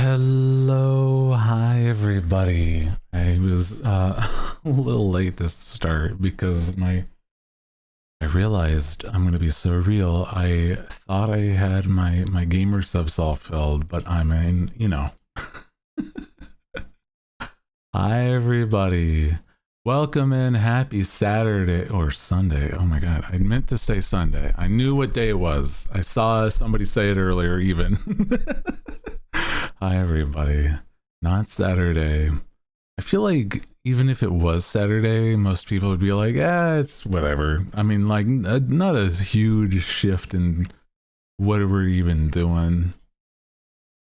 Hello, hi everybody. I was a little late to start because I realized I'm gonna be so real. I thought I had my gamer subs all filled, but I'm in. Hi everybody. Welcome in. Happy Saturday or Sunday. Oh my god, I meant to say Sunday. I knew what day it was. I saw somebody say it earlier even. Hi everybody. Not Saturday. I feel like even if it was Saturday, most people would be like, "Yeah, it's whatever." I mean, like, not a huge shift in what we're even doing.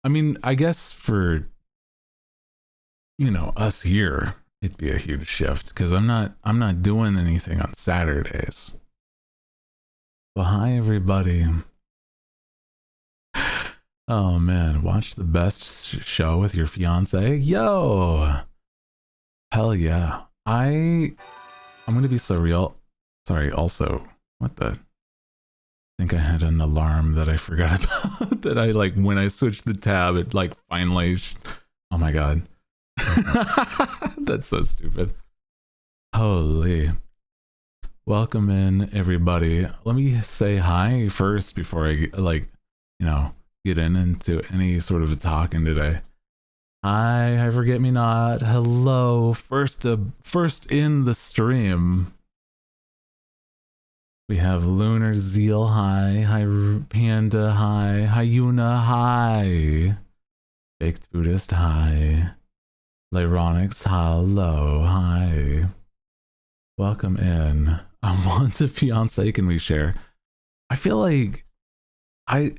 I mean, I guess for us here, it'd be a huge shift because I'm not doing anything on Saturdays. But hi everybody. Oh man, watch the best show with your fiance. Yo, hell yeah. I'm gonna be so real. Sorry. Also, what the? I think I had an alarm that I forgot about. That I like when I switched the tab. It like finally. Oh my god. That's so stupid. Holy. Welcome in everybody. Let me say hi first before I get into any sort of talking today. Hi, forget me not. Hello, first in the stream. We have Lunar Zeal. Hi, Panda. Hi, Hyuna. Hi, Baked Buddhist. Hi, Lyronics. Hello. Hi. Welcome in. Once a fiance can we share? I feel like I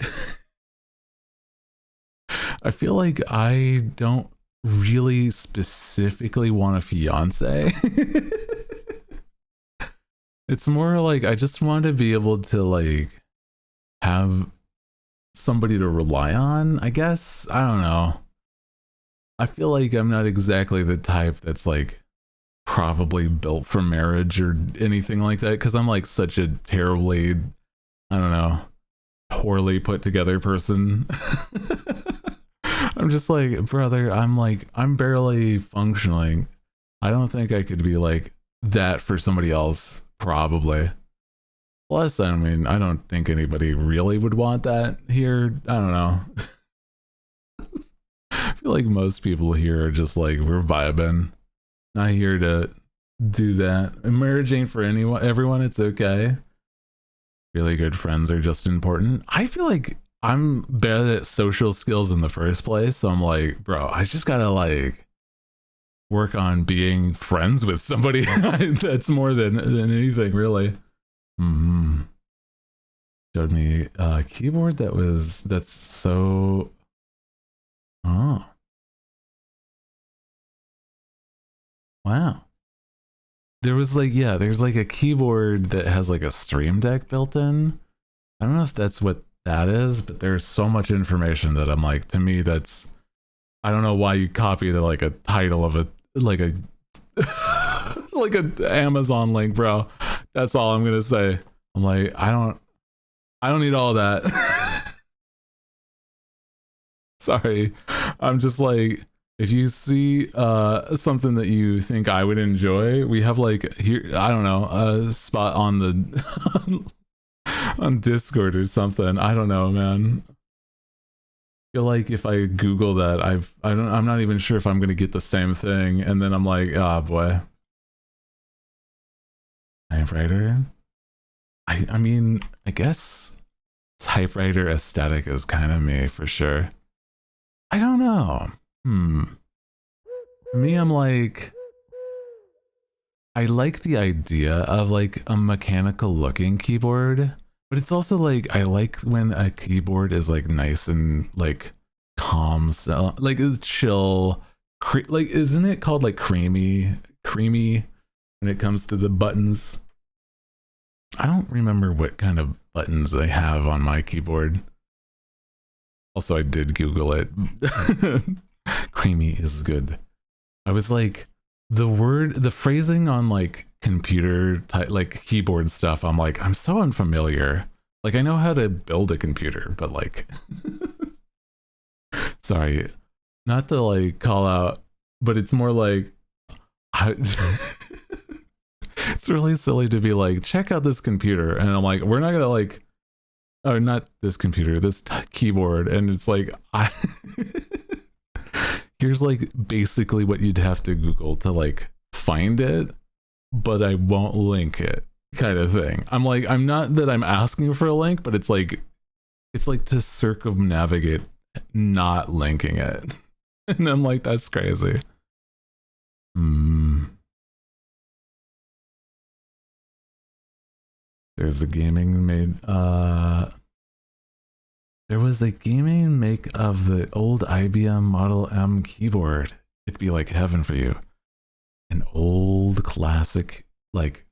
feel like I don't really specifically want a fiance. It's more like I just want to be able to like have somebody to rely on, I guess. I don't know. I feel like I'm not exactly the type that's like probably built for marriage or anything like that because I'm like such a terribly, I don't know, poorly put together person. I'm just like, brother, I'm barely functioning. I don't think I could be like that for somebody else, probably. Plus, I mean, I don't think anybody really would want that here. I don't know. I feel like most people here are just like, we're vibing. Not here to do that. Marriage ain't for everyone, it's okay. Really good friends are just important. I feel like I'm bad at social skills in the first place, so I'm like, bro, I just gotta like work on being friends with somebody. That's more than anything, really. Showed me a keyboard that's so. Oh, wow. There was like, yeah, there's like a keyboard that has like a stream deck built in. I don't know if that's what that is, but there's so much information that I'm like, to me, that's, I don't know why you copy the like a title of a like a like a Amazon link, bro. That's all I'm gonna say. I'm like, I don't need all that. Sorry. I'm just like, if you see something that you think I would enjoy, we have like here, I don't know, a spot on the on Discord or something. I don't know, man. I feel like if I Google that, I'm not even sure if I'm gonna get the same thing, and then I'm like, ah, oh, boy. Typewriter. I mean, I guess typewriter aesthetic is kind of me for sure. I don't know. For me, I'm like, I like the idea of like a mechanical looking keyboard, but it's also like I like when a keyboard is like nice and like calm, so like chill. Like, isn't it called like creamy when it comes to the buttons? I don't remember what kind of buttons they have on my keyboard. Also, I did Google it. Creamy is good. I was like, the phrasing on like computer type, like keyboard stuff, I'm like, I'm so unfamiliar. Like, I know how to build a computer, but like, sorry. not to like call out, but it's more like I, it's really silly to be like, check out this computer, and I'm like, we're not gonna like, oh, not this computer, this keyboard, and it's like, I here's like basically what you'd have to Google to like find it, but I won't link it, kind of thing. I'm like, I'm not that I'm asking for a link, but it's like to circumnavigate not linking it. And I'm like, that's crazy. There's a gaming made there was a gaming make of the old IBM Model M keyboard. It'd be like heaven for you. An old classic like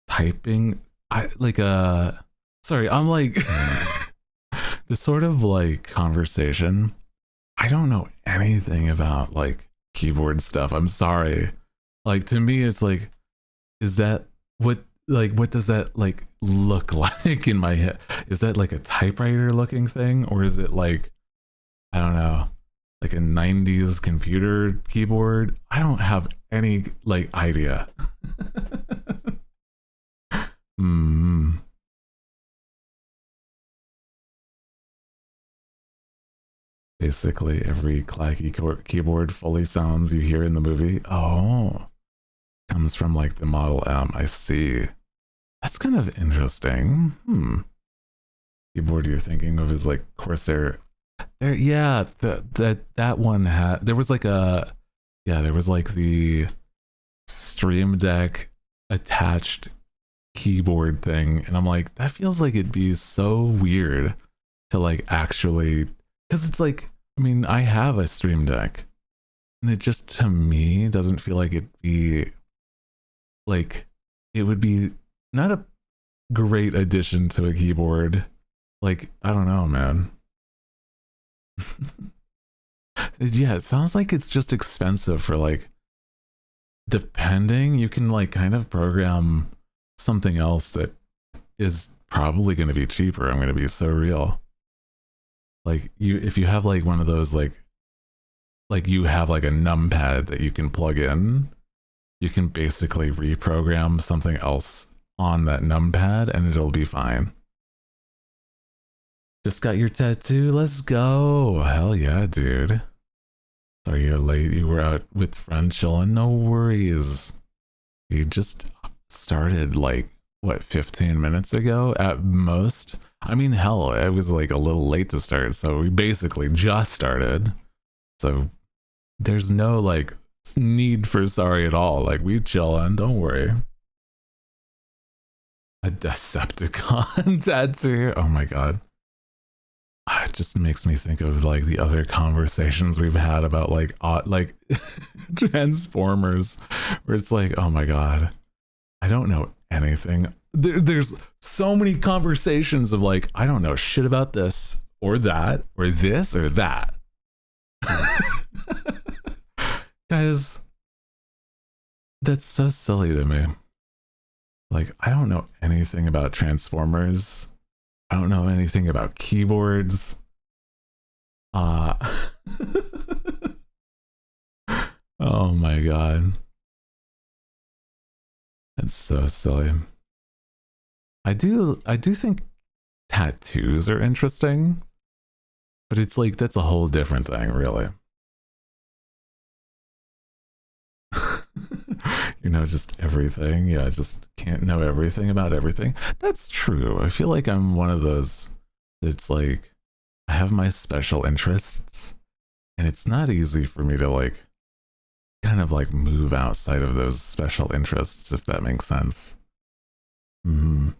typing, I like sorry, I'm like this sort of like conversation. I don't know anything about like keyboard stuff. I'm sorry. Like to me it's like, is that what does that like look like in my head? Is that like a typewriter looking thing, or is it like, I don't know, like a 90s computer keyboard? I don't have any like idea. Basically every clacky keyboard fully sounds you hear in the movie. Oh, comes from like the Model M. I see. That's kind of interesting. Keyboard you're thinking of is like Corsair. There, yeah, that one had. There was like a, yeah, there was like the Stream Deck attached keyboard thing, and I'm like, that feels like it'd be so weird to like actually, because it's like, I mean, I have a Stream Deck, and it just to me doesn't feel like it'd be like, it would be not a great addition to a keyboard. Like, I don't know, man. Yeah, it sounds like it's just expensive for like, depending, you can like kind of program something else that is probably going to be cheaper. I'm going to be so real. Like if you have like one of those like you have like a numpad that you can plug in, you can basically reprogram something else on that numpad and it'll be fine. Just got your tattoo? Let's go. Hell yeah, dude. Sorry you're late. You were out with friends chilling. No worries. We just started like, what, 15 minutes ago at most? I mean, hell, it was like a little late to start, so we basically just started. So there's no like need for sorry at all. Like, we chillin', don't worry. A Decepticon tattoo? Oh my god. It just makes me think of like the other conversations we've had about like Transformers, where it's like, oh my god, I don't know anything. There's so many conversations of like, I don't know shit about this or that or this or that. Guys, that's so silly to me. Like, I don't know anything about Transformers. I don't know anything about keyboards. Oh my god. That's so silly. I do think tattoos are interesting, but it's like, that's a whole different thing, really. You know, just everything. Yeah, just can't know everything about everything. That's true. I feel like I'm one of those that's like, I have my special interests, and it's not easy for me to like kind of like move outside of those special interests, if that makes sense. And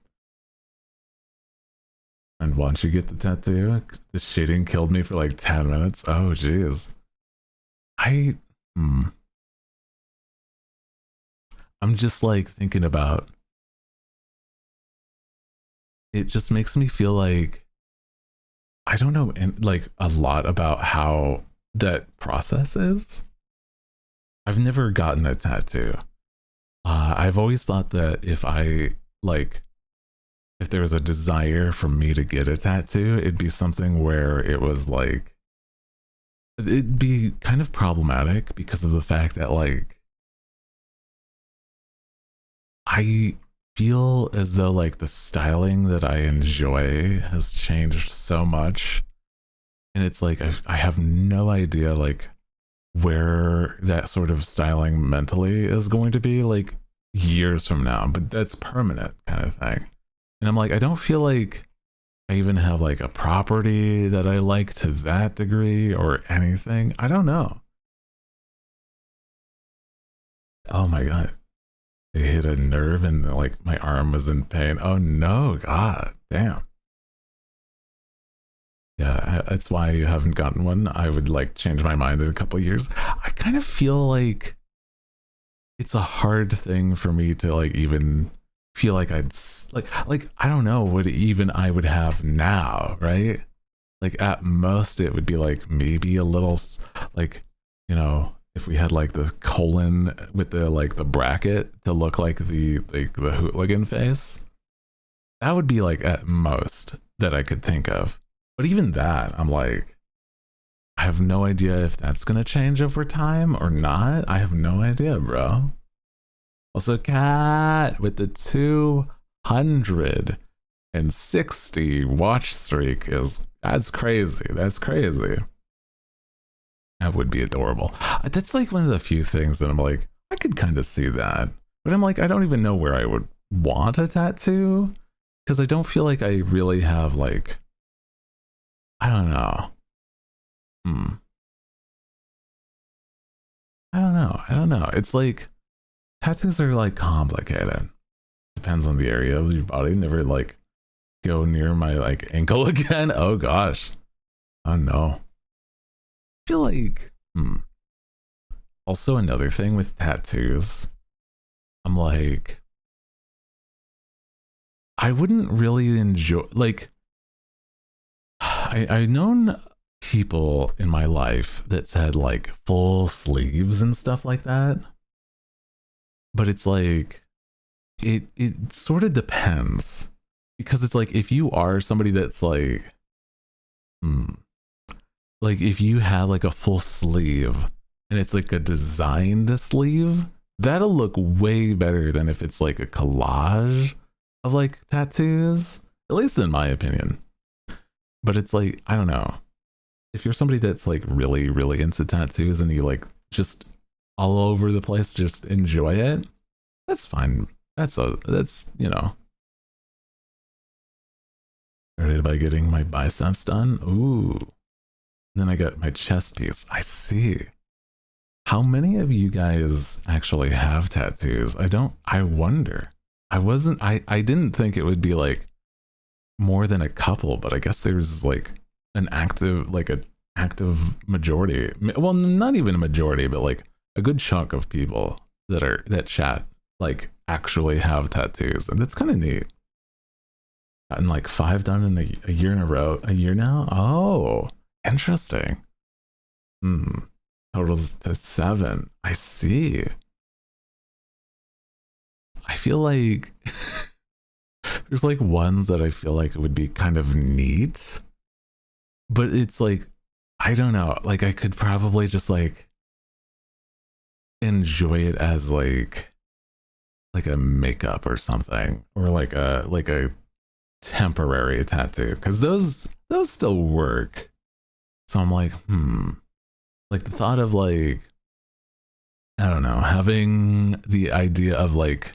once you get the tattoo, the shading killed me for like 10 minutes. Oh geez. I'm just like thinking about it. Just makes me feel like I don't know like a lot about how that process is. I've never gotten a tattoo. I've always thought that if there was a desire for me to get a tattoo, it'd be something where it was like it'd be kind of problematic because of the fact that like I feel as though like the styling that I enjoy has changed so much, and it's like I have no idea like where that sort of styling mentally is going to be like years from now, but that's permanent kind of thing. And I'm like, I don't feel like I even have like a property that I like to that degree or anything. I don't know. Oh my God. It hit a nerve and like my arm was in pain. Oh no, God damn. Yeah, that's why you haven't gotten one. I would like change my mind in a couple of years. I kind of feel like it's a hard thing for me to like even feel like like I don't know what even I would have now, right? Like at most it would be like maybe a little like, you know, if we had like the colon with the like the bracket to look like the hooligan face, that would be like at most that I could think of. But even that, I'm like, I have no idea if that's gonna change over time or not. I have no idea, bro. Also, Cat with the 260 watch streak is that's crazy. That's crazy. That would be adorable. That's like one of the few things that I'm like, I could kind of see that. But I'm like, I don't even know where I would want a tattoo because I don't feel like I really have like, I don't know. I don't know. I don't know. It's like tattoos are like complicated. Depends on the area of your body. Never like go near my like ankle again. Oh gosh. Oh no. I feel like also another thing with tattoos. I'm like I wouldn't really enjoy like I've known people in my life that's had like full sleeves and stuff like that. But it's like it sort of depends. Because it's like if you are somebody that's like if you have like a full sleeve and it's like a designed sleeve, that'll look way better than if it's like a collage of like tattoos, at least in my opinion. But it's like, I don't know. If you're somebody that's like really, really into tattoos and you like just all over the place, just enjoy it, that's fine. That's, you know. Started by getting my biceps done. Ooh. And then I got my chest piece. I see. How many of you guys actually have tattoos? I wonder. I didn't think it would be like more than a couple, but I guess there's like an active majority. Well, not even a majority, but like a good chunk of people that chat like actually have tattoos. And that's kind of neat. Gotten like 5 done in a year in a year now. Oh, interesting. Totals to 7. I see. I feel like there's like ones that I feel like it would be kind of neat, but it's like, I don't know. Like I could probably just like enjoy it as like a makeup or something, or like a temporary tattoo, because those still work. So I'm like, like the thought of like, I don't know, having the idea of like,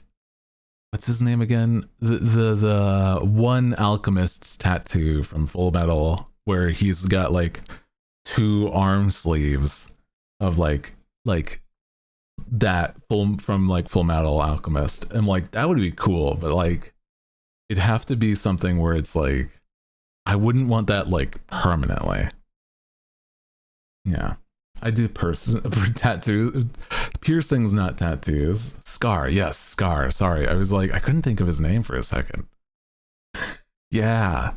what's his name again? The one alchemist's tattoo from Full Metal, where he's got like 2 arm sleeves of like that from like Full Metal Alchemist. And like that would be cool, but like it'd have to be something where it's like I wouldn't want that like permanently. Yeah. I do tattoo piercings, not tattoos. Scar, yes, Scar. Sorry, I was like I couldn't think of his name for a second. Yeah,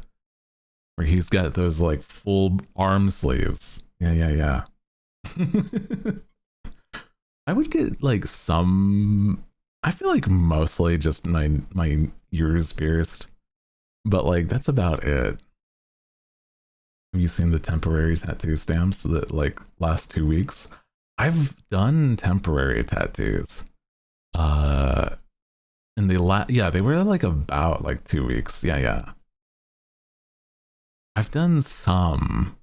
where he's got those like full arm sleeves. Yeah. I would get like some. I feel like mostly just my ears pierced, but like that's about it. Have you seen the temporary tattoo stamps that like last 2 weeks? I've done temporary tattoos. And yeah, they were like about like 2 weeks. Yeah. I've done some,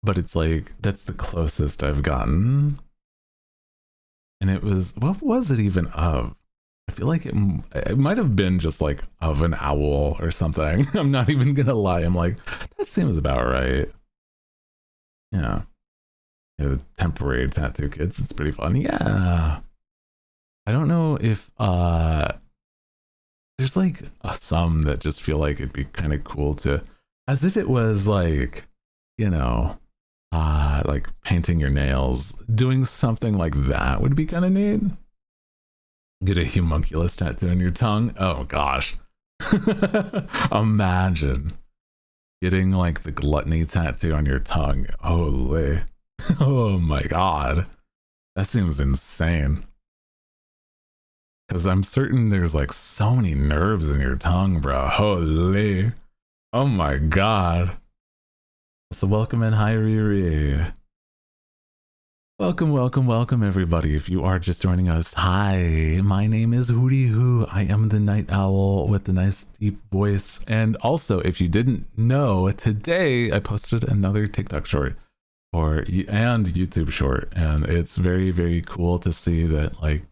but it's like that's the closest I've gotten. And it was, what was it even of? I feel like it might have been just like of an owl or something. I'm not even gonna lie. I'm like, that seems about right. Yeah. The temporary tattoo kids. It's pretty fun. Yeah. I don't know if there's like some that just feel like it'd be kind of cool to, as if it was like, you know, like painting your nails, doing something like that would be kind of neat. Get a homunculus tattoo on your tongue. Oh gosh. Imagine getting like the gluttony tattoo on your tongue. Holy. Oh my god. That seems insane. Because I'm certain there's like so many nerves in your tongue, bro. Holy. Oh my god. So welcome in, hi Riri. Welcome everybody. If you are just joining us, hi, my name is Hooty Hoo. I am the night owl with the nice deep voice. And also, if you didn't know, today I posted another TikTok short and YouTube short. And it's very, very cool to see that like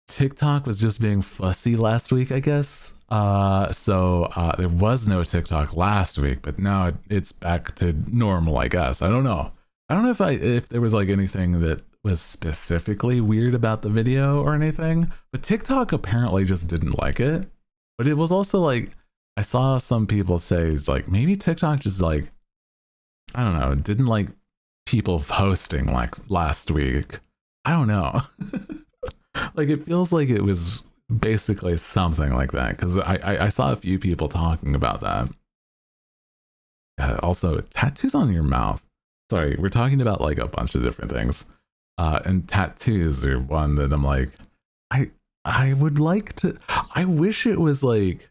TikTok was just being fussy last week, I guess. So there was no TikTok last week, but now it's back to normal, I guess. I don't know if there was like anything that was specifically weird about the video or anything, but TikTok apparently just didn't like it. But it was also like, I saw some people say it's like maybe TikTok just like, I don't know, didn't like people posting like last week. I don't know. Like it feels like it was basically something like that, because I saw a few people talking about that. Also, tattoos on your mouth. Sorry, we're talking about like a bunch of different things. And tattoos are one that I'm like, I would like to, I wish it was like,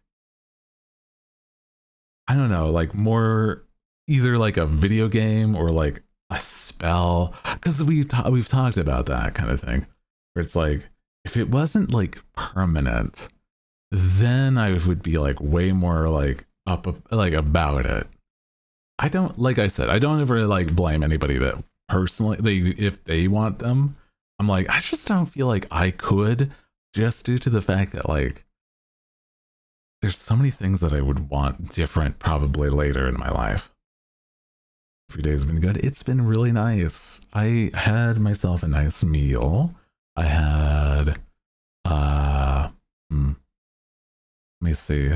I don't know, like more either like a video game or like a spell, because we've talked about that kind of thing, where it's like, if it wasn't like permanent, then I would be like way more like like about it. I don't, like I said, I don't ever like blame anybody that personally if they want them. I'm like, I just don't feel like I could, just due to the fact that like there's so many things that I would want different probably later in my life. Every day's been good. It's been really nice. I had myself a nice meal. I had let me see.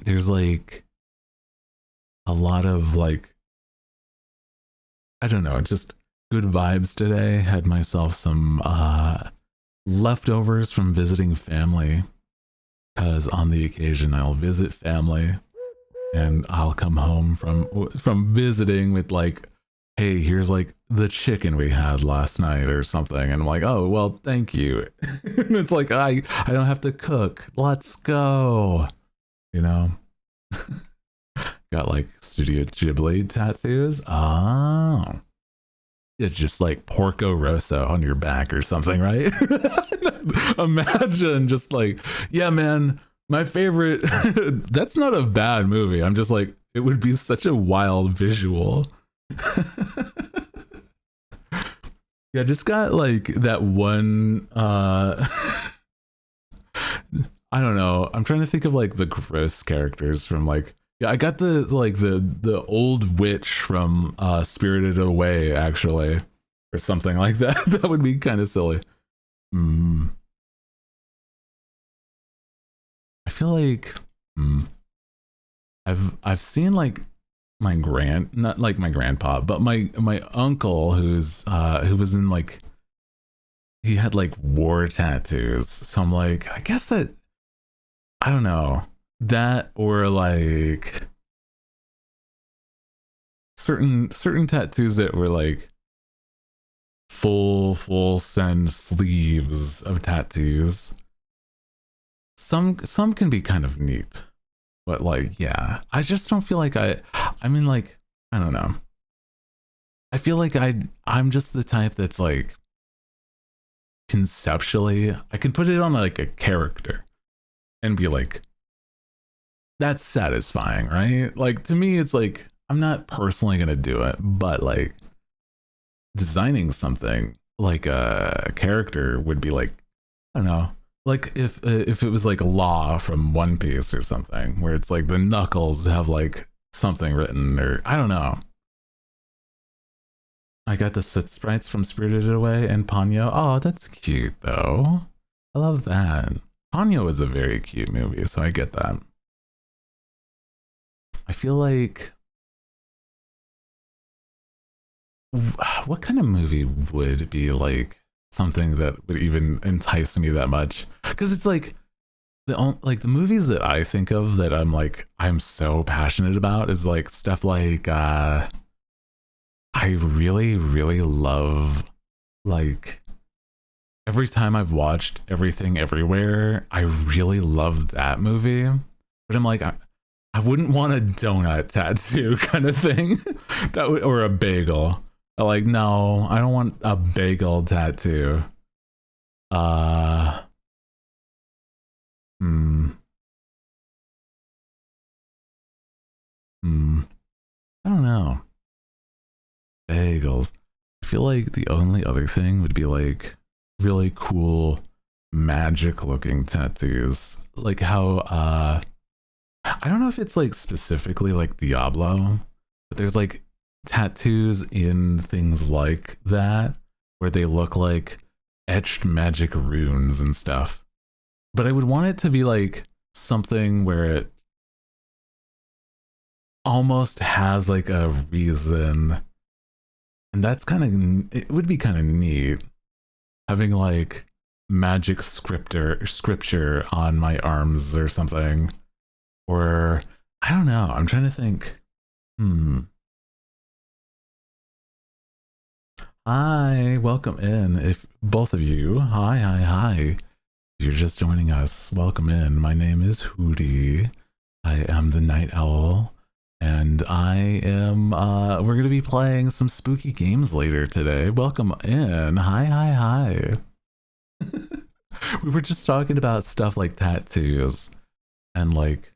There's like a lot of like, I don't know, just good vibes today. Had myself some leftovers from visiting family, because on the occasion I'll visit family and I'll come home from visiting with like, hey, here's like the chicken we had last night or something. And I'm like, oh, well, thank you. And it's like, I don't have to cook. Let's go. You know? Got like Studio Ghibli tattoos. Oh. It's just like Porco Rosso on your back or something, right? Imagine just like, yeah, man, my favorite. That's not a bad movie. I'm just like, it would be such a wild visual. Yeah, just got like that one I don't know, I'm trying to think of like the gross characters from like, yeah, I got the like the old witch from Spirited Away actually, or something like that. That would be kind of silly. I feel like I've seen like my not like my grandpa, but my uncle who was in like, he had like war tattoos. So I'm like, I guess that, I don't know, that or like certain tattoos that were like full send sleeves of tattoos. Some can be kind of neat, But like, yeah, I just don't feel like I mean, like, I don't know. I feel like I'm just the type that's like, conceptually, I can put it on like a character and be like, that's satisfying, right? Like, to me, it's like, I'm not personally gonna do it, but like, designing something like a character would be like, I don't know, like if it was like Law from One Piece or something, where it's like the knuckles have like something written, or I don't know. I got the soot sprites from Spirited Away and Ponyo. Oh, that's cute though. I love that. Ponyo is a very cute movie, so I get that. I feel like, what kind of movie would be like something that would even entice me that much? Because it's like like the movies that I think of that I'm so passionate about is like stuff like I really love, like, every time I've watched Everything Everywhere, I really love that movie. But I'm like, I wouldn't want a donut tattoo kind of thing. That would, or a bagel. Like, no, I don't want a bagel tattoo. Uh hmm. Hmm. I don't know. Bagels. I feel like the only other thing would be like really cool magic looking tattoos. Like how I don't know if it's like specifically like Diablo, but there's like tattoos in things like that where they look like etched magic runes and stuff. But I would want it to be like something where it almost has like a reason. And that's kind of, it would be kind of neat having like magic scripture on my arms or something. Or I don't know. I'm trying to think. Hmm. Hi, welcome in. If both of you, hi. If you're just joining us, welcome in. My name is Hooty. I am the Night Owl, and I am we're gonna be playing some spooky games later today. Welcome in. Hi. We were just talking about stuff like tattoos and like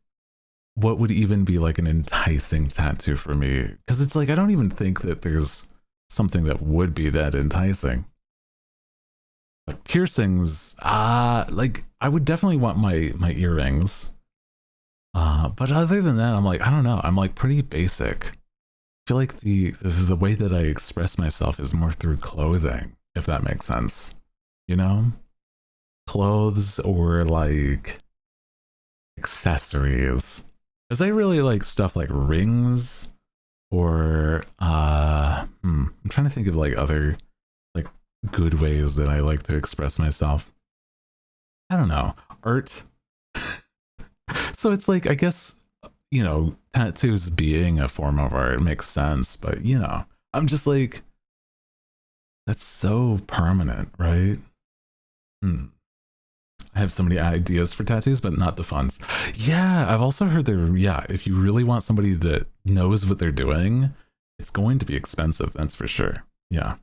what would even be like an enticing tattoo for me, because it's like I don't even think that there's something that would be that enticing. Like piercings, like I would definitely want my earrings, but other than that, I'm like, I don't know, I'm like pretty basic. I feel like the way that I express myself is more through clothing, if that makes sense, you know, clothes or like accessories, because I really like stuff like rings or I'm trying to think of like other like good ways that I like to express myself. I don't know, art. So it's like, I guess, you know, tattoos being a form of art makes sense, but you know, I'm just like, that's so permanent, right? Hmm. I have so many ideas for tattoos, but not the funds. Yeah, I've also heard there, yeah, if you really want somebody that knows what they're doing, it's going to be expensive, that's for sure. Yeah.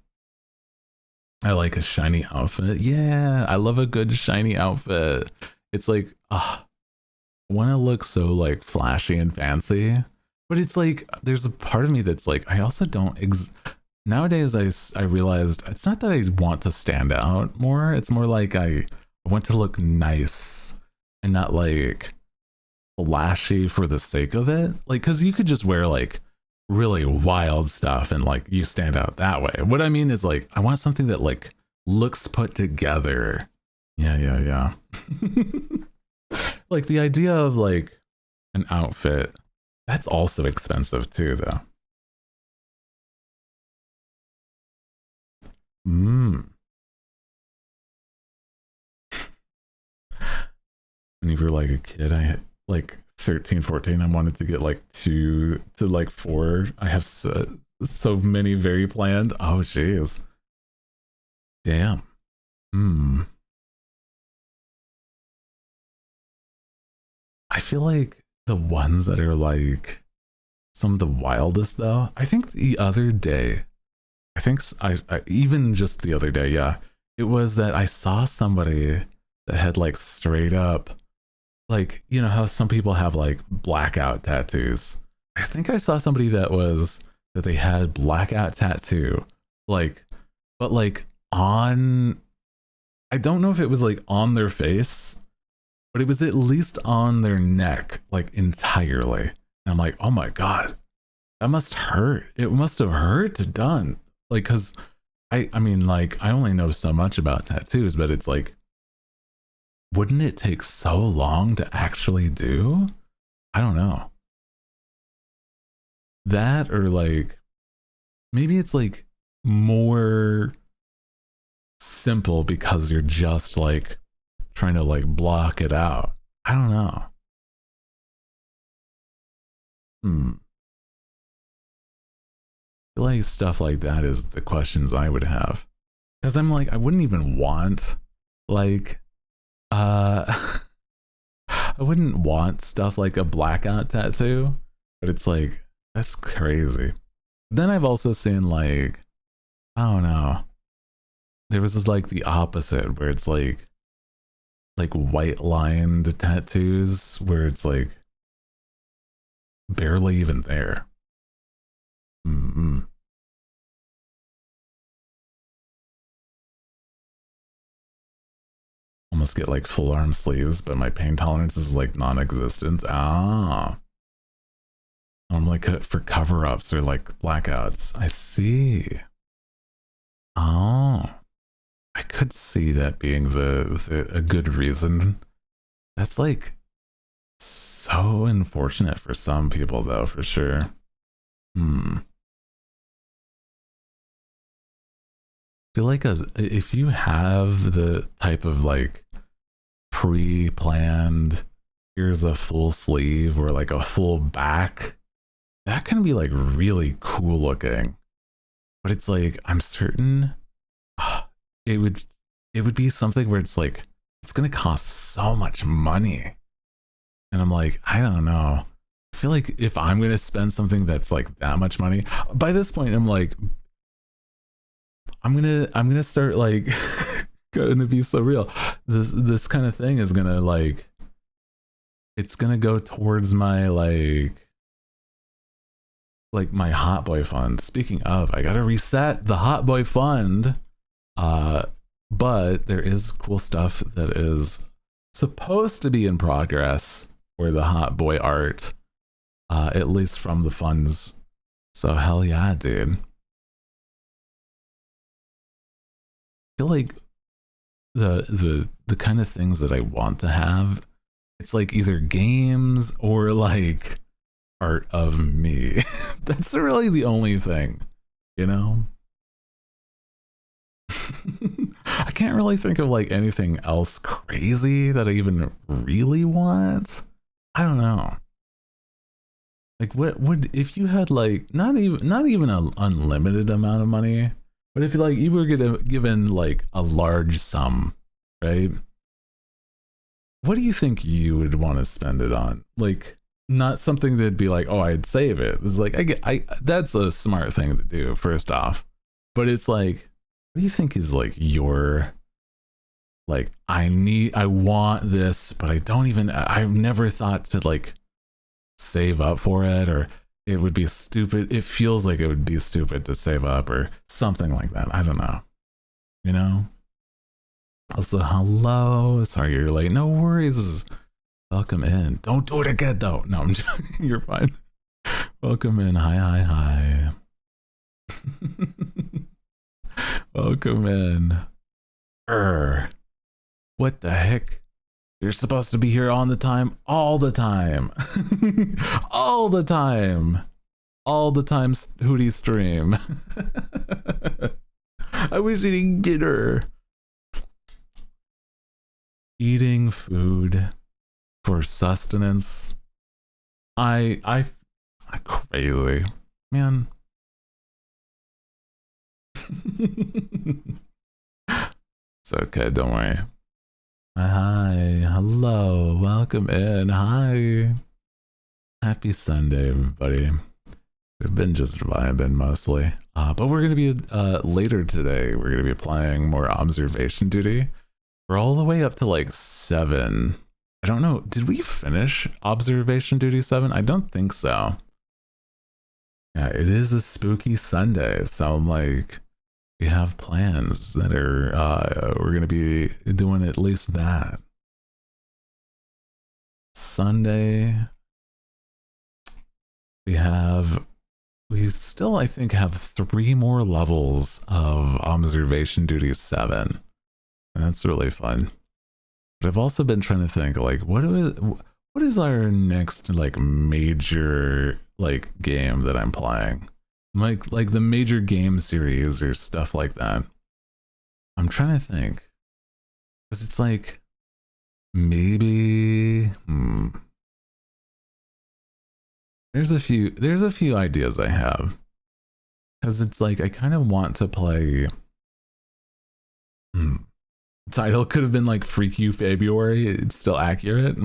I like a shiny outfit. Yeah, I love a good shiny outfit. It's like, I want to look so like flashy and fancy, but it's like there's a part of me that's like I also don't. Nowadays, I realized it's not that I want to stand out more. It's more like I want to look nice and not like flashy for the sake of it. Like, because you could just wear like really wild stuff and like you stand out that way. What I mean is like I want something that like looks put together. Yeah. Like the idea of like an outfit, that's also expensive too, though. Mm. When you were like a kid, I had like 13, 14, I wanted to get like 2 to like 4. I have so many very planned. Oh, jeez. Damn. Hmm. I feel like the ones that are like some of the wildest though. I think the other day, I even just the other day, yeah, it was that I saw somebody that had like straight up, like, you know how some people have like blackout tattoos. I think I saw somebody that they had blackout tattoo, like, but like on, I don't know if it was like on their face, but it was at least on their neck, like entirely. And I'm like, oh my God, that must hurt. It must have hurt to done. Like, cause I mean, like, I only know so much about tattoos, but it's like, wouldn't it take so long to actually do? I don't know. That or like, maybe it's like more simple because you're just like trying to like block it out. I don't know. Hmm. I feel like stuff like that is the questions I would have. Because I'm like, I wouldn't even want like I wouldn't want stuff like a blackout tattoo, but it's like that's crazy. Then I've also seen like, I don't know. There was this like the opposite where it's like white lined tattoos where it's like barely even there. Mm-hmm. Almost get like full arm sleeves, but my pain tolerance is like non-existent. Ah, I'm like for cover-ups or like blackouts. I see. Oh, I could see that being the a good reason. That's like so unfortunate for some people though, for sure. Hmm. Feel like if you have the type of like pre-planned, here's a full sleeve or like a full back, that can be like really cool looking. But it's like I'm certain it would it would be something where it's like it's gonna cost so much money. And I'm like, I don't know. I feel like if I'm gonna spend something that's like that much money, by this point I'm like, I'm gonna start like gonna be so real. This kind of thing is gonna like it's gonna go towards my like my hot boy fund. Speaking of, I gotta reset the hot boy fund. Uh but there is cool stuff that is supposed to be in progress for the hot boy art, at least from the funds. So hell yeah, dude. I feel like the kind of things that I want to have, it's like either games or like art of me. That's really the only thing, you know? I can't really think of like anything else crazy that I even really want. I don't know. Like what would if you had like not even an unlimited amount of money, but if like you were given like a large sum, right? What do you think you would want to spend it on? Like not something that'd be like, oh, I'd save it. It's like I that's a smart thing to do, first off. But it's like, what do you think is like your like I want this, but I've never thought to like save up for it, or it would be stupid. It feels like it would be stupid to save up or something like that. I don't know. You know? Also, hello. Sorry you're late. No worries. Welcome in. Don't do it again though. No, I'm joking. You're fine. Welcome in. Hi. Welcome in. What the heck? You're supposed to be here on the time, all the time. All the time. All the time, Hooty stream. I was eating dinner. Eating food for sustenance. I crazy. Man. It's okay, don't worry. Hi, hello, welcome in. Hi. Happy Sunday, everybody. We've been just vibing mostly. But we're going to be, later today, we're going to be playing more observation duty. We're all the way up to like 7. I don't know. Did we finish observation duty 7? I don't think so. Yeah, it is a spooky Sunday. So like, we have plans that are, we're going to be doing at least that. Sunday. We still, I think, have 3 more levels of observation duty 7. And that's really fun. But I've also been trying to think, like, what is our next, like, major, like, game that I'm playing? Like the major game series or stuff like that. I'm trying to think. Because it's like, maybe... There's a few ideas I have. Because it's like, I kind of want to play... Title could have been like Freak You February. It's still accurate.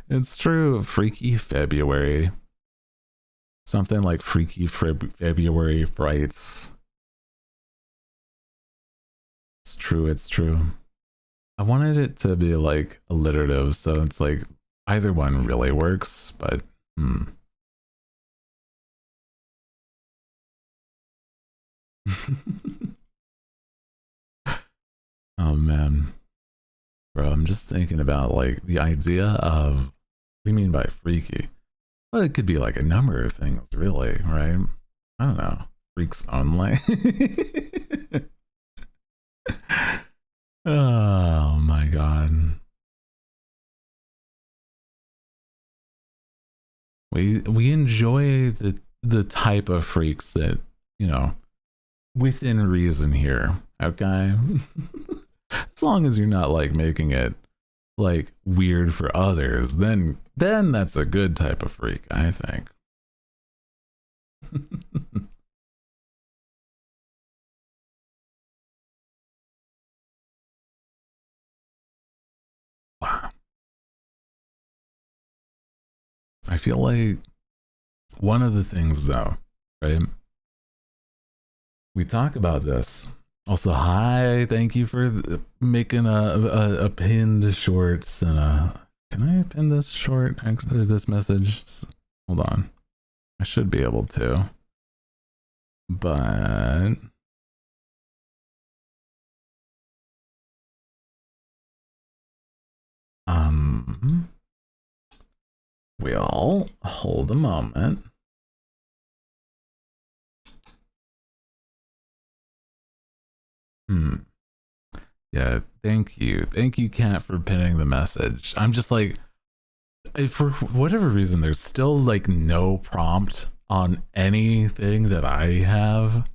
It's true. Freaky February. Something like Freaky February Frights. It's true. It's true. I wanted it to be like alliterative, so it's like either one really works, but Oh man. Bro, I'm just thinking about like the idea of what do you mean by freaky? Well, it could be like a number of things, really, right? I don't know. Freaks only. Oh my god. We enjoy the type of freaks that, you know, within reason here, okay? As long as you're not like making it like weird for others, then that's a good type of freak, I think. Wow. I feel like one of the things though, right? We talk about this. Also, hi, thank you for making a pinned shorts and can I pin this short, actually, this message? Hold on. I should be able to. But we'll hold a moment. Yeah, thank you, Kat, for pinning the message. I'm just like, for whatever reason, there's still like no prompt on anything that I have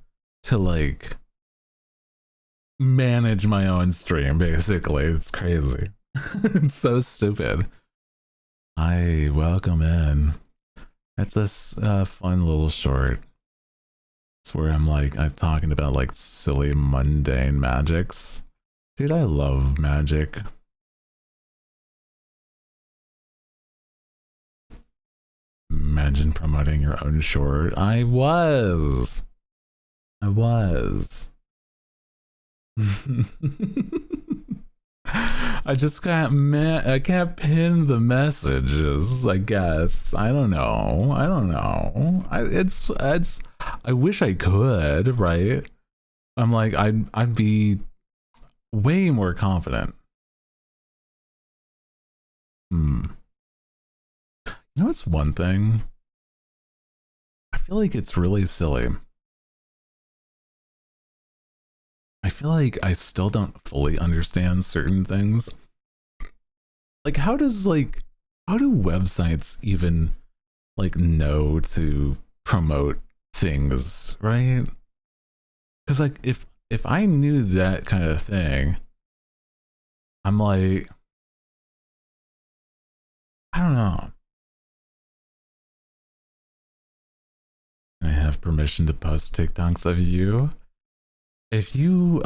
to like manage my own stream. Basically, it's crazy. It's so stupid. Hi, welcome in. That's a fun little short. It's where I'm talking about like silly mundane magics. Dude, I love magic. Imagine promoting your own short. I was. I just I can't pin the messages, I guess. I don't know. I wish I could, right? I'm like, I'd be way more confident. You know what's one thing? I feel like it's really silly. I feel like I still don't fully understand certain things. Like how do websites even like know to promote things, right? Because like if I knew that kind of thing, I'm like, I don't know. I have permission to post TikToks of you. If you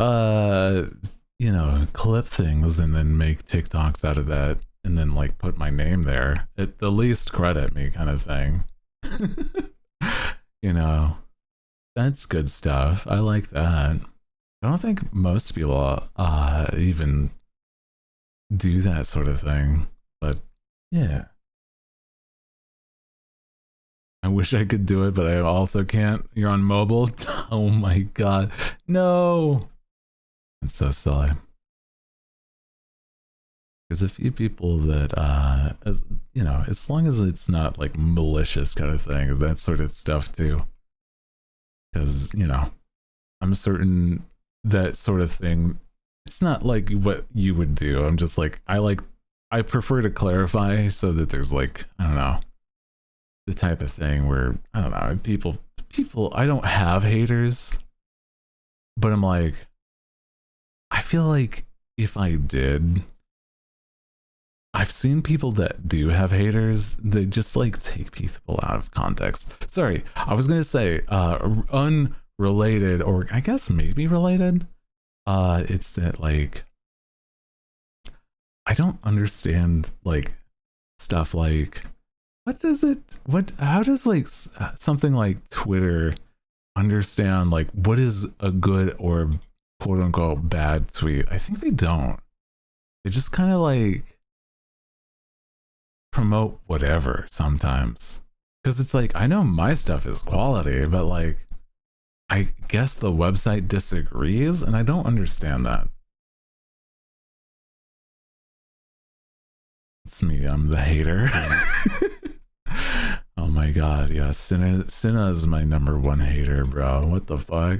you know, clip things and then make TikToks out of that, and then like put my name there. At the least credit me kind of thing. You know, that's good stuff. I like that. I don't think most people even do that sort of thing, but yeah. I wish I could do it, but I also can't. You're on mobile? Oh my god. No! It's so silly. There's a few people that, you know, as long as it's not like malicious kind of thing, that sort of stuff too. Because, you know, I'm certain that sort of thing, it's not like what you would do. I'm just like, I prefer to clarify so that there's like, I don't know, the type of thing where, I don't know, people, I don't have haters, but I'm like, I feel like if I did, I've seen people that do have haters, they just like take people out of context. Sorry, I was gonna say unrelated, or I guess maybe related. It's that like I don't understand like stuff like how does like something like Twitter understand like what is a good or quote unquote bad tweet? I think they don't. They just kind of like promote whatever sometimes, because it's like I know my stuff is quality, but like I guess the website disagrees, and I don't understand that. It's me, I'm the hater. Oh my god, yeah, Cinna is my #1 hater, bro. What the fuck?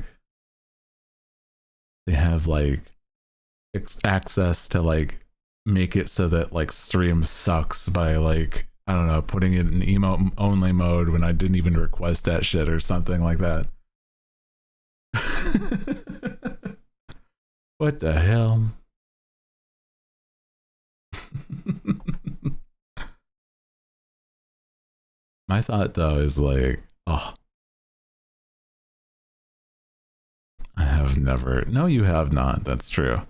They have like access to like make it so that like stream sucks by like, I don't know, putting it in emote only mode when I didn't even request that shit or something like that. What the hell? My thought though is like, oh, I have never. No, you have not. That's true.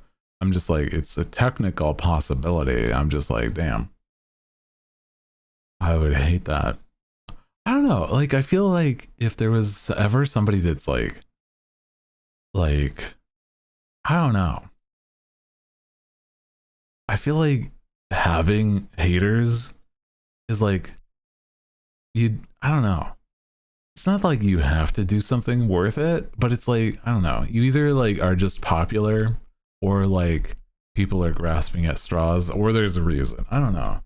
I'm just like, it's a technical possibility. I'm just like, damn. I would hate that. I don't know. Like, I feel like if there was ever somebody that's like, I don't know. I feel like having haters is like, I don't know. It's not like you have to do something worth it, but it's like, I don't know. You either like are just popular, or like people are grasping at straws, or there's a reason. I don't know.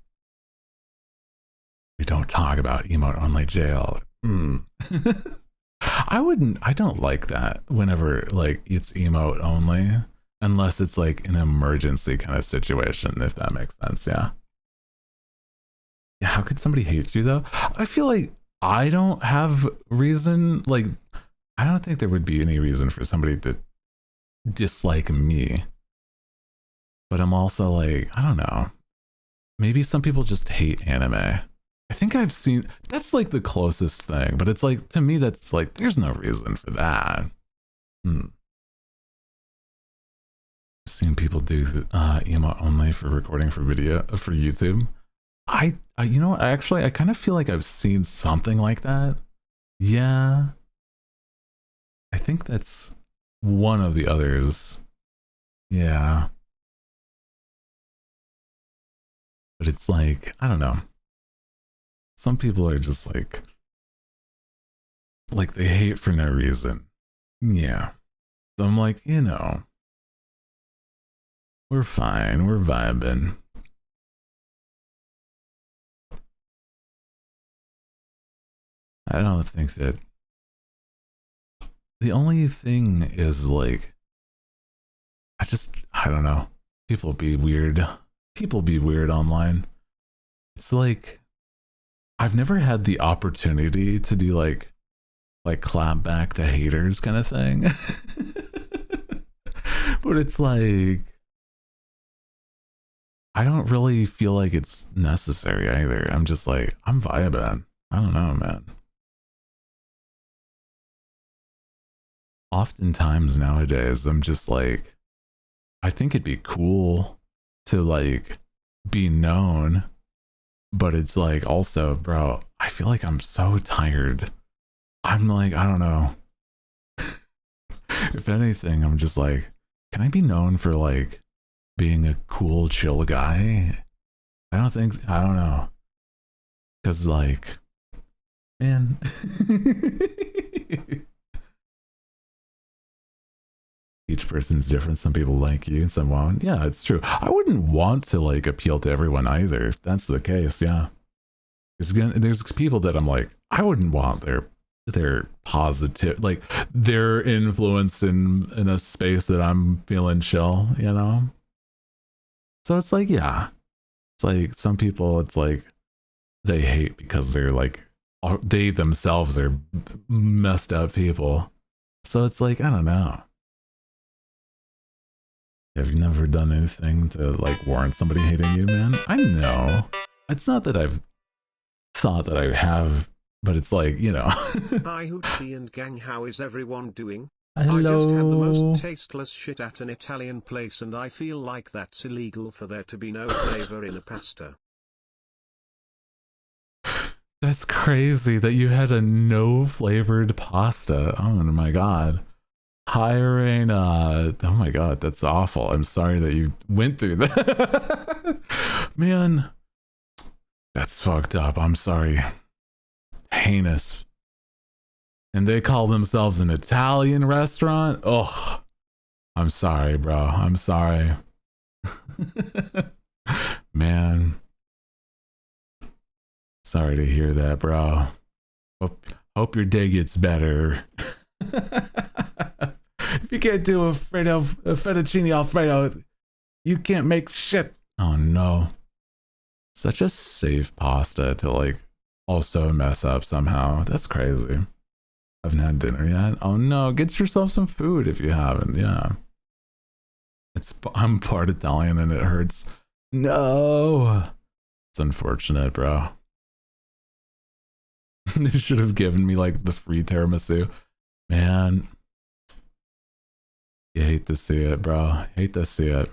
We don't talk about emote only jail. I don't like that whenever like it's emote only, unless it's like an emergency kind of situation, if that makes sense. Yeah. Yeah, how could somebody hate you though? I feel like I don't have reason, like I don't think there would be any reason for somebody to dislike me. But I'm also like, I don't know. Maybe some people just hate anime. I think I've seen, that's like the closest thing, but it's like, to me, that's like, there's no reason for that. I've seen people do emote only for recording for video, for YouTube. I you know what, actually, I kind of feel like I've seen something like that. Yeah. I think that's one of the others. Yeah. But it's like, I don't know. Some people are just like they hate for no reason. Yeah. So I'm like, you know, we're fine. We're vibing. I don't think that the only thing is like, I don't know. People be weird. People be weird online. It's like, I've never had the opportunity to do like clap back to haters kind of thing. But it's like, I don't really feel like it's necessary either. I'm just like, I'm vibing. I don't know, man. Oftentimes nowadays, I'm just like, I think it'd be cool to like be known, but it's like also, bro, I feel like I'm so tired. I'm like, I don't know. If anything, I'm just like, can I be known for like being a cool, chill guy? I don't know. Cause like, man. Each person's different. Some people like you, some won't. Yeah, it's true. I wouldn't want to like appeal to everyone either. If that's the case, yeah. There's people that I'm like, I wouldn't want their positive, like their influence in a space that I'm feeling chill, you know? So it's like, yeah. It's like some people, it's like they hate because they're like, they themselves are messed up people. So it's like, I don't know. Have you never done anything to like warrant somebody hating you, man? I know. It's not that I've thought that I have, but it's like, you know. Hi Hooty and gang, how is everyone doing? Hello. I just had the most tasteless shit at an Italian place and I feel like that's illegal for there to be no flavor in a pasta. That's crazy that you had a no flavored pasta. Oh my god. Hi, Raina. Oh my god, that's awful. I'm sorry that you went through that. Man, that's fucked up. I'm sorry. Heinous. And they call themselves an Italian restaurant? Oh, I'm sorry, bro. I'm sorry. Man. Sorry to hear that, bro. Hope your day gets better. If you can't do a fettuccine alfredo, you can't make shit. Oh no. Such a safe pasta to like also mess up somehow. That's crazy. Haven't had dinner yet. Oh no, get yourself some food if you haven't. Yeah. I'm part Italian and it hurts. No. It's unfortunate, bro. They should have given me like the free tiramisu. Man. You hate to see it, bro. Hate to see it.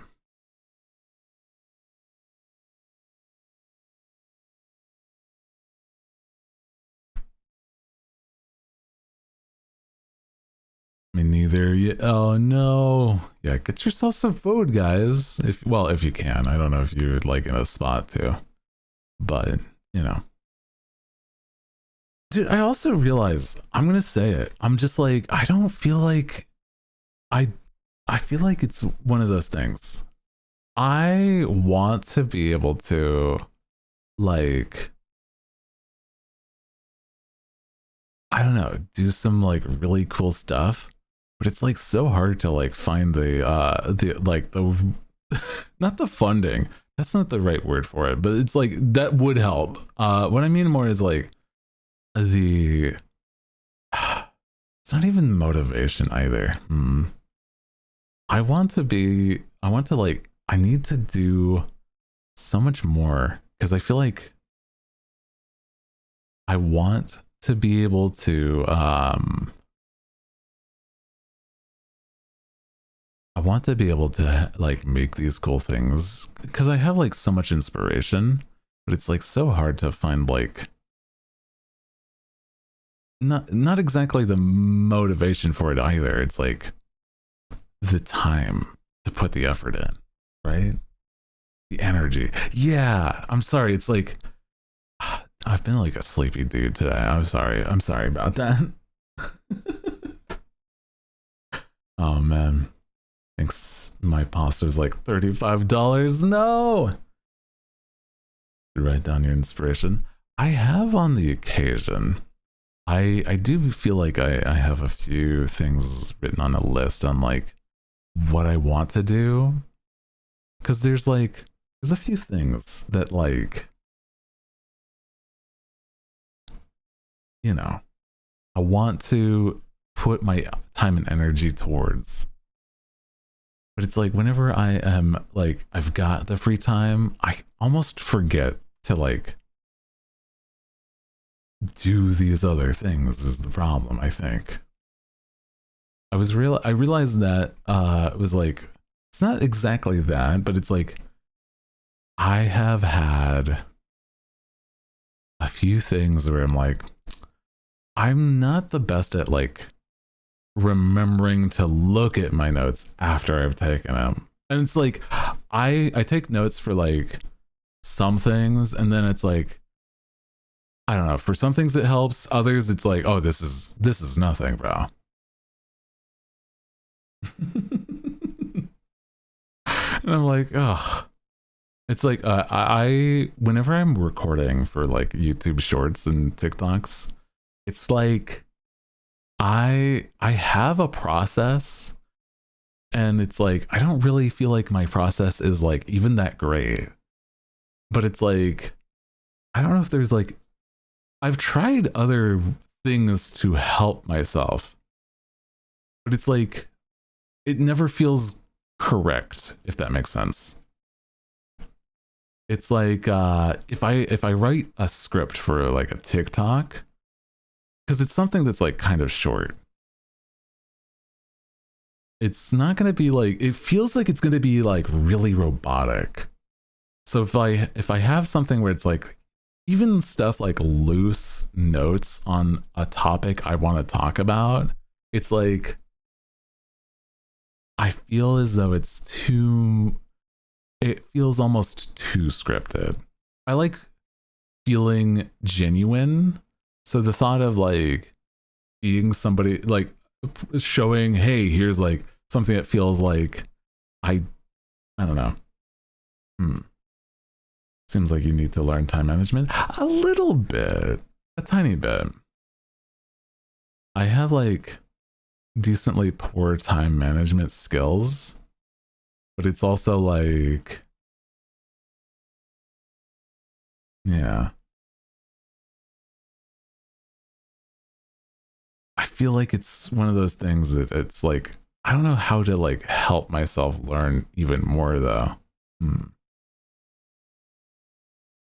Me neither. Oh no. Yeah, get yourself some food, guys. If you can. I don't know if you're like in a spot to. But, you know. Dude, I also realize, I'm gonna say it. I'm just like, I don't feel like I feel like it's one of those things. I want to be able to like, I don't know, do some like really cool stuff, but it's like so hard to like find the like the not the funding. That's not the right word for it, but it's like that would help. What I mean more is like the it's not even motivation either. I want to like, I need to do so much more because I feel like I want to be able to, I want to be able to like make these cool things because I have like so much inspiration, but it's like so hard to find like, not exactly the motivation for it either. It's like the time to put the effort in, right? The energy. Yeah, I'm sorry. It's like I've been like a sleepy dude today. I'm sorry. I'm sorry about that. Oh man. Thanks. My pasta's like $35. No. Write down your inspiration. I have on the occasion. I do feel like I have a few things written on a list on like what I want to do. Cause there's a few things that like, you know, I want to put my time and energy towards. But it's like whenever I am like, I've got the free time, I almost forget to like do these other things is the problem, I think. I realized that it was like, it's not exactly that, but it's like I have had a few things where I'm like, I'm not the best at like remembering to look at my notes after I've taken them. And it's like I take notes for like some things, and then it's like, I don't know, for some things it helps, others it's like, oh, this is nothing, bro. And I'm like, oh, it's like I whenever I'm recording for like YouTube shorts and TikToks, it's like I have a process, and it's like I don't really feel like my process is like even that great. But it's like I don't know if there's like I've tried other things to help myself, but it's like it never feels correct, if that makes sense. It's like if I write a script for like a TikTok, because it's something that's like kind of short, it's not going to be like, it feels like it's going to be like really robotic. So if I have something where it's like even stuff like loose notes on a topic I want to talk about, it's like I feel as though it feels almost too scripted. I like feeling genuine. So the thought of like being somebody, like showing, hey, here's like something that feels like I don't know. Seems like you need to learn time management a little bit, a tiny bit. I have like decently poor time management skills, but it's also like, yeah, I feel like it's one of those things that it's like I don't know how to like help myself learn even more though.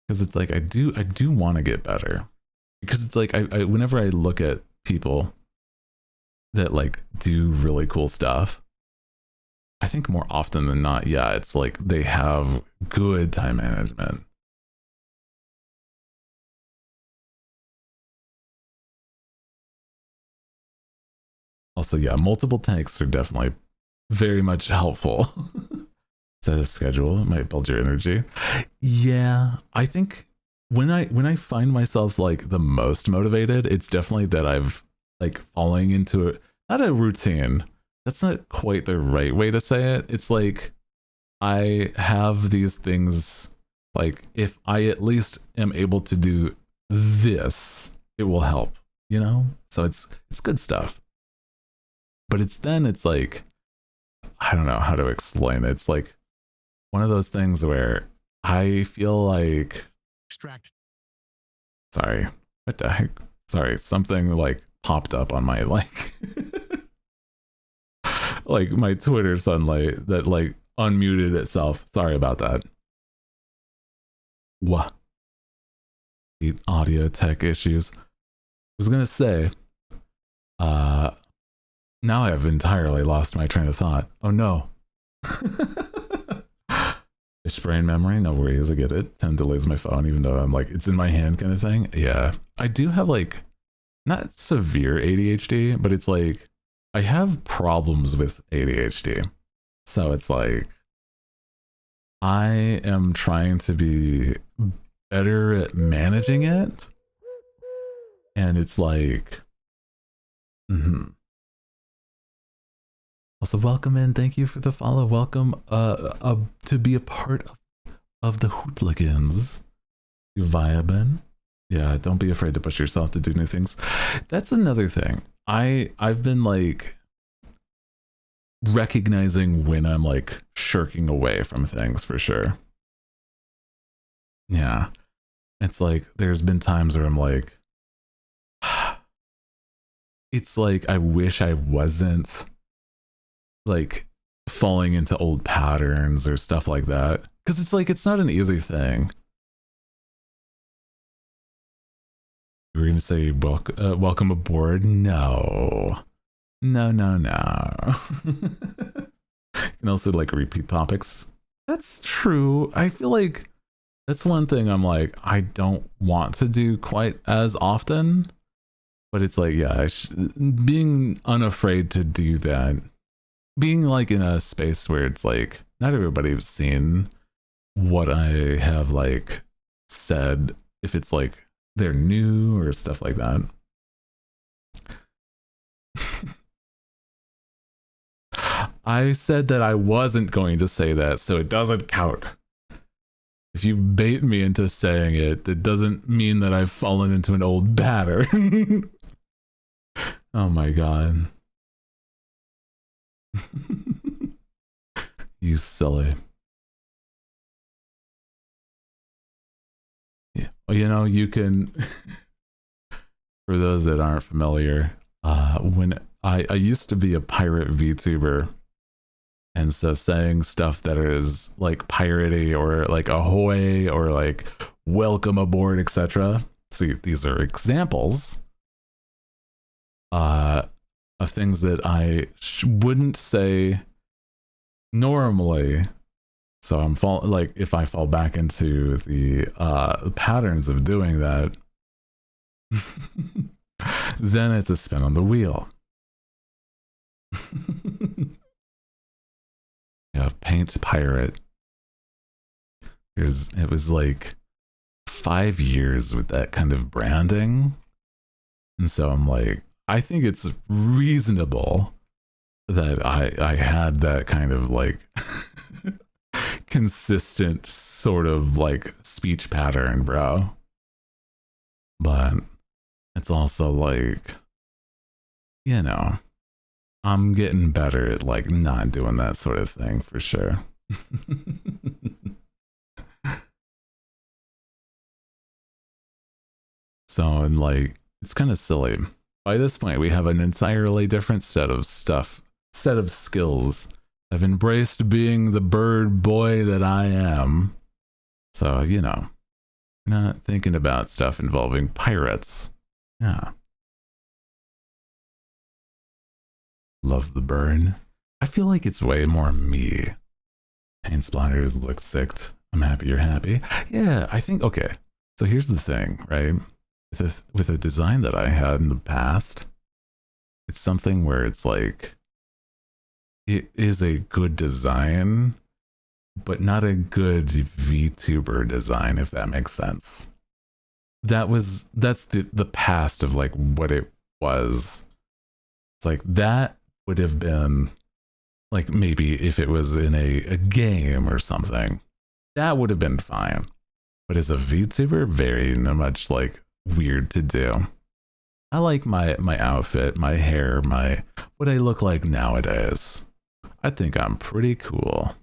Because it's like I do want to get better, because it's like I whenever I look at people that like do really cool stuff, I think more often than not, yeah, it's like they have good time management. Also, yeah, multiple tanks are definitely very much helpful. Set a schedule, it might build your energy. Yeah, I think when I find myself like the most motivated, it's definitely that I've like falling into it, not a routine. That's not quite the right way to say it. It's like I have these things, like if I at least am able to do this, it will help, you know? So it's good stuff. But it's like I don't know how to explain it. It's like one of those things where I feel like extract. Sorry, what the heck? Sorry, something like popped up on my like like my Twitter sunlight that like unmuted itself. Sorry about that. What? The audio tech issues. I was gonna say, now I've entirely lost my train of thought. Oh no. It's brain memory, no worries, I get it. Tend to lose my phone even though I'm like, it's in my hand kind of thing. Yeah. I do have like, not severe ADHD, but it's like, I have problems with ADHD. So it's like, I am trying to be better at managing it. And it's like, Also, welcome in. Thank you for the follow. Welcome to be a part of the Hootligans. You vibing? Yeah, don't be afraid to push yourself to do new things. That's another thing. I've been like recognizing when I'm like shirking away from things for sure. Yeah. It's like there's been times where I'm like, it's like I wish I wasn't like falling into old patterns or stuff like that, because it's like it's not an easy thing. We're gonna say welcome aboard. No. You can also like repeat topics. That's true. I feel like That's one thing I'm like, I don't want to do quite as often, but it's like, yeah, being unafraid to do that, being like in a space where it's like, not everybody's seen what I have like said, if it's like they're new or stuff like that. I said that I wasn't going to say that, so it doesn't count. If you bait me into saying it, it doesn't mean that I've fallen into an old pattern. Oh my god. You silly. Yeah. Well, you know, you can, for those that aren't familiar, when I used to be a pirate VTuber, and so saying stuff that is like piratey or like ahoy or like welcome aboard, etc. See, these are examples of things that I wouldn't say normally. So I'm like, if I fall back into the patterns of doing that, then it's a spin on the wheel. Yeah, paint pirate. It was like 5 years with that kind of branding. And so I'm like, I think it's reasonable that I had that kind of like consistent sort of like speech pattern, bro. But it's also like, you know, I'm getting better at like not doing that sort of thing for sure. So, and like, it's kind of silly. By this point, we have an entirely different set of skills. I've embraced being the bird boy that I am. So, you know, not thinking about stuff involving pirates. Yeah. Love the bird. I feel like it's way more me. Paint splatters look sick. I'm happy you're happy. Yeah, I think, okay. So here's the thing, right? With a design that I had in the past, it's something where it's like, it is a good design, but not a good VTuber design, if that makes sense. That's the past of like what it was. It's like that would have been like, maybe if it was in a game or something, that would have been fine. But as a VTuber, very much like weird to do. I like my outfit, my hair, what I look like nowadays. I think I'm pretty cool.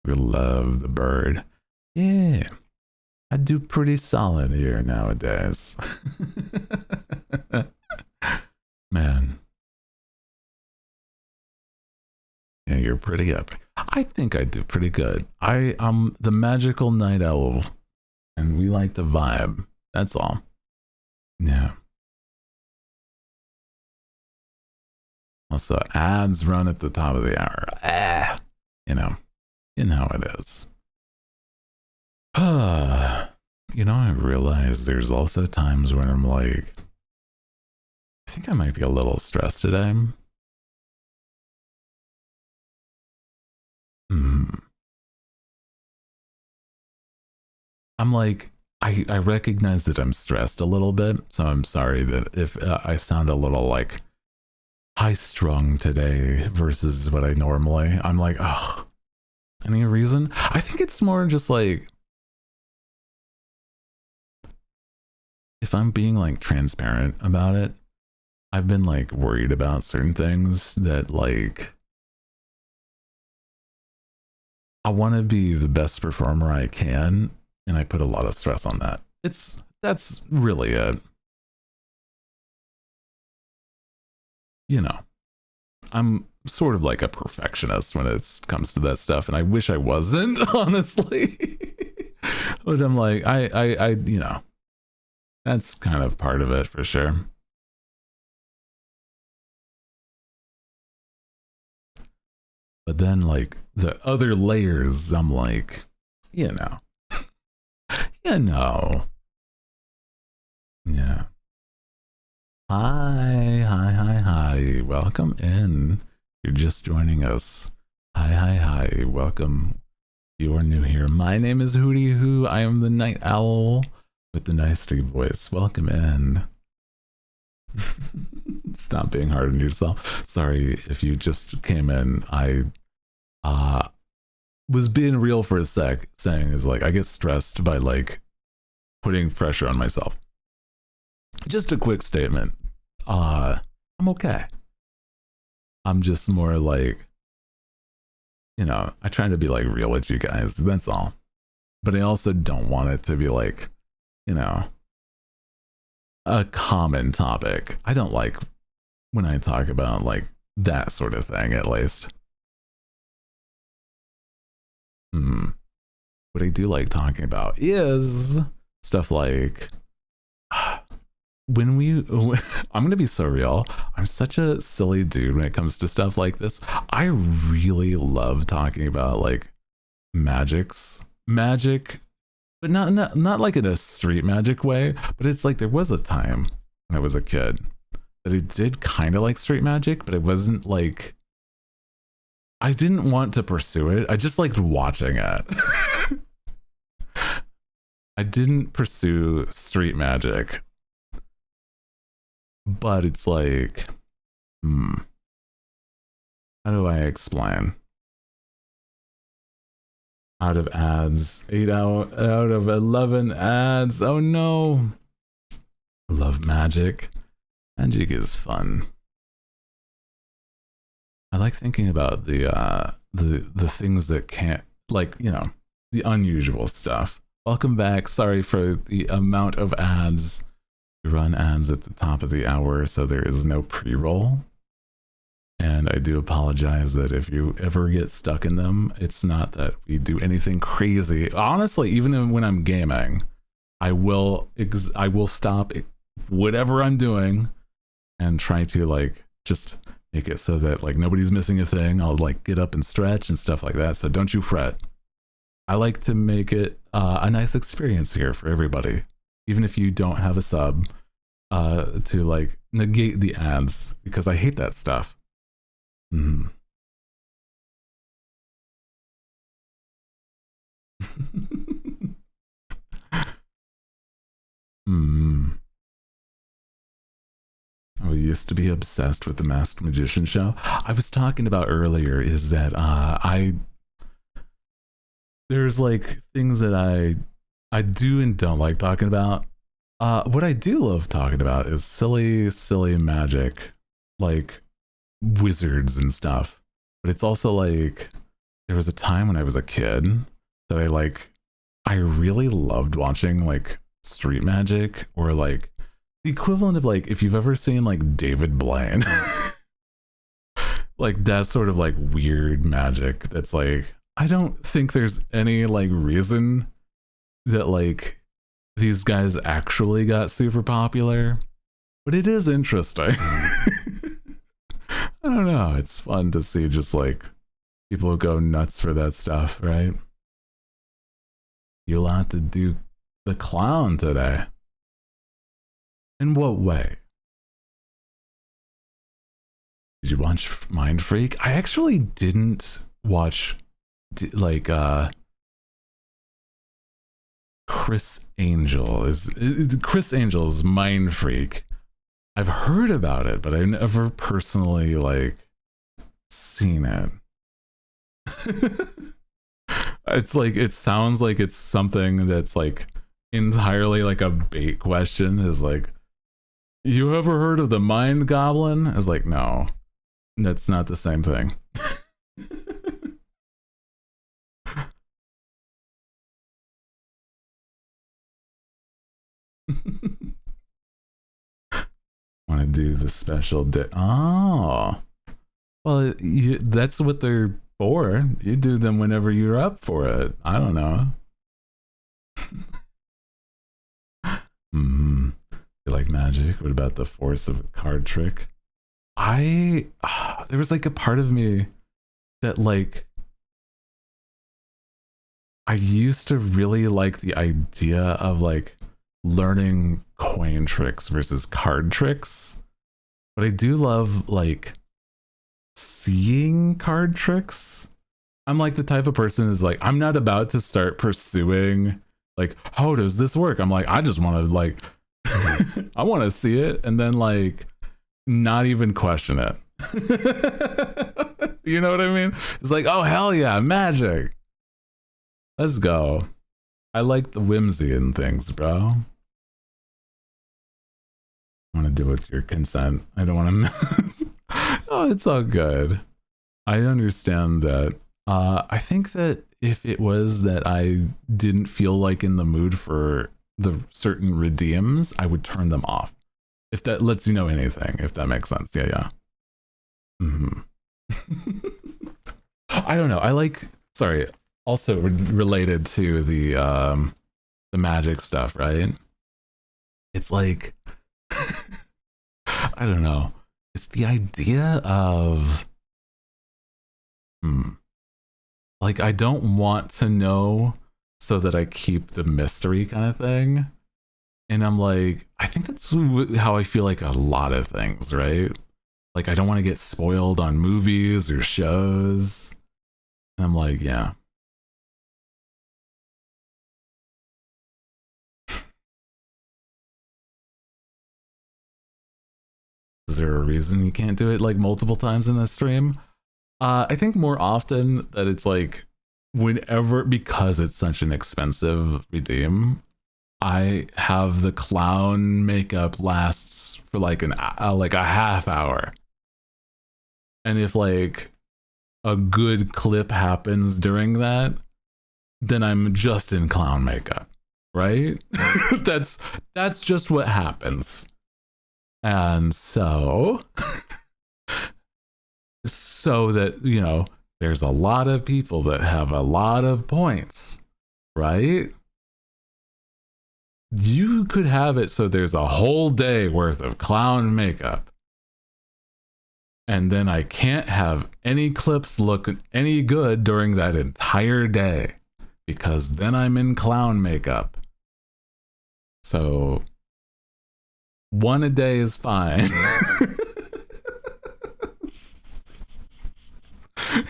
We love the bird. Yeah, I do pretty solid here nowadays. Man. Yeah, you're pretty up. I think I do pretty good. I'm the magical night owl, and we like the vibe. That's all. Yeah. Also, ads run at the top of the hour. You know how it is. You know, I realize there's also times when I'm like, I think I might be a little stressed today. I'm like, I recognize that I'm stressed a little bit, so I'm sorry that if I sound a little like high strung today versus what I normally. I'm like, oh, any reason? I think it's more just like, if I'm being like transparent about it, I've been like worried about certain things that like, I want to be the best performer I can, and I put a lot of stress on that. That's really it. You know, I'm sort of like a perfectionist when it comes to that stuff, and I wish I wasn't, honestly. But I'm like, I you know, That's kind of part of it for sure. But then, like, the other layers, I'm like, you know. You know. Yeah. Hi. Welcome in. You're just joining us. Hi. Welcome. You are new here. My name is Hooty Who. I am the night owl with the nasty voice. Welcome in. Stop being hard on yourself. Sorry if you just came in. I was being real for a sec, saying is like I get stressed by like putting pressure on myself. Just a quick statement. I'm okay. I'm just more like, you know, I try to be like real with you guys. That's all. But I also don't want it to be like, you know, a common topic. I don't like when I talk about like that sort of thing, at least. What I do like talking about is stuff like when I'm gonna be so real. I'm such a silly dude when it comes to stuff like this. I really love talking about like magic, but not like in a street magic way. But it's like there was a time when I was a kid that I did kind of like street magic, but it wasn't like I didn't want to pursue it. I just liked watching it. I didn't pursue street magic. But it's like, how do I explain? Out of ads, 8 out of 11 ads. Oh no. I love magic. Magic is fun. I like thinking about the things that can't, like, you know, the unusual stuff. Welcome back. Sorry for the amount of ads. We run ads at the top of the hour, so there is no pre-roll. And I do apologize that if you ever get stuck in them, it's not that we do anything crazy. Honestly, even when I'm gaming, I will stop whatever I'm doing and try to like just make it so that like nobody's missing a thing. I'll like get up and stretch and stuff like that. So don't you fret. I like to make it a nice experience here for everybody, even if you don't have a sub, to like negate the ads because I hate that stuff. I used to be obsessed with the Masked Magician show. I was talking about earlier is that there's like things that I do and don't like talking about. What I do love talking about is silly magic, like wizards and stuff. But it's also like there was a time when I was a kid that I really loved watching like street magic or like the equivalent of like if you've ever seen like David Blaine. Like that sort of like weird magic that's like I don't think there's any like reason that like these guys actually got super popular, but it is interesting. I don't know, it's fun to see just like people go nuts for that stuff, right? You'll have to do the clown today. In what way? Did you watch Mind Freak? I actually didn't watch like Chris Angel's Mind Freak. I've heard about it, but I've never personally like seen it. It's like it sounds like it's something that's like entirely like a bait question. Is like, you ever heard of the Mind Goblin? I was like, no, that's not the same thing. Want to do the special oh, well, that's what they're for. You do them whenever you're up for it. I don't know. like magic? What about the force of a card trick? There was like a part of me that like I used to really like the idea of like learning coin tricks versus card tricks, but I do love like seeing card tricks. I'm like the type of person who's like, I'm not about to start pursuing like, how does this work? I'm like, I just want to like I want to see it and then like not even question it. You know what I mean? It's like, oh hell yeah, magic. Let's go. I like the whimsy in things, bro. I want to do it with your consent. I don't want to miss. Oh, it's all good. I understand that. I think that if it was that I didn't feel like in the mood for the certain redeems, I would turn them off. If that lets you know anything, if that makes sense. Yeah, yeah. I don't know. I like, sorry, also related to the magic stuff, right? It's like, I don't know. It's the idea of, like, I don't want to know so that I keep the mystery kind of thing. And I'm like, I think that's how I feel like a lot of things, right? Like, I don't want to get spoiled on movies or shows. And I'm like, yeah. Is there a reason you can't do it like multiple times in a stream? I think more often that it's like whenever, because it's such an expensive redeem, I have the clown makeup lasts for like a half hour. And if like a good clip happens during that, then I'm just in clown makeup, right? that's just what happens. And so that, you know, there's a lot of people that have a lot of points, right? You could have it so there's a whole day worth of clown makeup. And then I can't have any clips look any good during that entire day because then I'm in clown makeup. So one a day is fine.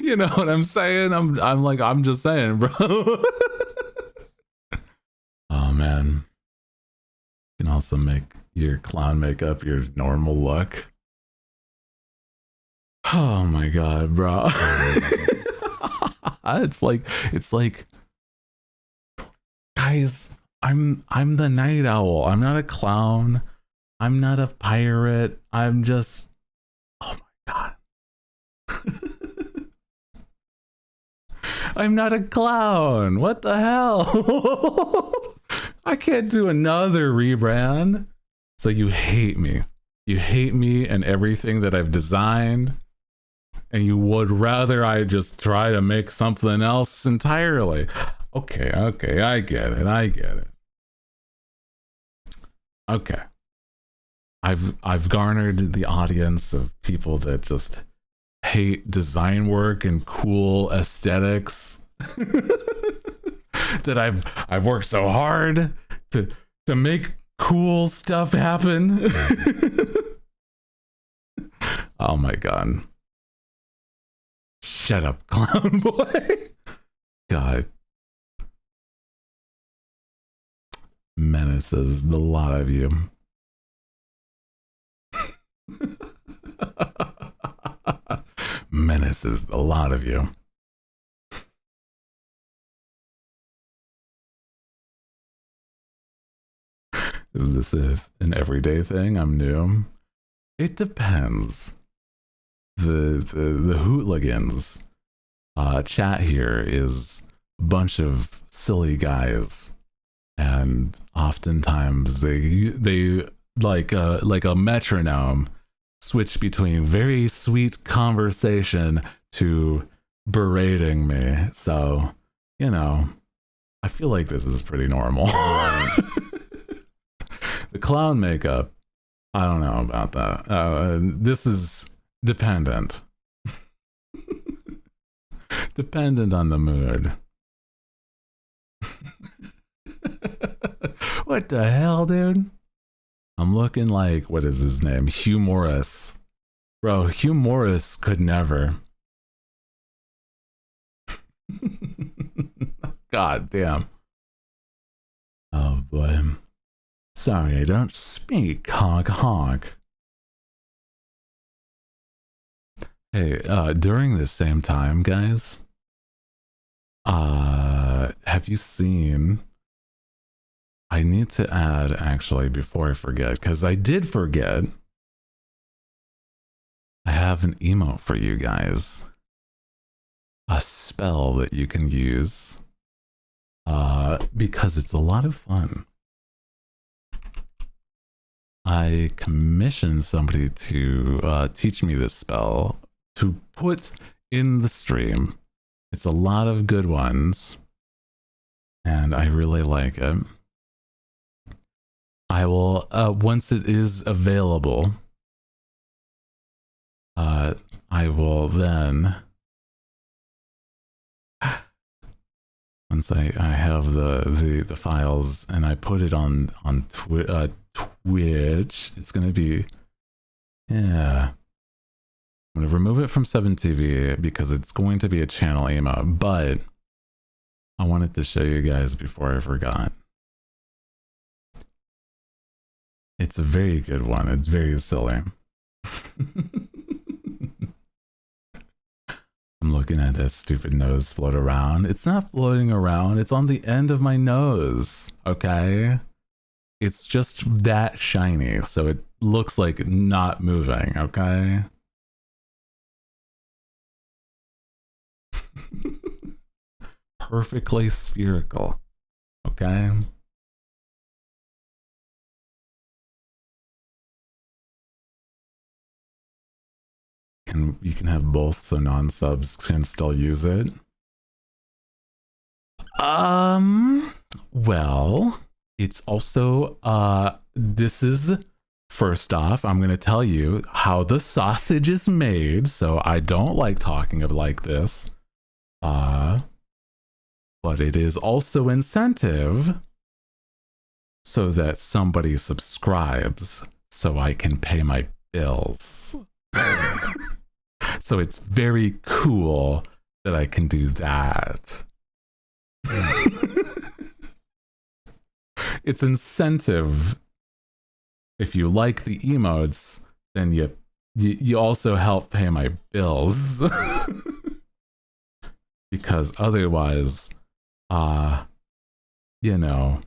You know what I'm saying? I'm like, I'm just saying, bro. Oh man. You can also make your clown makeup your normal look. Oh my god, bro. it's like guys, I'm the night owl. I'm not a clown. I'm not a pirate. I'm just, oh my god. I'm not a clown. What the hell? I can't do another rebrand. So you hate me. You hate me and everything that I've designed. And you would rather I just try to make something else entirely. Okay, I get it. Okay. I've garnered the audience of people that just hate design work and cool aesthetics. That I've worked so hard to make cool stuff happen. Oh my god. Shut up, clown boy. God. Menaces the lot of you. Menaces the lot of you. Is this an everyday thing? I'm new. It depends. The hooligans chat here is a bunch of silly guys, and oftentimes they like a metronome switch between very sweet conversation to berating me. So, you know, I feel like this is pretty normal. The clown makeup I don't know about that. This is dependent. Dependent on the mood. What the hell, dude? I'm looking like, what is his name? Hugh Morris. Bro, Hugh Morris could never. God damn. Oh boy. Sorry, I don't speak. Honk honk. Hey, during this same time, guys, have you seen... I need to add, actually, before I forget, because I did forget. I have an emote for you guys. A spell that you can use. Because it's a lot of fun. I commissioned somebody to teach me this spell to put in the stream. It's a lot of good ones. And I really like it. I will, once it is available, I will then, once I have the files and I put it on Twitch, it's gonna be, yeah. I'm gonna remove it from 7TV because it's going to be a channel emote, but I wanted to show you guys before I forgot. It's a very good one. It's very silly. I'm looking at that stupid nose float around. It's not floating around. It's on the end of my nose. Okay? It's just that shiny, so it looks like not moving. Okay? Perfectly spherical. Okay? And you can have both, so non-subs can still use it. Well, it's also, this is, first off, I'm going to tell you how the sausage is made, so I don't like talking like this. But it is also incentive so that somebody subscribes so I can pay my bills. So it's very cool that I can do that. It's incentive. If you like the emotes, then you also help pay my bills. Because otherwise, you know,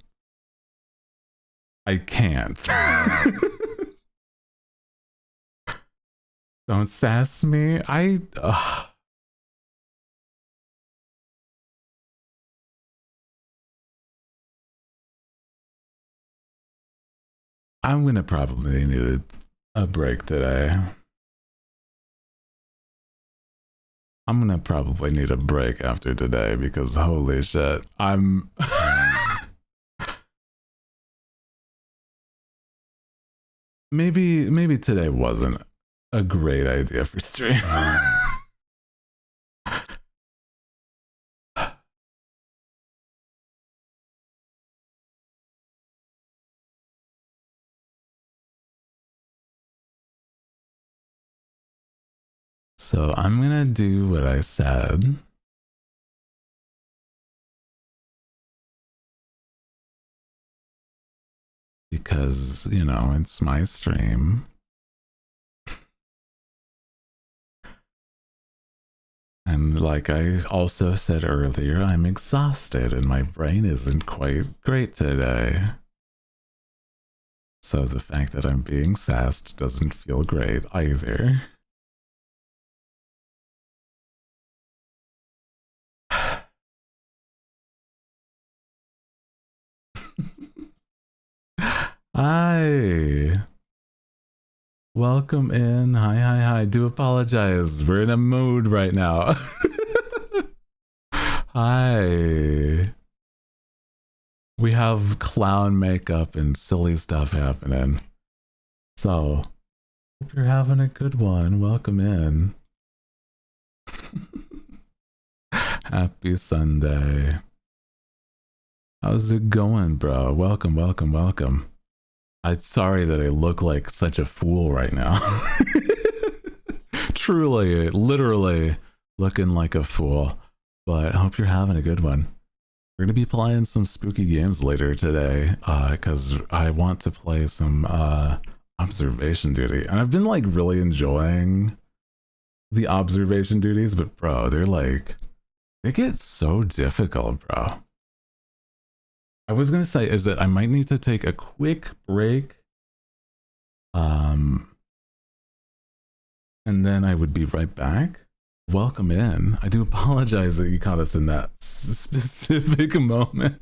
I can't. Don't sass me. I'm gonna probably need a break today. I'm gonna probably need a break after today because holy shit, I'm... maybe today wasn't a great idea for stream. So I'm gonna do what I said. Because, you know, it's my stream. And like I also said earlier, I'm exhausted and my brain isn't quite great today. So the fact that I'm being sassed doesn't feel great either. Hi. Welcome in. Hi. Do apologize. We're in a mood right now. Hi. We have clown makeup and silly stuff happening. So, hope you're having a good one. Welcome in. Happy Sunday. How's it going, bro? Welcome, welcome, welcome. I'm sorry that I look like such a fool right now. Truly, literally looking like a fool. But I hope you're having a good one. We're gonna be playing some spooky games later today, because I want to play some observation duty. And I've been like really enjoying the observation duties, but bro, they get so difficult, bro. I was gonna say is that I might need to take a quick break. And then I would be right back. Welcome in. I do apologize that you caught us in that specific moment.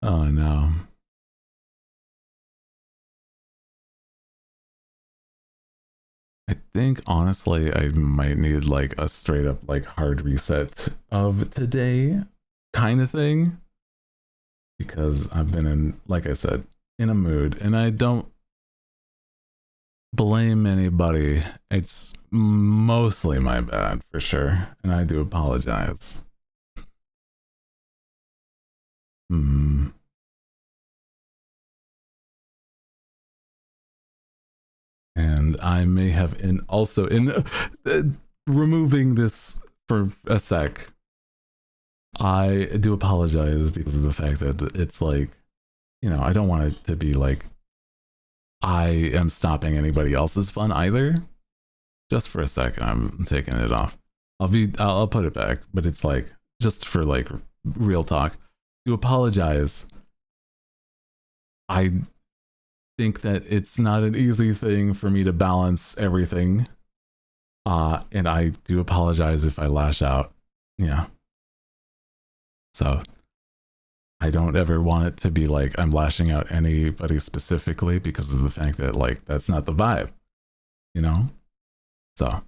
Oh no. I think honestly I might need like a straight up like hard reset of today kind of thing. Because I've been in, like I said, in a mood and I don't blame anybody. It's mostly my bad for sure. And I do apologize. Hmm. And I may have also in removing this for a sec. I do apologize because of the fact that it's like, you know, I don't want it to be like I am stopping anybody else's fun either. Just for a second, I'm taking it off. I'll put it back, but it's like just for like real talk. To apologize. I think that it's not an easy thing for me to balance everything. And I do apologize if I lash out. Yeah. So I don't ever want it to be like I'm lashing out anybody specifically because of the fact that like that's not the vibe, you know? So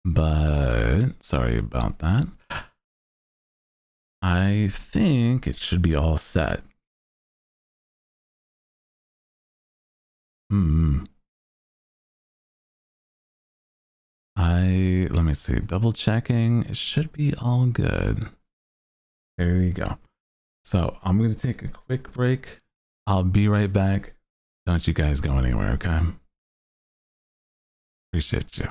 but sorry about that. I think it should be all set. Let me see, double checking. It should be all good. There you go. So I'm going to take a quick break. I'll be right back. Don't you guys go anywhere, okay? Appreciate you.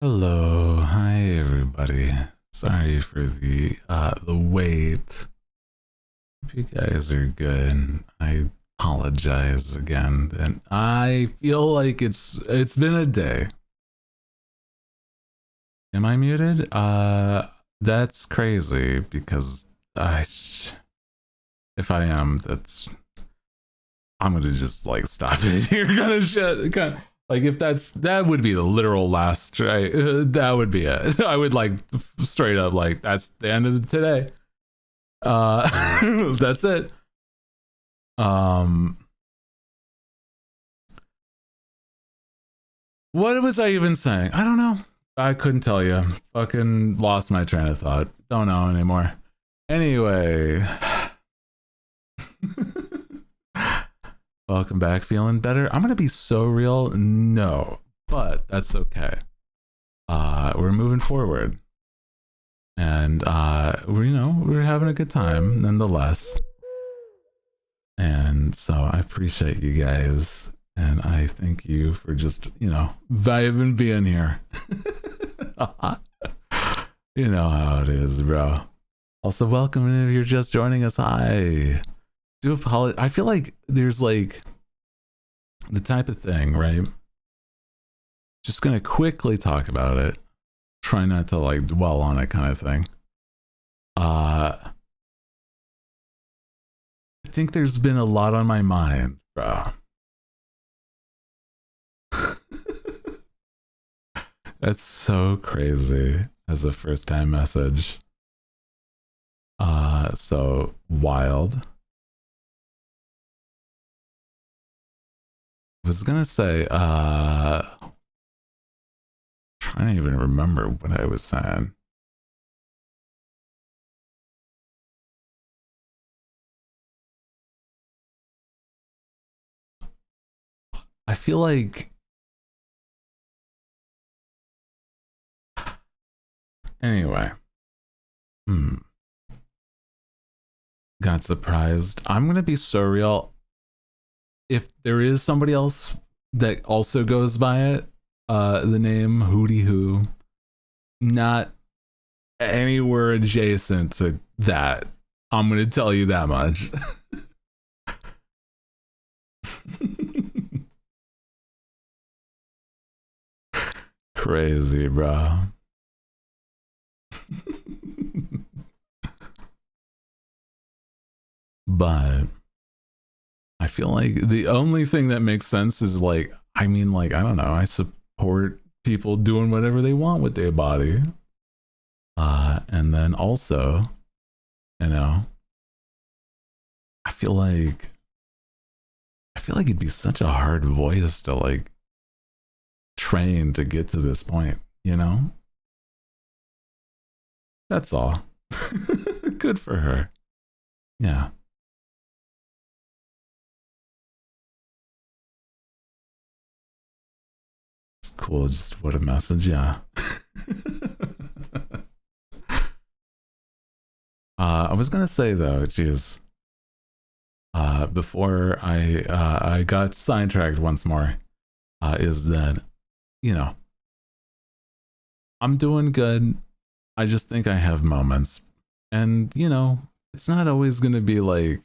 Hello, hi everybody. Sorry for the wait. Hope you guys are good. I apologize again, and I feel like it's been a day. Am I muted? That's crazy because if I am, I'm gonna just like stop it here. Like if that would be the literal last try. That would be it. I would like straight up like that's the end of today. That's it. What was I even saying? I don't know. I couldn't tell you. Fucking lost my train of thought. Don't know anymore. Anyway. Welcome back. Feeling better? I'm gonna be so real. No, but that's okay. We're moving forward, and we're having a good time nonetheless. And so I appreciate you guys, and I thank you for just vibing being here. You know how it is, bro. Also, welcome if you're just joining us. Hi. Do apologize. I feel like there's like the type of thing, right? Just gonna quickly talk about it. Try not to like dwell on it, kind of thing. I think there's been a lot on my mind, bro. That's so crazy as a first time message. So wild. I was gonna say, trying to even remember what I was saying. I feel like anyway. Got surprised. I'm gonna be so real. If there is somebody else that also goes by it, the name Hooty Who, not anywhere adjacent to that. I'm gonna tell you that much. Crazy, bro. But I feel like the only thing that makes sense is like, I mean, like, I don't know, I support people doing whatever they want with their body. And then also, I feel like it'd be such a hard voice to like train to get to this point, That's all. Good for her. Yeah. It's cool. Just what a message. Yeah. I was gonna say though, geez, before I got sidetracked once more, is that I'm doing good. I just think I have moments, and it's not always gonna be like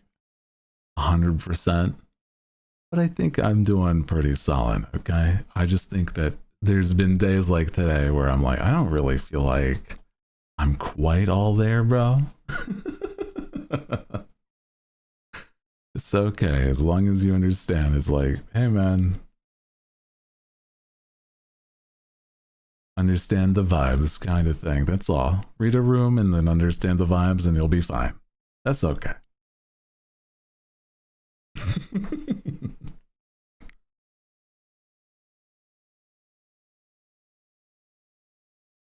100%, but I think I'm doing pretty solid. Okay, I just think that there's been days like today where I'm like, I don't really feel like I'm quite all there, bro. It's okay as long as you understand. It's like, hey man, understand the vibes kind of thing. That's all. Read a room and then understand the vibes and you'll be fine. That's okay.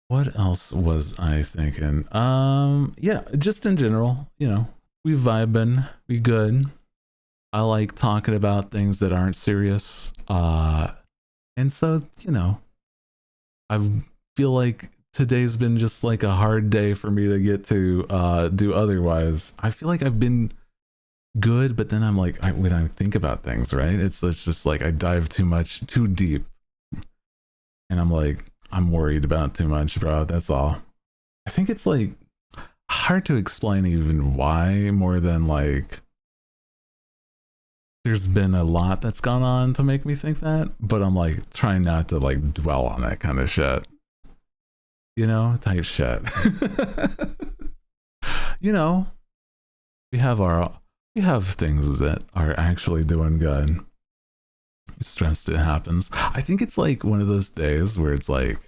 What else was I thinking? Yeah, just in general, we vibing, we good. I like talking about things that aren't serious. And so, I feel like today's been just like a hard day for me to get to do otherwise. I feel like I've been good, but then I'm like, when I think about things, right? It's just like I dive too deep. And I'm like, I'm worried about too much, bro. That's all. I think it's like hard to explain even why, more than like there's been a lot that's gone on to make me think that, but I'm like trying not to like dwell on that kind of shit. You know, type shit. You know, we have things that are actually doing good. It's stressed it happens. I think it's like one of those days where it's like,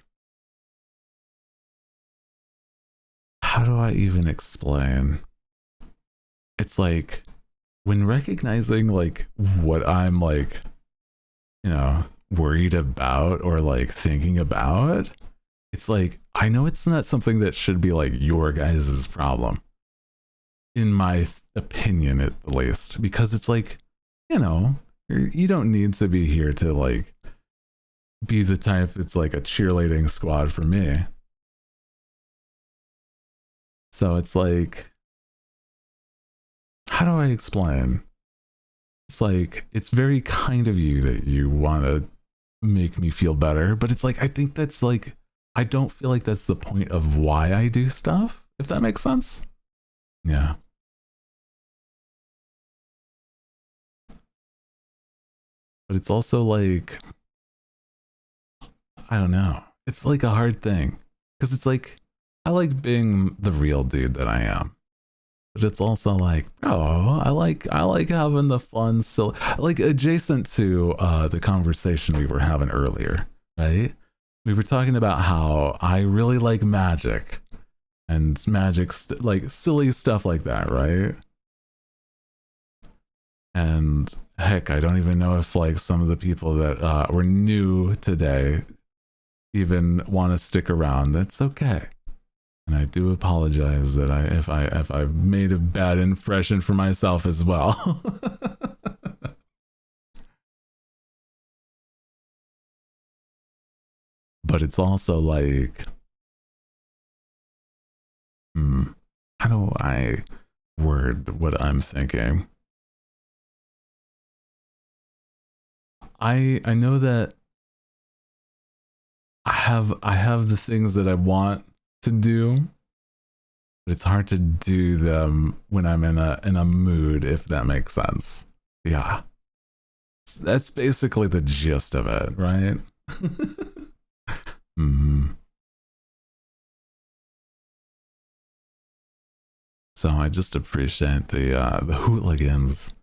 how do I even explain? It's like when recognizing like what I'm like, you know, worried about or like thinking about, it's like, I know it's not something that should be like your guys' problem, in my opinion at least, because it's like, you know, you don't need to be here to like be the type it's like a cheerleading squad for me. So it's like, how do I explain? It's like, it's very kind of you that you want to make me feel better, but it's like, I think that's like, I don't feel like that's the point of why I do stuff, if that makes sense. Yeah. But it's also like, I don't know. It's like a hard thing because it's like, I like being the real dude that I am. But it's also like, oh, I like having the fun, so like adjacent to the conversation we were having earlier, right? We were talking about how I really like magic and like silly stuff like that, right? And heck, I don't even know if like some of the people that were new today even want to stick around. That's okay. And I do apologize that if I've made a bad impression for myself as well. But it's also like, how do I word what I'm thinking? I know that I have the things that I want to do, but it's hard to do them when I'm in a mood, if that makes sense. Yeah. That's basically the gist of it, right? So I just appreciate the hooligans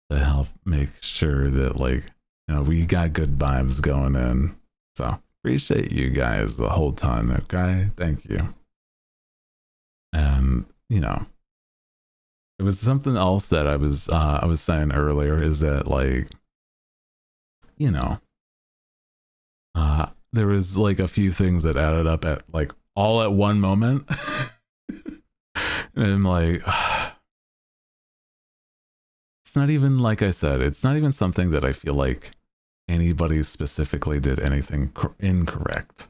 that help make sure that like, you know, we got good vibes going in. So appreciate you guys the whole time, okay? Thank you. And you know, it was something else that I was saying earlier is that like, you know, there was like a few things that added up at like all at one moment. And I'm like, it's not even, like I said, it's not even something that I feel like anybody specifically did anything incorrect.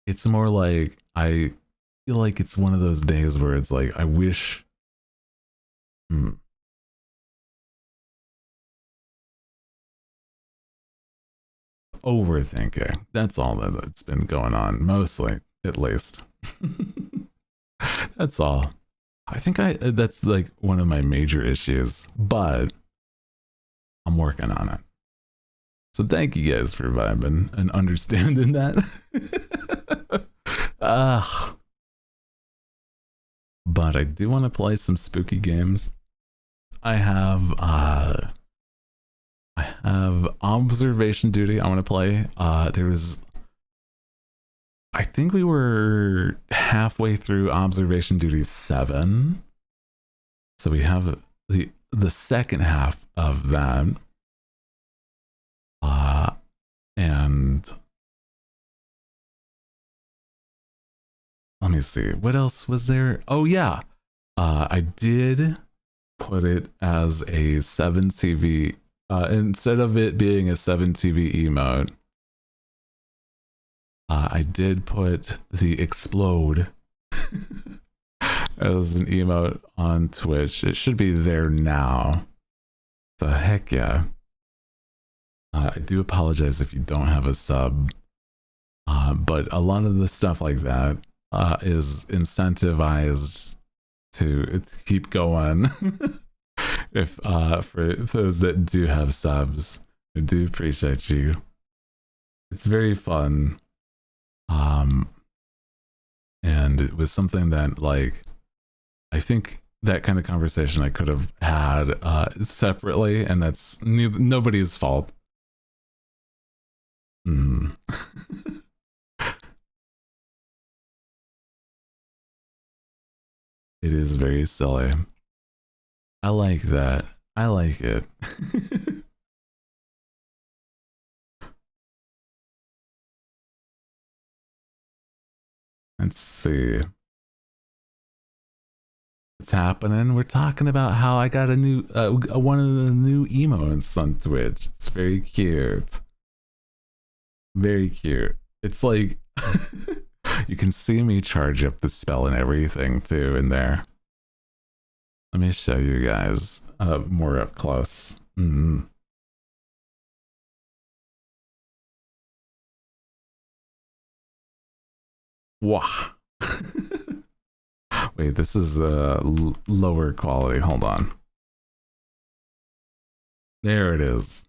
It's more like I feel like it's one of those days where it's like, I wish. Overthinking. That's all that's been going on, mostly, at least. That's all. I think that's like one of my major issues, but I'm working on it. So thank you guys for vibing and understanding that. But I do want to play some spooky games. I have observation duty I want to play. I think we were halfway through observation duty 7. So we have the second half of that. And let me see, what else was there? Oh yeah. I did put it as a 7TV instead of it being a 7TV emote. I did put the explode as an emote on Twitch. It should be there now. So heck yeah. I do apologize if you don't have a sub. But a lot of the stuff like that is incentivized to keep going. If for those that do have subs, I do appreciate you. It's very fun. And it was something that, like, I think that kind of conversation I could have had separately, and that's nobody's fault. It is very silly. I like that. I like it. Let's see. What's happening? We're talking about how I got a new one of the new emotes on Twitch. It's very cute. Very cute. It's like you can see me charge up the spell and everything too in there. Let me show you guys more up close. Wow. Wait, this is lower quality. Hold on. There it is.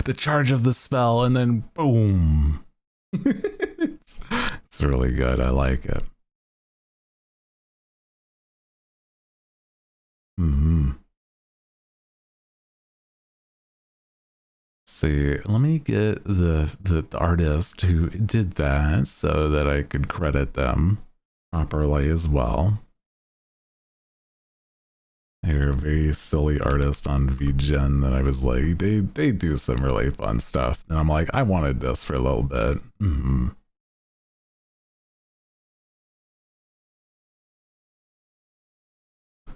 The charge of the spell, and then boom. It's really good. I like it. See, let me get the artist who did that so that I could credit them properly as well. They're a very silly artist on VGen that I was like, they do some really fun stuff. And I'm like, I wanted this for a little bit. I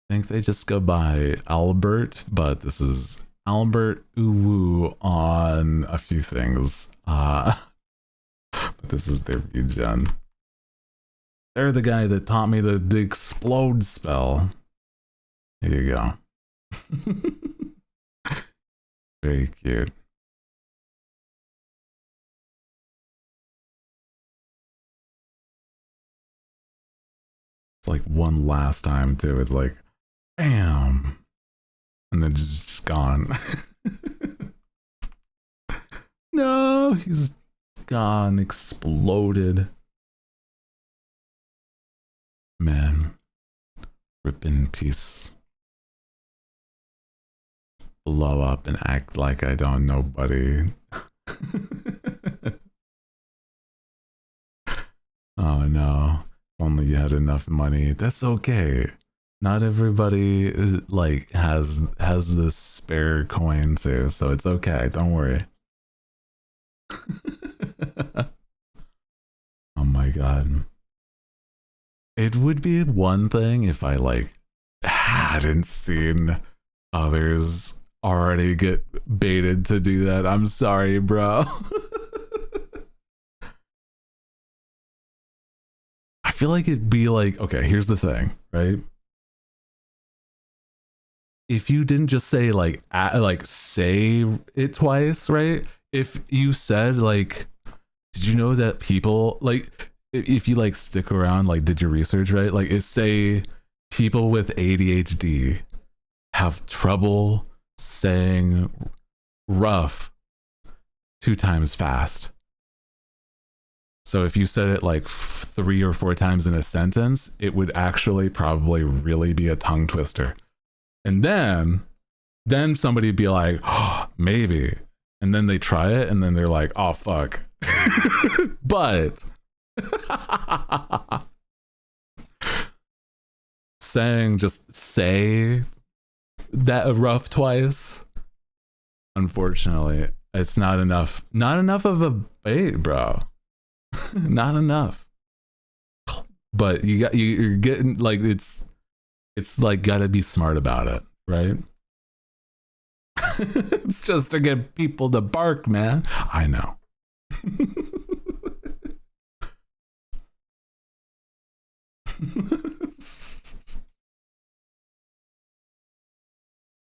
think they just go by Albert, but this is Albert Uwu on a few things. But this is their VGen. They're the guy that taught me the explode spell. There you go. Very cute. It's like one last time too. It's like, bam, and then just gone. No, he's gone, exploded. Man, rip in peace. Blow up and act like I don't know, buddy. Oh no, only you had enough money. That's okay. Not everybody like has this spare coin too, so it's okay. Don't worry. Oh my god. It would be one thing if I like hadn't seen others already get baited to do that. I'm sorry, bro. I feel like it'd be like, okay, here's the thing, right? If you didn't just say like say it twice, right? If you said like, did you know that people like, if you like stick around, like did your research, right? Like if say people with ADHD have trouble saying rough 2 times fast. So if you said it like 3 or 4 times in a sentence, it would actually probably really be a tongue twister. And then somebody would be like, oh, maybe. And then they try it and then they're like, oh fuck. But saying just say that rough twice, unfortunately, it's not enough of a bait, bro. Not enough. But you're getting like it's like gotta be smart about it, right? It's just to get people to bark, man. I know.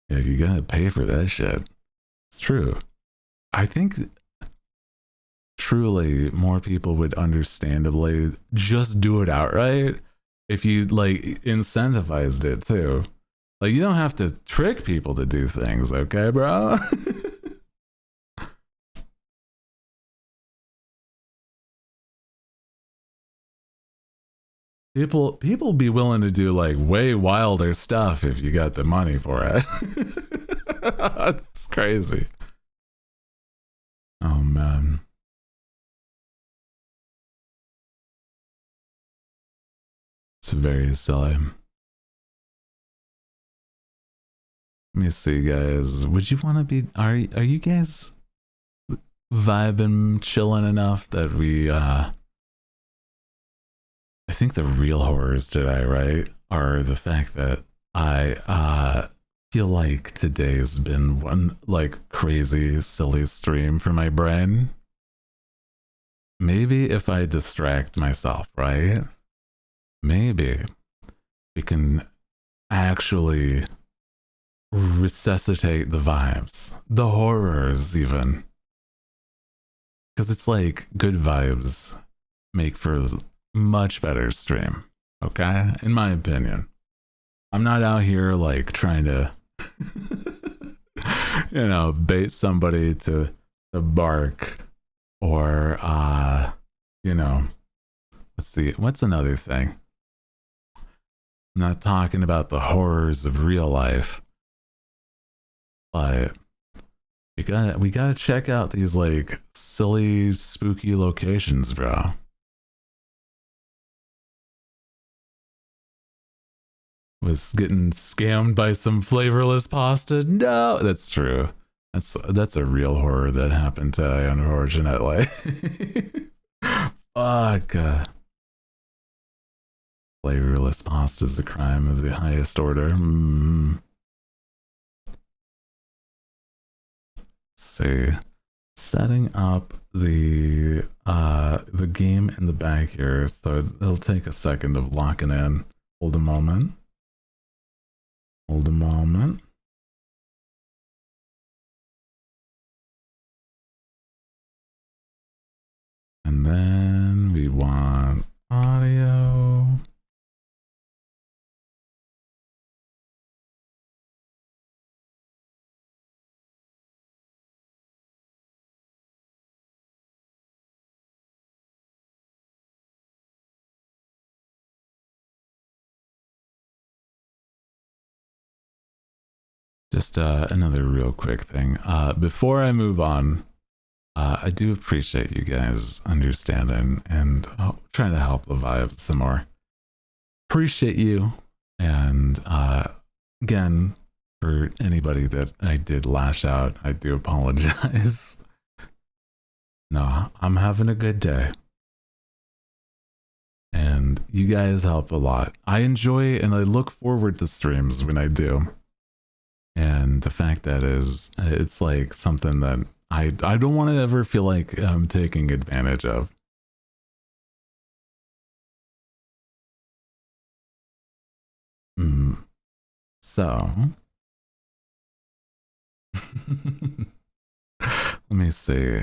Yeah, you gotta pay for that shit. It's true. I think truly more people would understandably just do it outright if you like incentivized it too. Like, you don't have to trick people to do things, okay, bro? People be willing to do like way wilder stuff if you got the money for it. It's crazy. Oh man. It's very silly. Let me see, guys. Would you want to be? Are you guys vibing, chilling enough that we? I think the real horrors today, right, are the fact that I feel like today's been one like crazy, silly stream for my brain. Maybe if I distract myself, right? Maybe we can actually resuscitate the vibes, the horrors even. Because it's like good vibes make for a much better stream, okay? In my opinion. I'm not out here like trying to, you know, bait somebody to bark or, you know, what's another thing? I'm not talking about the horrors of real life, but we gotta check out these like silly, spooky locations, bro. Was getting scammed by some flavorless pasta? No, that's true. That's a real horror that happened today, unfortunately. Fuck. Flavorless pasta is a crime of the highest order. Let's see. Setting up the game in the back here, so it'll take a second of locking in. Hold a moment. Hold a moment. And then we want audio. Just another real quick thing. Before I move on, I do appreciate you guys understanding and trying to help the vibes some more. Appreciate you. And again, for anybody that I did lash out, I do apologize. No, I'm having a good day. And you guys help a lot. I enjoy and I look forward to streams when I do. And the fact that is, it's like something that I don't want to ever feel like I'm taking advantage of. So, let me see.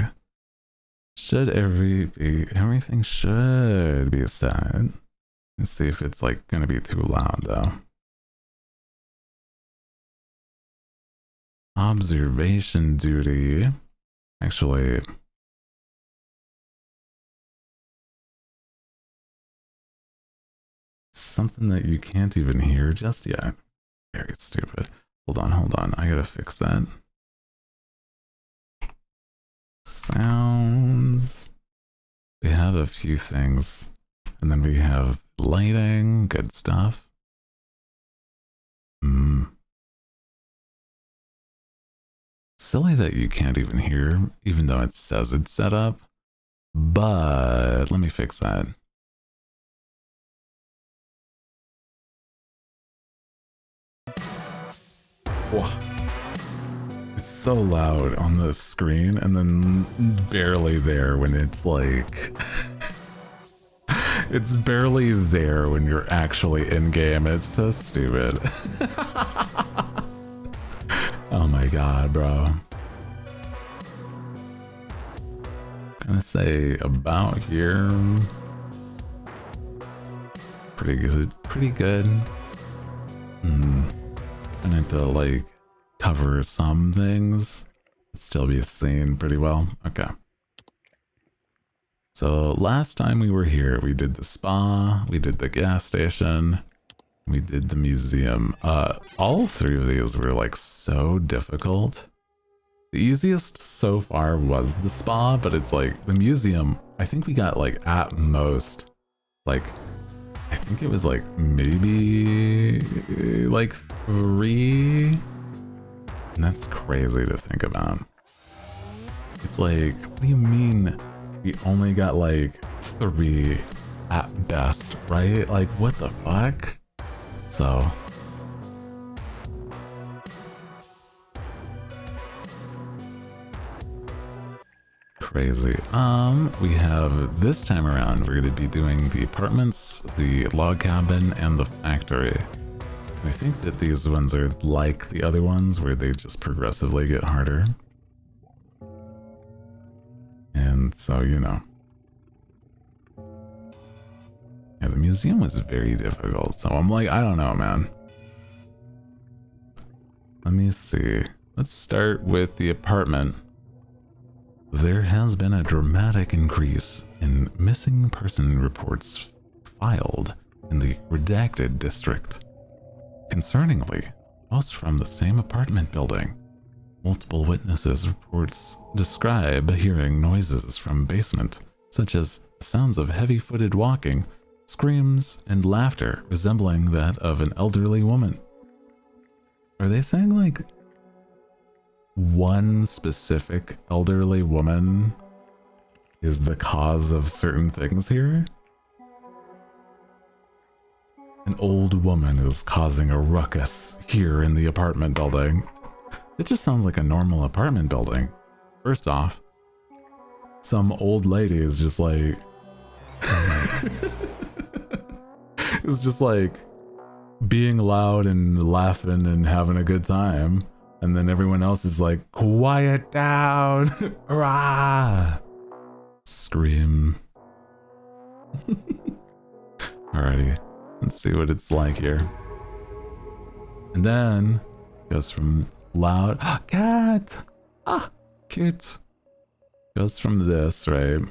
Should everything should be set. Let's see if it's like gonna be too loud though. Observation duty. Actually, something that you can't even hear just yet. Very stupid. Hold on. I gotta fix that. Sounds. We have a few things. And then we have lighting, good stuff. Silly that you can't even hear, even though it says it's set up. But let me fix that. Whoa. It's so loud on the screen and then barely there when it's like... It's barely there when you're actually in game. It's so stupid. Oh my god, bro. gonna say about here. Pretty good. Pretty good. I need to like cover some things. Still be seen pretty well. Okay. So last time we were here, we did the spa, we did the gas station, we did the museum. All three of these were like so difficult. The easiest so far was the spa, but it's like the museum, I think we got like at most, like, I think it was like maybe like 3. And that's crazy to think about. It's like, what do you mean we only got like 3 at best, right? Like, what the fuck? So... crazy. We have, this time around, we're going to be doing the apartments, the log cabin, and the factory. I think that these ones are like the other ones, where they just progressively get harder. And so, you know. Yeah, the museum was very difficult, so I'm like, I don't know, man. Let me see. Let's start with the apartment. There has been a dramatic increase in missing person reports filed in the redacted district. Concerningly, most from the same apartment building. Multiple witnesses reports describe hearing noises from basement, such as sounds of heavy-footed walking, screams, and laughter resembling that of an elderly woman. Are they saying like one specific elderly woman is the cause of certain things here? An old woman is causing a ruckus here in the apartment building. It just sounds like a normal apartment building. First off, some old lady is just like... it's just like being loud and laughing and having a good time. And then everyone else is like, quiet down! Rah! Scream. Alrighty, let's see what it's like here. And then goes from loud, cat! Ah, cute. Goes from this, right?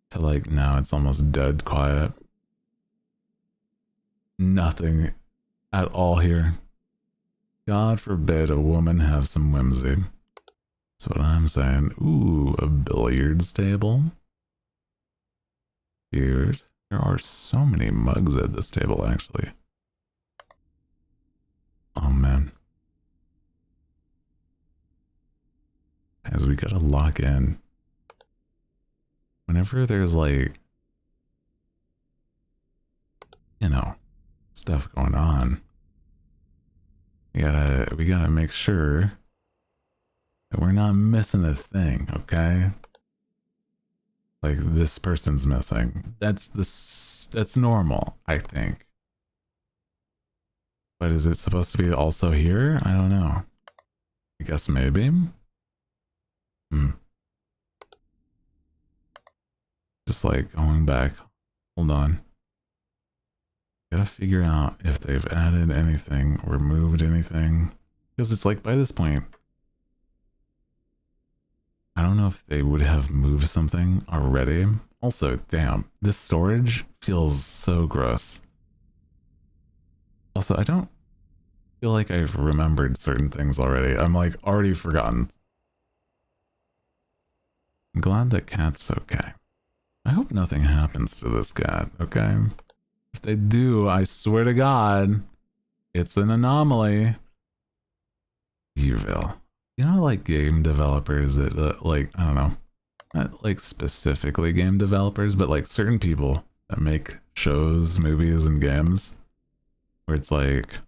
To like, now it's almost dead quiet. Nothing at all here. God forbid a woman have some whimsy. That's what I'm saying. Ooh, a billiards table. Cute. There are so many mugs at this table, actually. Oh, man. As we gotta lock in. Whenever there's like, you know, stuff going on, we gotta make sure that we're not missing a thing, okay? Like this person's missing. That's normal, I think. But is it supposed to be also here? I don't know. I guess maybe. Just like going back. Hold on. Gotta figure out if they've added anything or moved anything. Because it's like by this point, I don't know if they would have moved something already. Also, damn, this storage feels so gross. Also, I don't feel like I've remembered certain things already. I'm like already forgotten. I'm glad that cat's okay. I hope nothing happens to this cat, okay? If they do, I swear to God, it's an anomaly. Evil. You know, like game developers that, like, I don't know, not like specifically game developers, but like certain people that make shows, movies, and games, where it's like,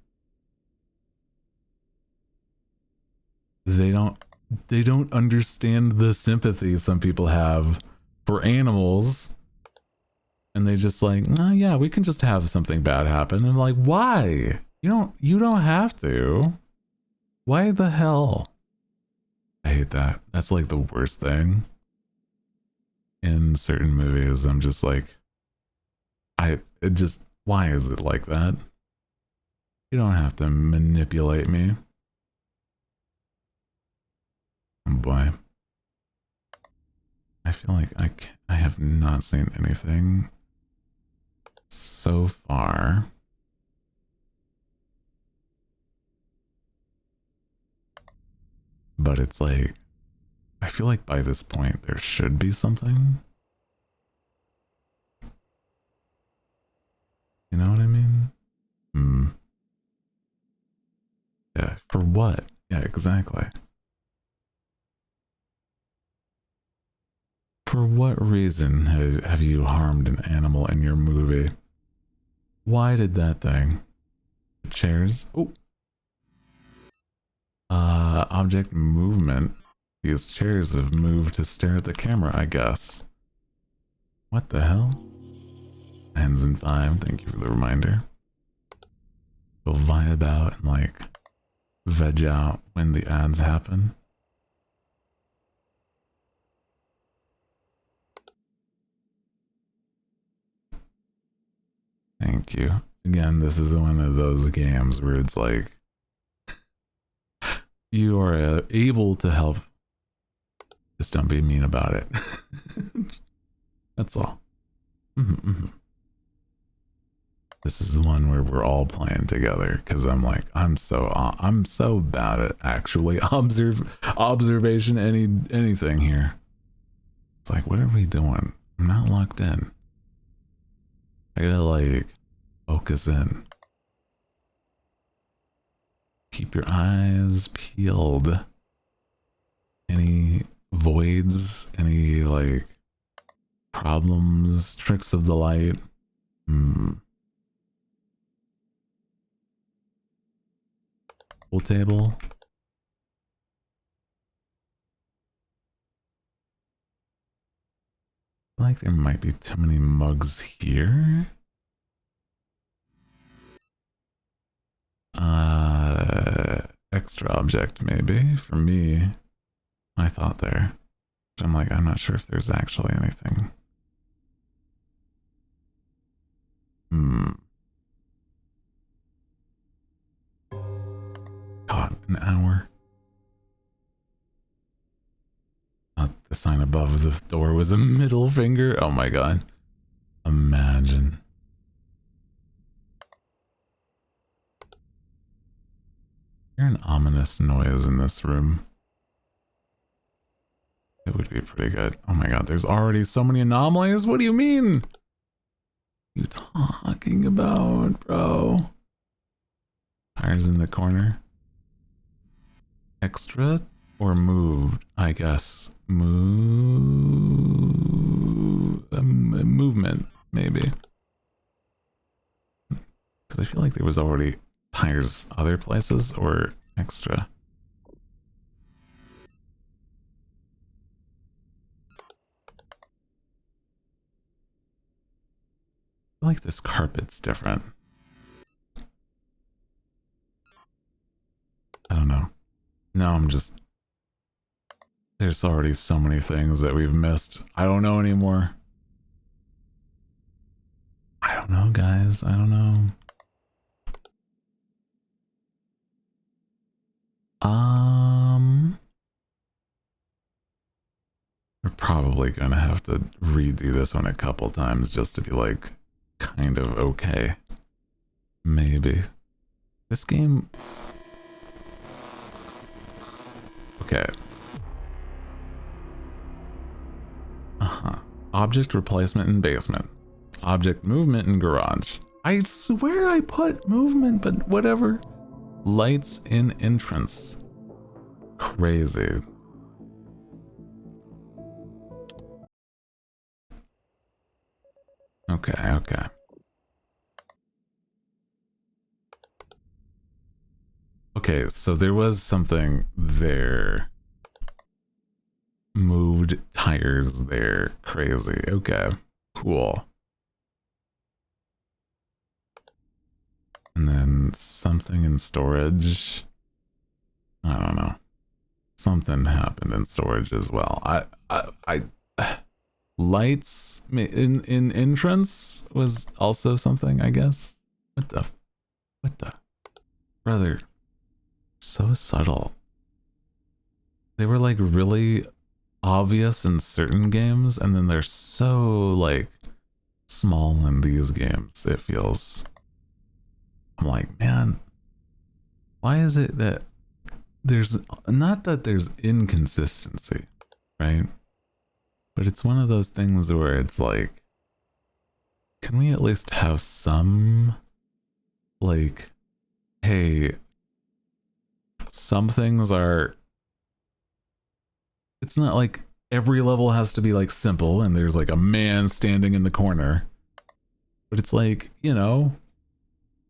they don't understand the sympathy some people have for animals. And they just like, oh yeah, we can just have something bad happen. And I'm like, why? You don't have to. Why the hell? I hate that. That's like the worst thing. in certain movies, I'm just like, why is it like that? You don't have to manipulate me. Oh boy. I feel like I have not seen anything so far. But it's like, I feel like by this point there should be something. You know what I mean? Yeah, for what? Yeah, exactly. For what reason have you harmed an animal in your movie? Why did that thing? The chairs? Oh. Object movement. These chairs have moved to stare at the camera, I guess. What the hell? Ends in 5, thank you for the reminder. We'll vibe out and like veg out when the ads happen. Thank you. Again, this is one of those games where it's like you are able to help. Just don't be mean about it. That's all. This is the one where we're all playing together because I'm like, I'm so bad at actually observation anything here. It's like, what are we doing? I'm not locked in. I gotta like focus in. Keep your eyes peeled. Any voids, any like problems, tricks of the light? Pool table. I feel like there might be too many mugs here. Extra object maybe for me. I thought there. But I'm like, I'm not sure if there's actually anything. God, an hour. The sign above the door was a middle finger. Oh my god. Imagine. Hear an ominous noise in this room. It would be pretty good. Oh my god, there's already so many anomalies. What do you mean? What are you talking about, bro? Tires in the corner. Extra or moved, I guess. Movement, maybe. Because I feel like there was already tires other places or extra. I feel like this carpet's different. I don't know. No, I'm just... There's already so many things that we've missed. I don't know anymore. I don't know, guys. I don't know. We're probably gonna have to redo this one a couple times just to be like kind of okay. Maybe. This game... Okay. Object replacement in basement. Object movement in garage. I swear I put movement, but whatever. Lights in entrance. Crazy. Okay, okay. Okay, so there was something there. Moved tires there. Crazy. Okay, cool. And then something in storage. I don't know. Something happened in storage as well. Lights in entrance was also something, I guess. What the brother? So subtle. They were like really obvious in certain games, and then they're so like small in these games. It feels. I'm like, man, why is it that there's not that there's inconsistency, right? But it's one of those things where it's like, can we at least have some, like, hey, some things are, it's not like every level has to be like simple and there's like a man standing in the corner, but it's like, you know,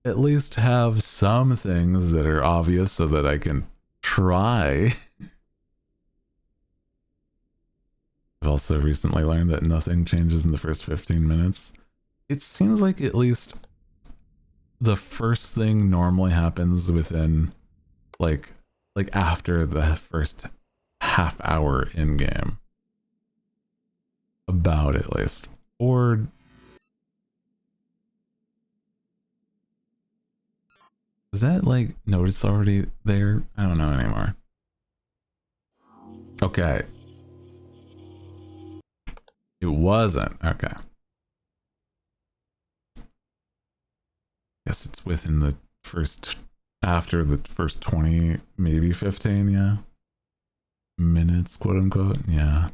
at least have some things that are obvious so that I can try. I've also recently learned that nothing changes in the first 15 minutes. It seems like at least the first thing normally happens within like after the first half hour in game. About at least. Or was that like notice already there? I don't know anymore. Okay. It wasn't. Okay. Guess it's within the first, after the first 20, maybe 15, yeah. Minutes, quote unquote. Yeah.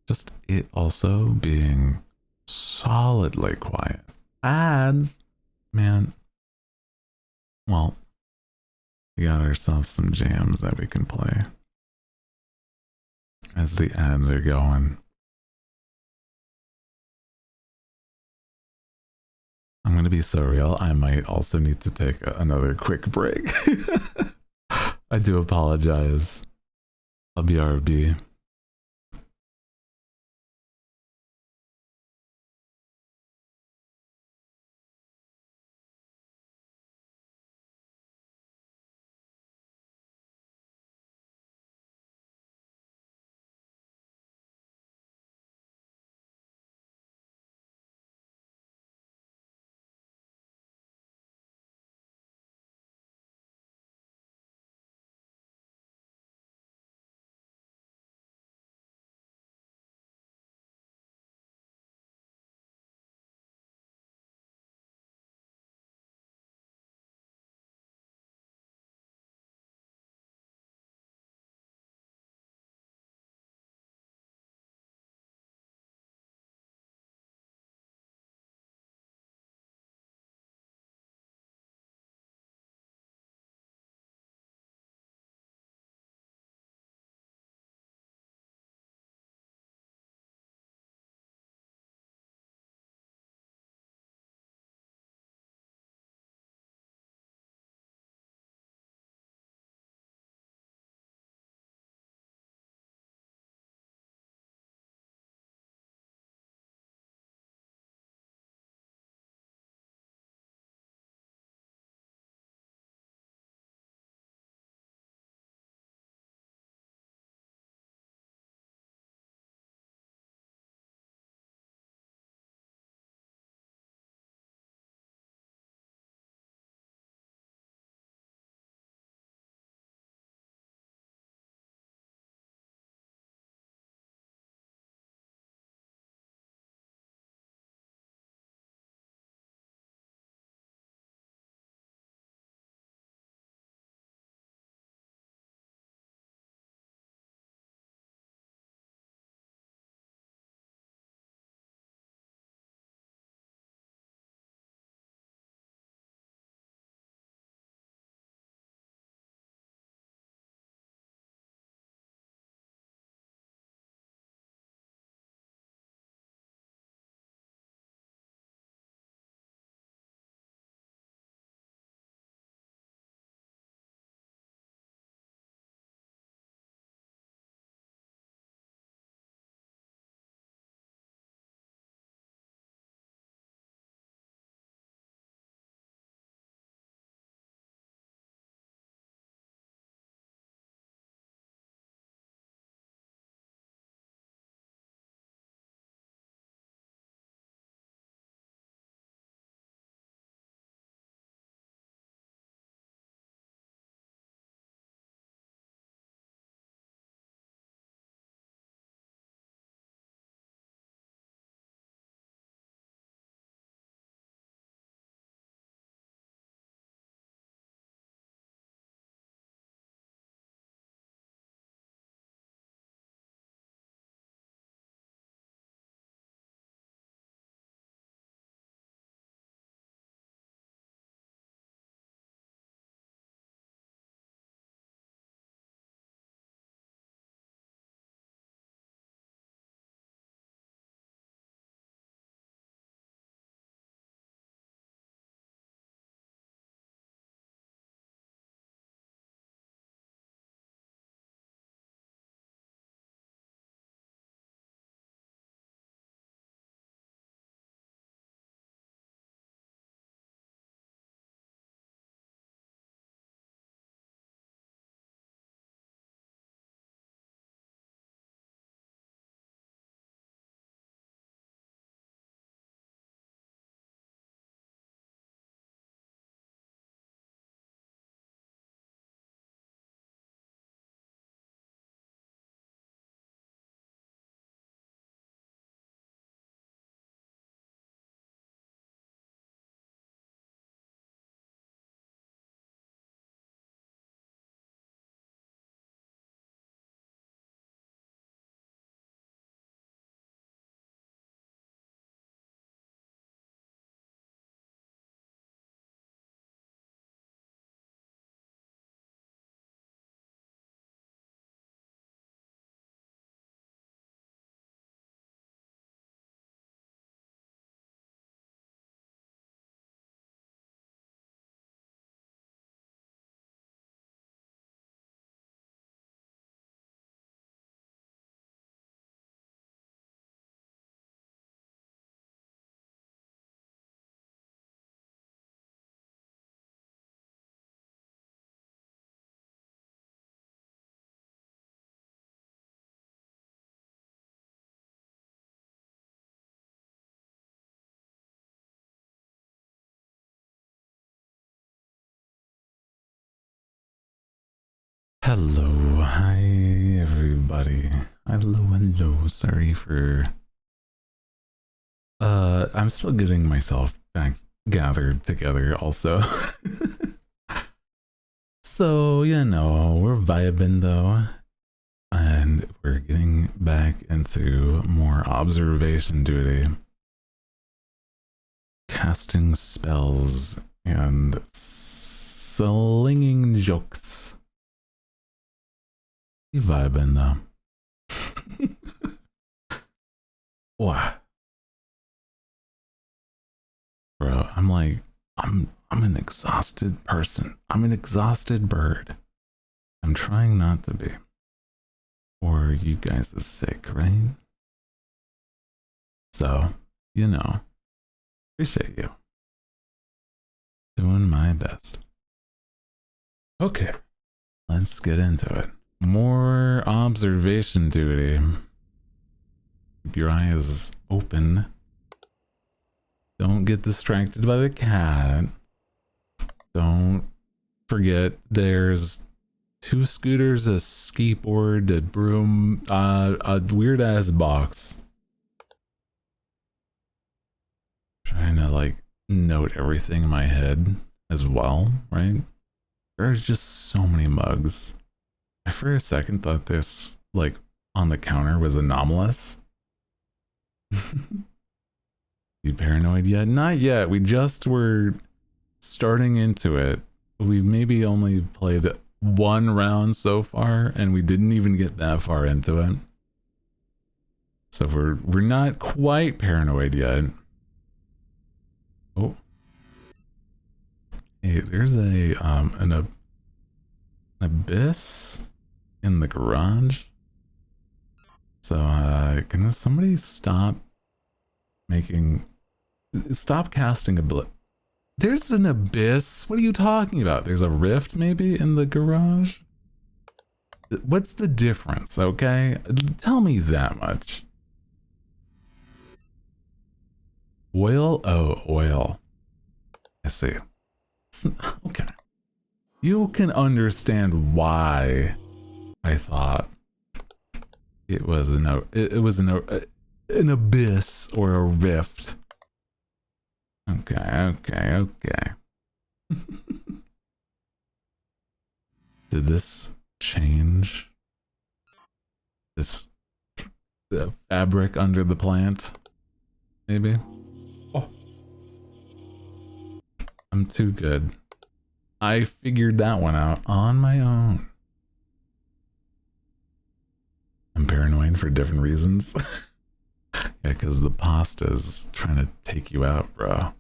Just it also being solidly quiet. Ads, man. Well, we got ourselves some jams that we can play as the ads are going. I'm going to be so real. I might also need to take another quick break. I do apologize. I'll be RB. everybody. Hello. Sorry for I'm still getting myself back gathered together also. So, you know, we're vibing though. And we're getting back into more observation duty. Casting spells and slinging jokes. We vibing though. Wow. Bro, I'm an exhausted person. I'm an exhausted bird. I'm trying not to be. For you guys' sake, right? So, you know, appreciate you. Doing my best. Okay, let's get into it. More observation duty. Keep your eyes open. Don't get distracted by the cat. Don't forget there's 2 scooters, a skateboard, a broom, a weird ass box. Trying to like note everything in my head as well, right? There's just so many mugs. I for a second thought this like on the counter was anomalous. You paranoid yet? Not yet. We just were starting into it. We maybe only played 1 round so far, and we didn't even get that far into it. So we're not quite paranoid yet. Oh, hey, there's an abyss in the garage. So can somebody stop casting a blip? There's an abyss. What are you talking about? There's a rift maybe in the garage? What's the difference, okay? Tell me that much. Oil? Oh, oil. I see. Okay. You can understand why I thought it was an abyss or a rift. Okay. Did this change the fabric under the plant? Maybe? Oh. I'm too good. I figured that one out on my own. I'm paranoid for different reasons. Yeah, because the pasta's trying to take you out, bro.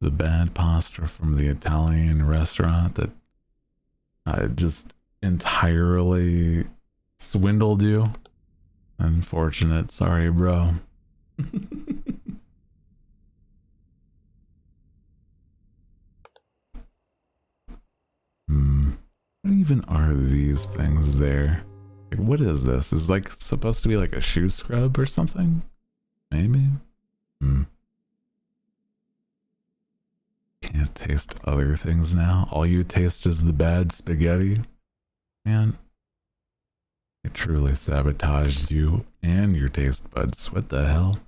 The bad pasta from the Italian restaurant that just entirely swindled you. Unfortunate. Sorry, bro. What even are these things there? Like, what is this? Is like supposed to be like a shoe scrub or something? Maybe? Can't taste other things now. All you taste is the bad spaghetti. Man, it truly sabotaged you and your taste buds. What the hell?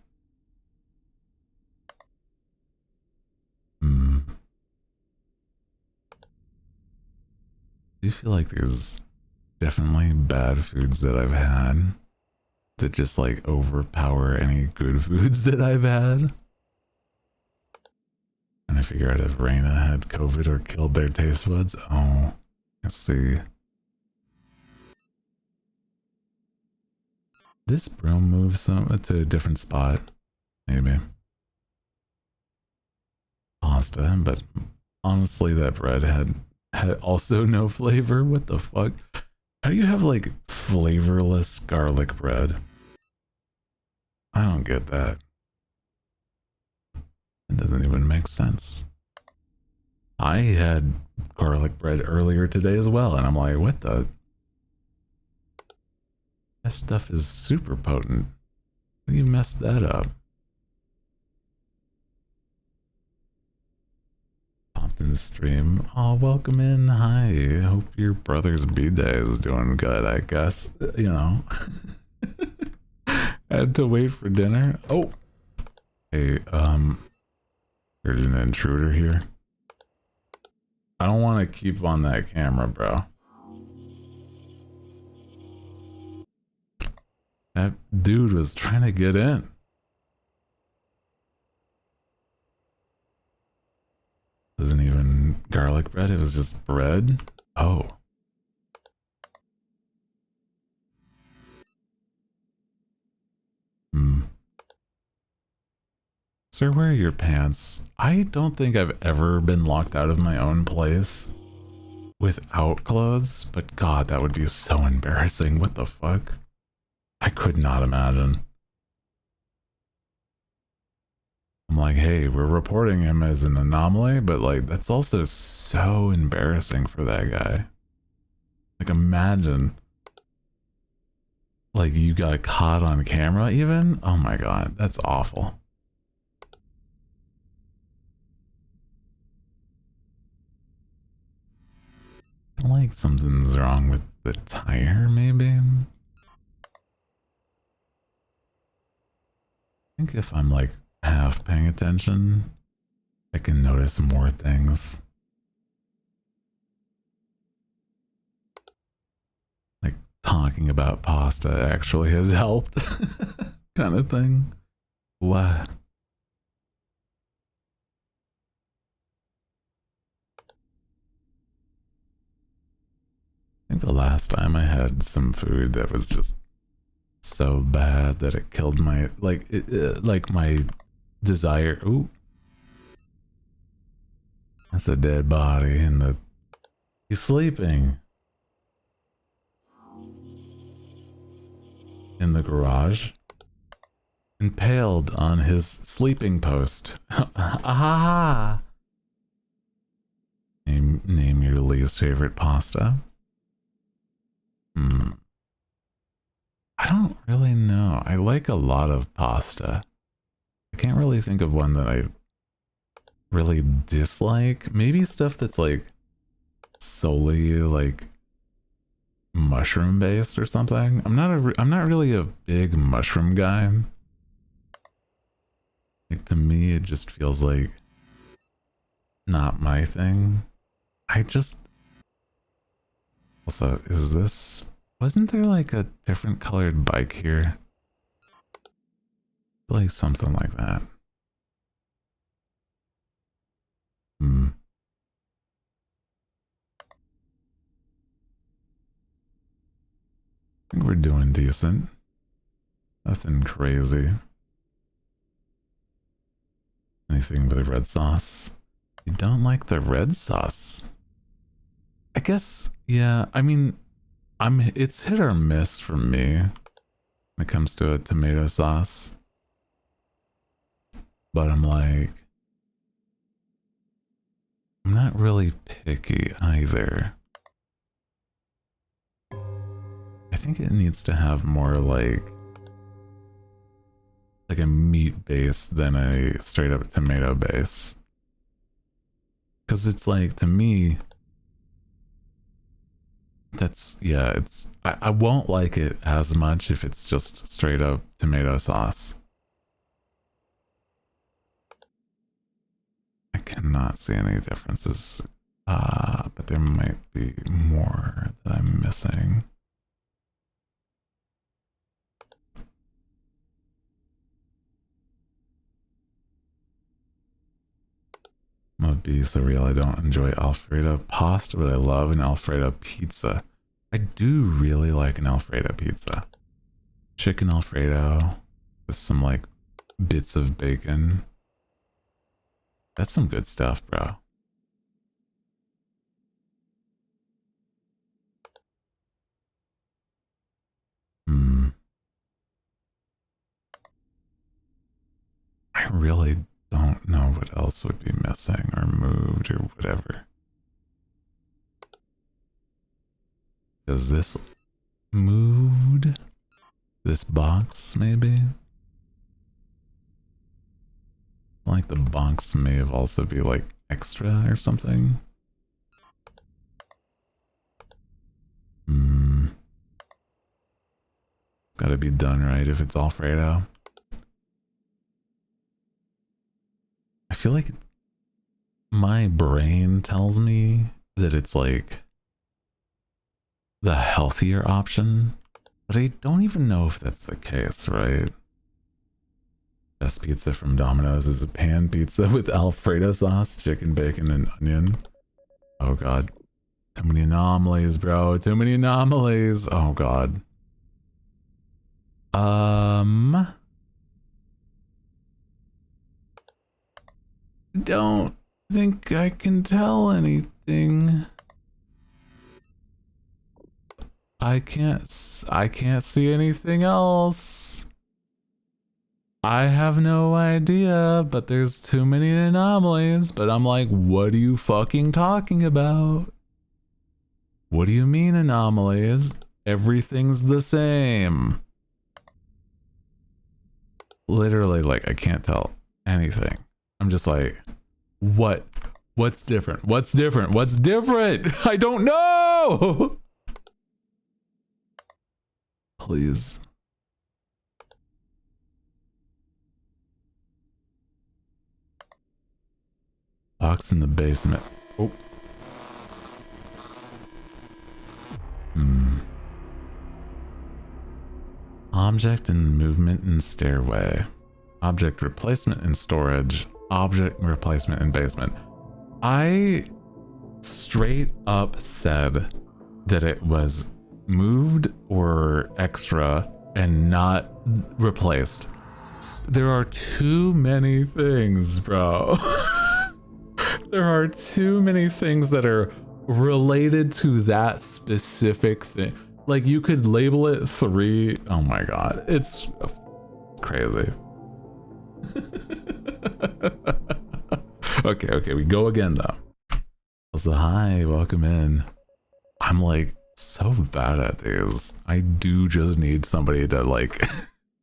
Do you feel like there's definitely bad foods that I've had that just like overpower any good foods that I've had? And I figure out if Raina had COVID or killed their taste buds. Oh, let's see. This broom moves to a different spot, maybe. Pasta, but honestly, that bread had also no flavor. What the fuck? How do you have like flavorless garlic bread? I don't get that. It doesn't even make sense. I had garlic bread earlier today as well, and I'm like, what the? That stuff is super potent. How do you mess that up? Pop in stream. Oh, welcome in. Hi. Hope your brother's B-Day is doing good, I guess. You know. Had to wait for dinner. Oh. Hey, there's an intruder here. I don't want to keep on that camera, bro. That dude was trying to get in. Wasn't even garlic bread, it was just bread. Oh. Sir, where are your pants? I don't think I've ever been locked out of my own place without clothes, but God, that would be so embarrassing. What the fuck? I could not imagine. I'm like, hey, we're reporting him as an anomaly, but like, that's also so embarrassing for that guy. Like, imagine, like, you got caught on camera even? Oh my God, that's awful. Like something's wrong with the tire, maybe? I think if I'm like half paying attention, I can notice more things. Like talking about pasta actually has helped, kind of thing. What? I think the last time I had some food that was just so bad that it killed my like my desire. Ooh, that's a dead body, and he's sleeping in the garage, impaled on his sleeping post. Aha! Name your least favorite pasta. I don't really know. I like a lot of pasta. I can't really think of one that I really dislike. Maybe stuff that's like solely like mushroom based or something. I'm not really a big mushroom guy. Like, to me it just feels like not my thing. Also, wasn't there like a different colored bike here? Like something like that. I think we're doing decent. Nothing crazy. Anything with red sauce? You don't like the red sauce? I guess, yeah, I mean, it's hit or miss for me when it comes to a tomato sauce. But I'm like, I'm not really picky either. I think it needs to have more like a meat base than a straight up tomato base. Because it's like, to me, I won't like it as much if it's just straight up tomato sauce. I cannot see any differences, but there might be more that I'm missing. I'm gonna be so real. I don't enjoy Alfredo pasta, but I love an Alfredo pizza. I do really like an Alfredo pizza. Chicken Alfredo with some like bits of bacon. That's some good stuff, bro. I really don't know what else would be missing or moved or whatever. Is this moved? This box, maybe? Like the box may have also be like extra or something. Gotta be done right if it's Alfredo. I feel like my brain tells me that it's like the healthier option, but I don't even know if that's the case, right? Best pizza from Domino's is a pan pizza with Alfredo sauce, chicken, bacon, and onion. Oh god. Too many anomalies, bro. Too many anomalies. Oh god. Don't think I can tell anything. I can't see anything else. I have no idea, but there's too many anomalies. But I'm like, what are you fucking talking about? What do you mean anomalies? Everything's the same. Literally, like, I can't tell anything. I'm just like, what? What's different? What's different? What's different? I don't know! Please. Box in the basement. Oh. Object and movement and stairway. Object replacement and storage. Object replacement and basement. I straight up said that it was moved or extra and not replaced. There are too many things, bro. There are too many things that are related to that specific thing. Like, you could label it 3. Oh my god. It's crazy. Okay, we go again though. Also, hi, welcome in. I'm like so bad at these. I do just need somebody to like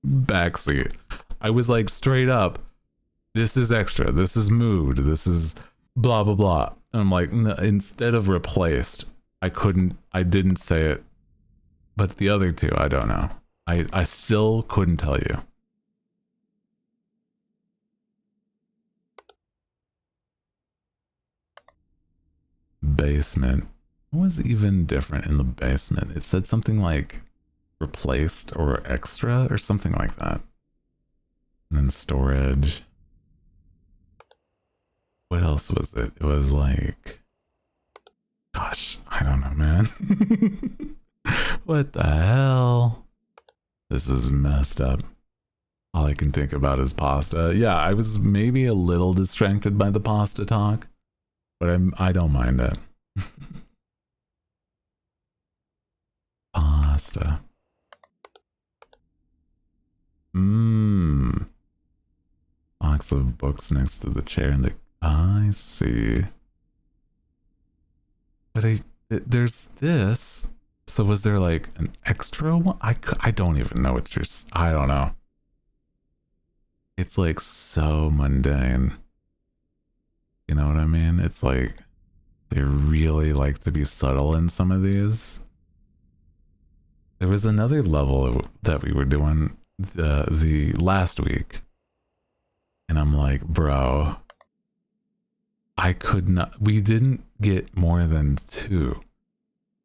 backseat. I was like straight up, this is extra, this is moved, this is blah blah blah. And I'm like, no, instead of replaced, I didn't say it. But the other two, I don't know. I still couldn't tell you. Basement. What was even different in the basement? It said something like replaced or extra or something like that. And then storage. What else was it? It was like, gosh, I don't know, man. What the hell? This is messed up. All I can think about is pasta. Yeah, I was maybe a little distracted by the pasta talk, but I don't mind it. Pasta. Box of books next to the chair and the... I see. But there's this. So was there like an extra one? I don't even know what I don't know. It's like so mundane. You know what I mean? It's like they really like to be subtle in some of these. There was another level that we were doing the last week. And I'm like, bro, I could not, we didn't get more than 2.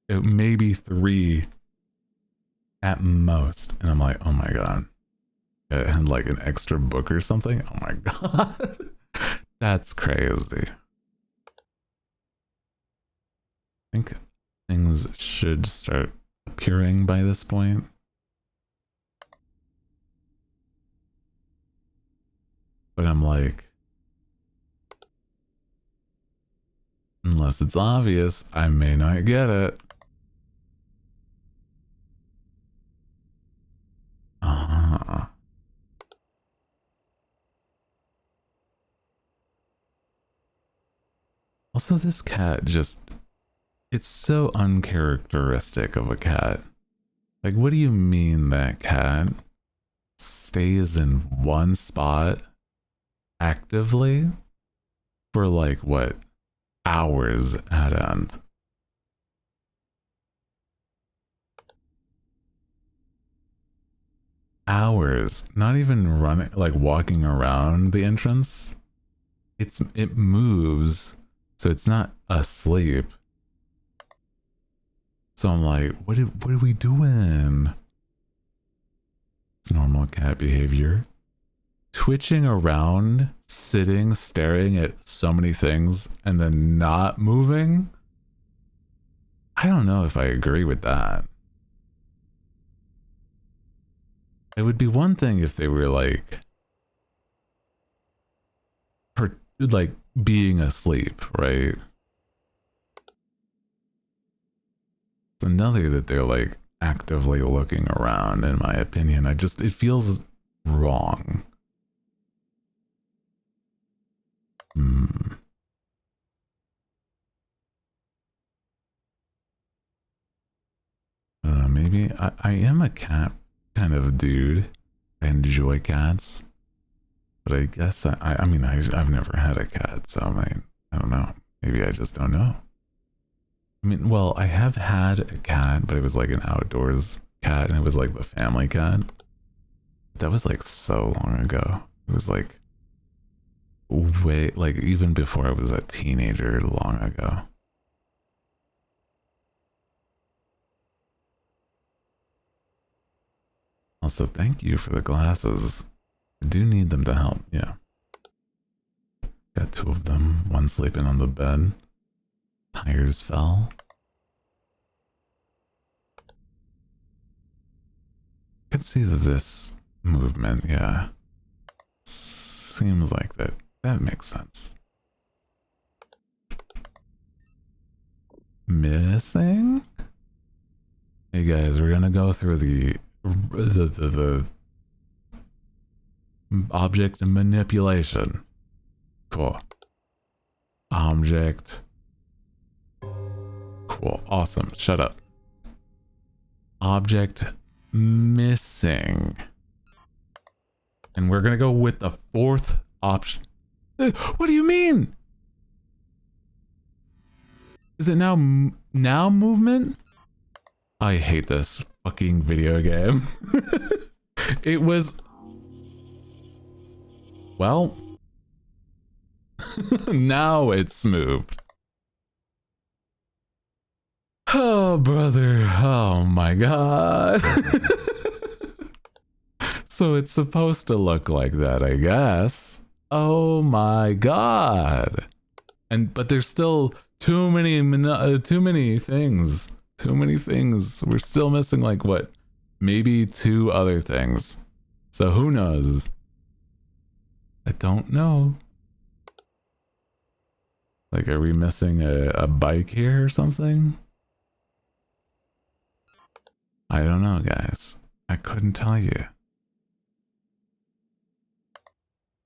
Maybe 3 at most. And I'm like, oh my god. It had like an extra book or something. Oh my god. That's crazy. I think things should start appearing by this point. But I'm like, unless it's obvious, I may not get it. Also, this cat just, it's so uncharacteristic of a cat. Like, what do you mean that cat stays in one spot actively for like what, hours at end. Hours, not even running, like walking around the entrance. It moves, so it's not asleep. So I'm like, what are we doing? It's normal cat behavior. Twitching around, sitting, staring at so many things, and then not moving. I don't know if I agree with that. It would be one thing if they were like being asleep, right? It's another that they're like actively looking around, in my opinion. It feels wrong. I don't know, maybe I am a cat kind of dude. I enjoy cats. But I guess I mean I've never had a cat, so I don't know. Maybe I just don't know. I mean, well, I have had a cat, but it was like an outdoors cat, and it was like the family cat. That was like so long ago. It was like way, like even before I was a teenager, long ago. Also, thank you for the glasses. I do need them to help, yeah. Got 2 of them, one sleeping on the bed. Tires fell. I could see this movement, yeah. Seems like that makes sense. Missing? Hey guys, we're gonna go through the object manipulation. Cool. Object. Cool. Awesome. Shut up. Object missing. And we're gonna go with the 4th option. What do you mean? Is it now movement? I hate this fucking video game. It was... Well... now it's moved. Oh, brother. Oh my god. So it's supposed to look like that, I guess. Oh my god. But there's still too many things. Too many things. We're still missing like what? Maybe 2 other things. So who knows? I don't know. Like, are we missing a bike here or something? I don't know, guys. I couldn't tell you.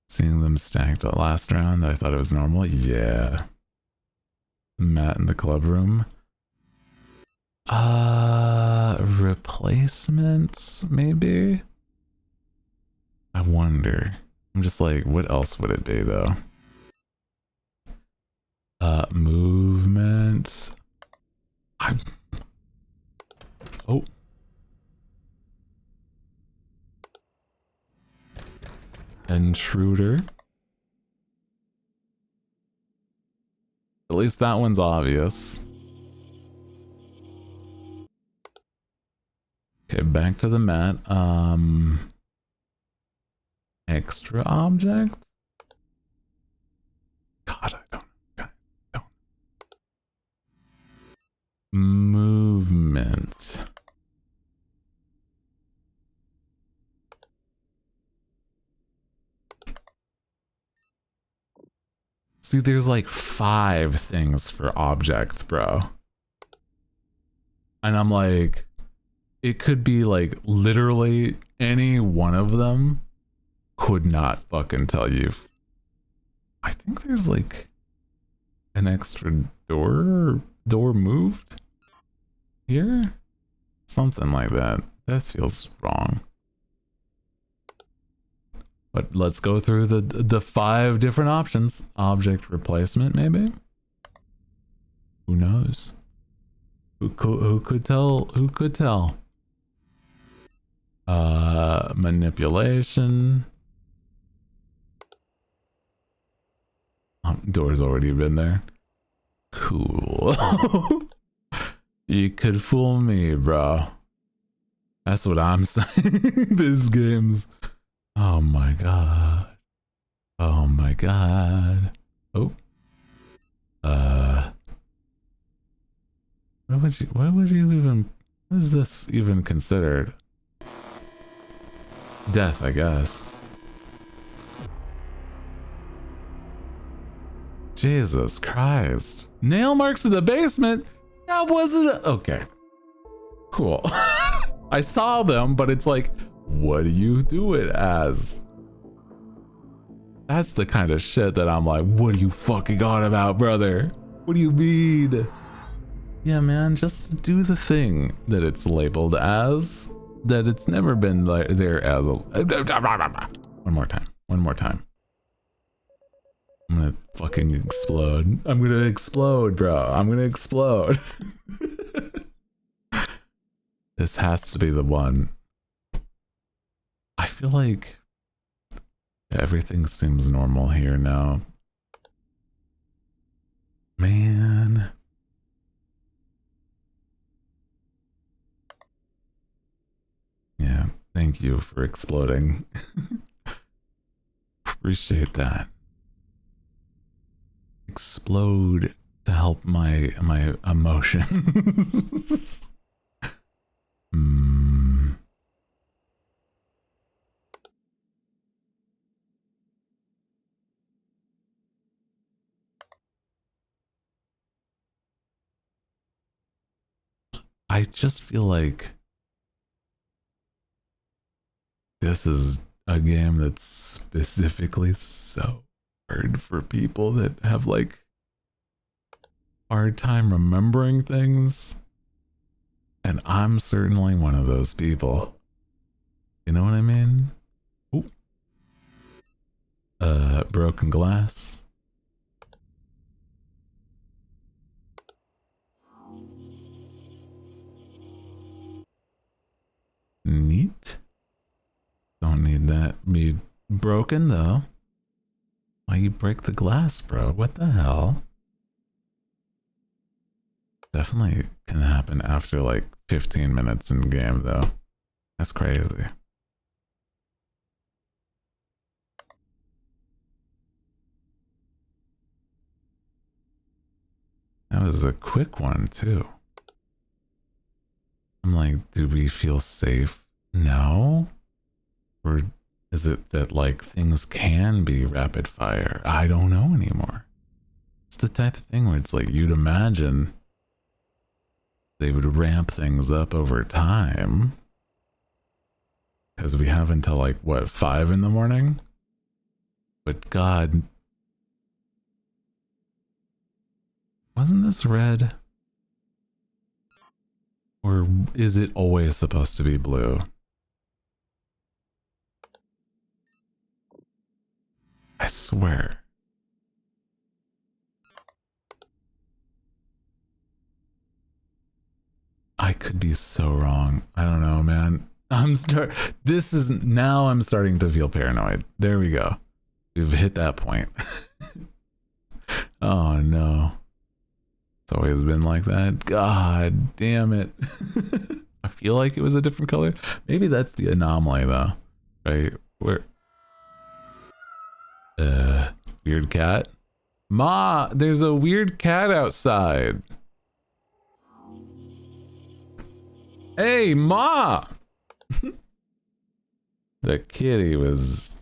Seeing them stacked last round, I thought it was normal. Yeah. Matt in the club room. Replacements, maybe? I wonder. I'm just like, what else would it be, though? Movement. Oh. Intruder. At least that one's obvious. Okay, back to the mat. Extra object? God, I don't. Movement. See, there's like 5 things for objects, bro. And I'm like, it could be like literally any one of them. Could not fucking tell you. I think there's like an extra door moved here, something like that. That feels wrong. But let's go through the 5 different options. Object replacement, maybe? Who knows? Who could tell? Who could tell? Manipulation. Door's already been there. Cool. You could fool me, bro. That's what I'm saying. This game's... Oh my god. Oh my god. Oh. What would you even... What is this even considered? Death, I guess. Jesus Christ. Nail marks in the basement? That wasn't... Okay. Cool. I saw them, but it's like, what do you do it as? That's the kind of shit that I'm like, what are you fucking on about, brother? What do you mean? Yeah, man, just do the thing that it's labeled as, that it's never been there as a... One more time. One more time. I'm gonna fucking explode. I'm gonna explode, bro. I'm gonna explode. This has to be the one. I feel like everything seems normal here now. Man. Yeah, thank you for exploding. Appreciate that. Explode to help my emotions. I just feel like this is a game that's specifically so hard for people that have like hard time remembering things. And I'm certainly one of those people. You know what I mean? Ooh. Broken glass. Neat. Don't need that be broken though. Why you break the glass, bro? What the hell? Definitely can happen after like 15 minutes in game though. That's crazy. That was a quick one too. I'm like, do we feel safe now? Or is it that like things can be rapid fire? I don't know anymore. It's the type of thing where it's like you'd imagine they would ramp things up over time. Because we have until like, what, 5 in the morning? But God, wasn't this red? Or is it always supposed to be blue? I swear. I could be so wrong. I don't know, man. I'm starting to feel paranoid. There we go. We've hit that point. Oh no. It's always been like that. God damn it. I feel like it was a different color. Maybe that's the anomaly though. Right? Where weird cat. Ma, there's a weird cat outside. Hey, Ma! The kitty was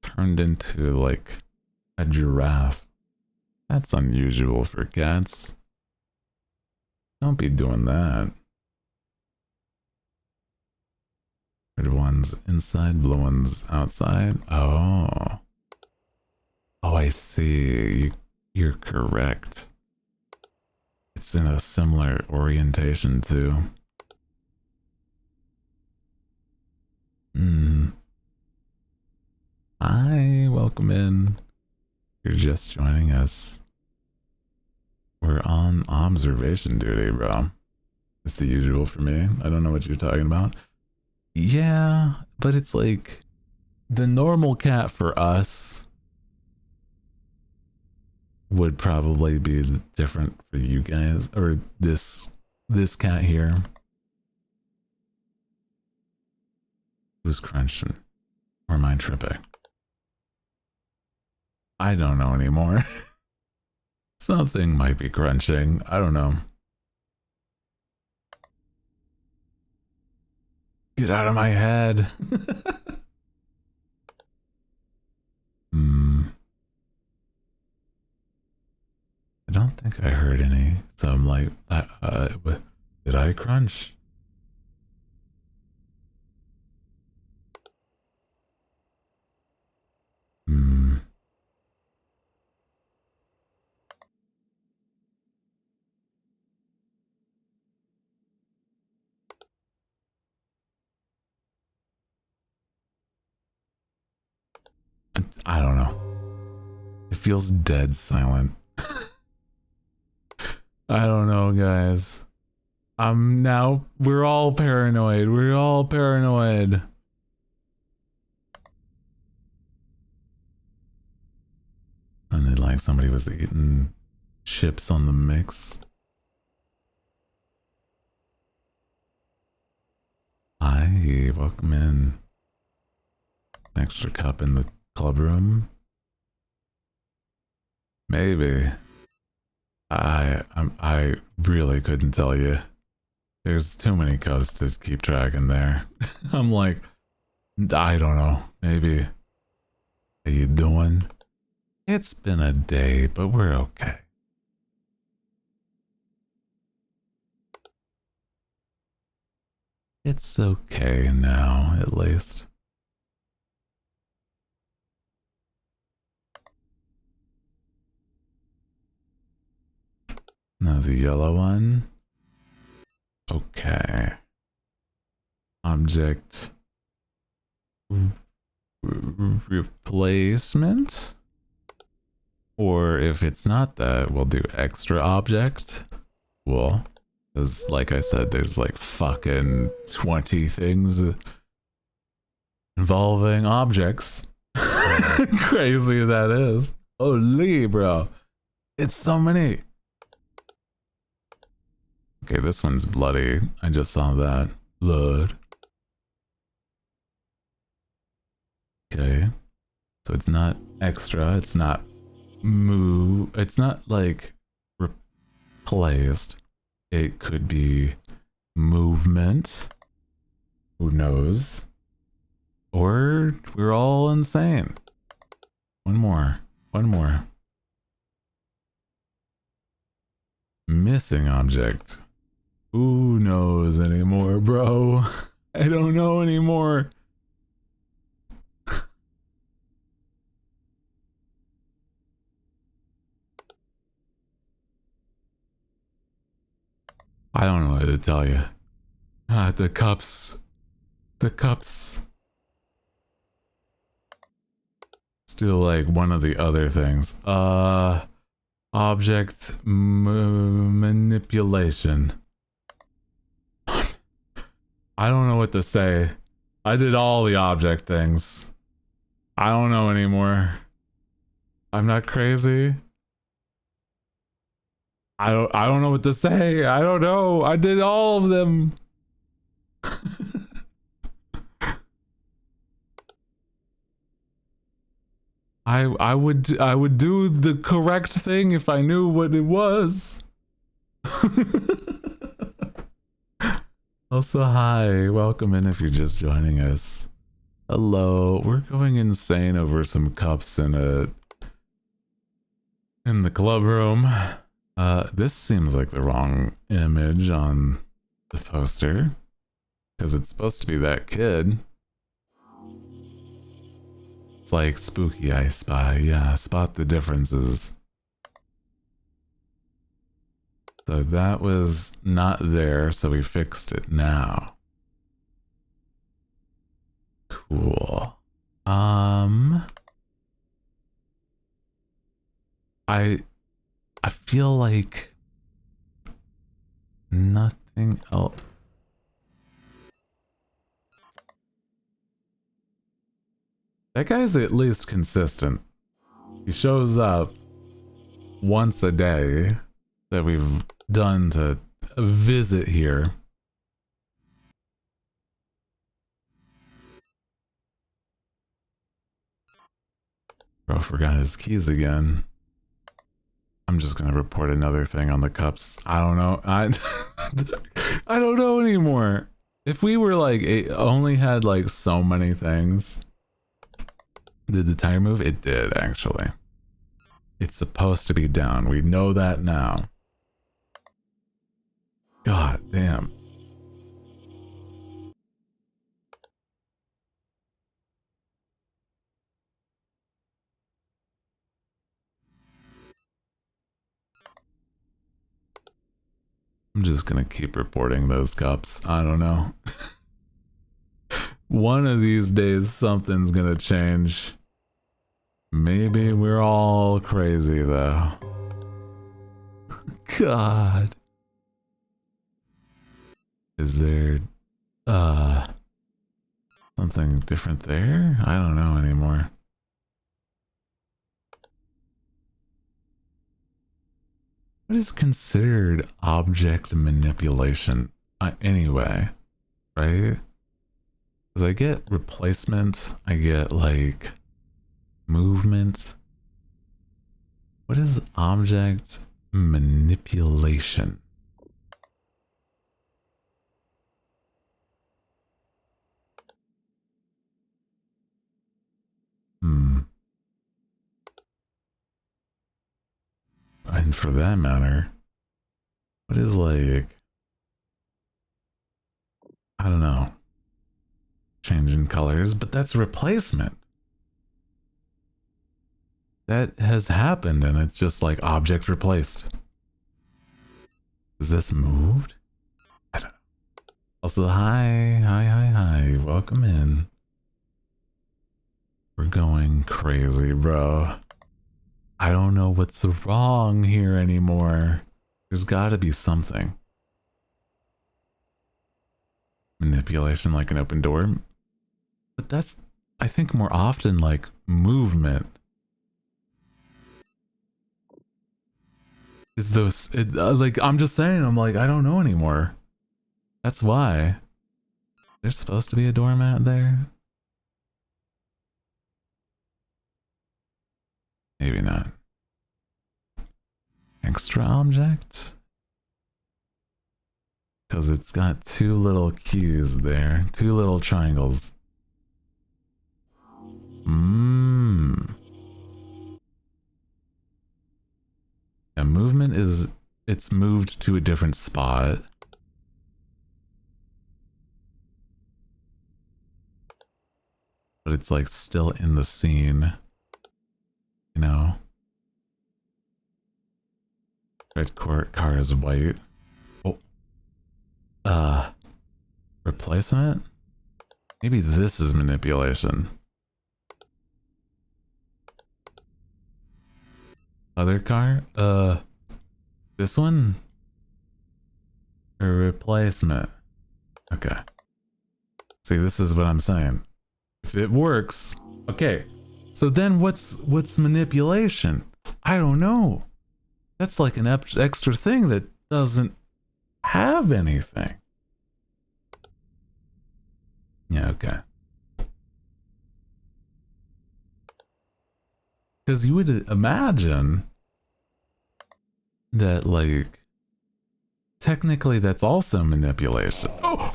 turned into like a giraffe. That's unusual for cats. Don't be doing that. Red one's inside, blue one's outside. Oh. Oh, I see. You're correct. It's in a similar orientation too. welcome in. You're just joining us. We're on observation duty, bro. It's the usual for me. I don't know what you're talking about. Yeah, but it's like the normal cat for us would probably be different for you guys, or this cat here. Who's crunching? Or am I tripping? I don't know anymore. Something might be crunching. I don't know. Get out of my head. I don't think I heard any. So I'm like, did I crunch? I don't know. It feels dead silent. I don't know, guys. We're all paranoid. We're all paranoid. Sounded like somebody was eating chips on the mix. Hi, welcome in. Extra cup in the club room. Maybe. I really couldn't tell you. There's too many cups to keep track in there. I'm like, I don't know. Maybe. How you doing? It's been a day, but we're okay. It's okay now, at least. Now the yellow one. Okay. Object replacement. Or if it's not that, we'll do extra object. Cool. Because like I said, there's like fucking 20 things involving objects. Crazy that is. Holy, bro. It's so many. Okay, this one's bloody. I just saw that. Blood. Okay. So it's not extra. It's not it's not like replaced. It could be movement. Who knows? Or we're all insane. One more. Missing object. Who knows anymore, bro? I don't know anymore. I don't know what to tell you. The cups. Let's do like one of the other things. Object manipulation. I don't know what to say. I did all the object things. I don't know anymore. I'm not crazy. I don't know what to say. I don't know. I did all of them. I would do the correct thing if I knew what it was. Also, hi, welcome in if you're just joining us. Hello, we're going insane over some cups in the club room. This seems like the wrong image on the poster, because it's supposed to be that kid. It's like spooky I spy. Yeah, spot the differences. So that was not there, so we fixed it now. Cool. I feel like nothing else. That guy's at least consistent. He shows up once a day that we've done to visit here. Bro forgot his keys again. I'm just gonna report another thing on the cups. I don't know. I don't know anymore. If we were like only had like so many things. Did the tire move? It did actually. It's supposed to be down. We know that now. God damn. I'm just gonna keep reporting those cups. I don't know. One of these days something's gonna change. Maybe we're all crazy though. God. Is there something different there? I don't know anymore. What is considered object manipulation anyway, right? Because I get replacement, I get like movement. What is object manipulation? And for that matter, what is like, I don't know, changing colors, but that's replacement. That has happened and it's just like object replaced. Is this moved? I don't know. Also, hi, welcome in. We're going crazy, bro. I don't know what's wrong here anymore. There's gotta be something. Manipulation like an open door. But that's, I think, more often like movement. Is those, like, I'm just saying, I'm like, I don't know anymore. That's why. There's supposed to be a doormat there. Maybe not. Extra object? Because it's got two little Q's there. Two little triangles. A movement is, it's moved to a different spot. But it's like still in the scene. You know? Red car is white. Oh. Replacement? Maybe this is manipulation. Other car? This one? A replacement. Okay. See, this is what I'm saying. If it works, okay. So then what's manipulation? I don't know. That's like an extra thing that doesn't have anything. Yeah, okay. Because you would imagine that, like, technically that's also manipulation. Oh!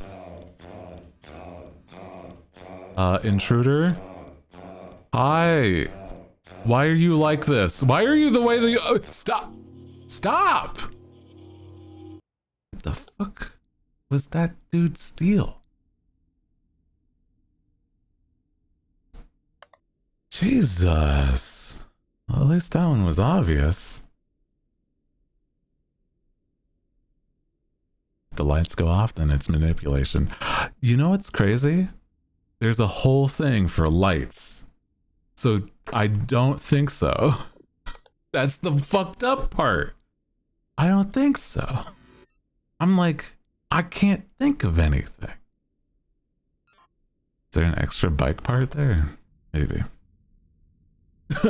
Intruder? Hi. Why are you like this? Why are you the way that you... Oh, stop! Stop! What the fuck was that dude steal? Jesus. Well, at least that one was obvious. The lights go off, then it's manipulation. You know what's crazy? There's a whole thing for lights. So I don't think so. That's the fucked up part. I don't think so. I'm like, I can't think of anything. Is there an extra bike part there? Maybe.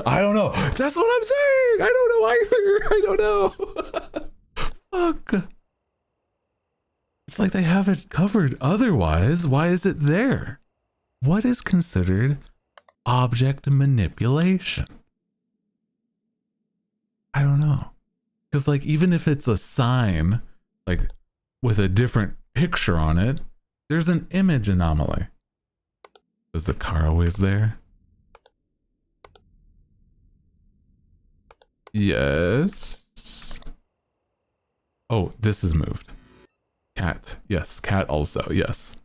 I don't know. That's what I'm saying. I don't know either. I don't know. Fuck. It's like they have it covered. Otherwise, why is it there? What is considered object manipulation? I don't know. Because like, even if it's a sign, like with a different picture on it, there's an image anomaly. Is the car always there? Yes. Oh, this is moved. Cat. Yes, cat also. Yes.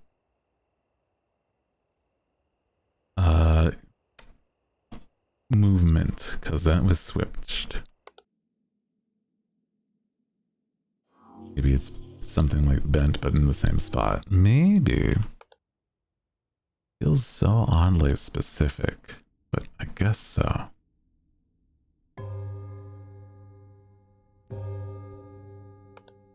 Movement, because that was switched. Maybe it's something like bent, but in the same spot. Maybe. Feels so oddly specific, but I guess so.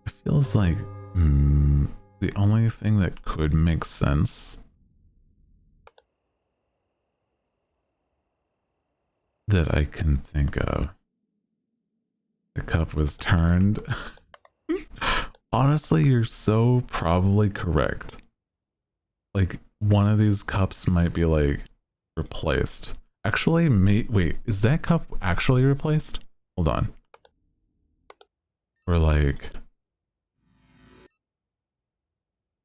It feels like the only thing that could make sense that I can think of. The cup was turned. Honestly, you're so probably correct. Like, one of these cups might be like replaced. Actually, wait, is that cup actually replaced? Hold on. Or like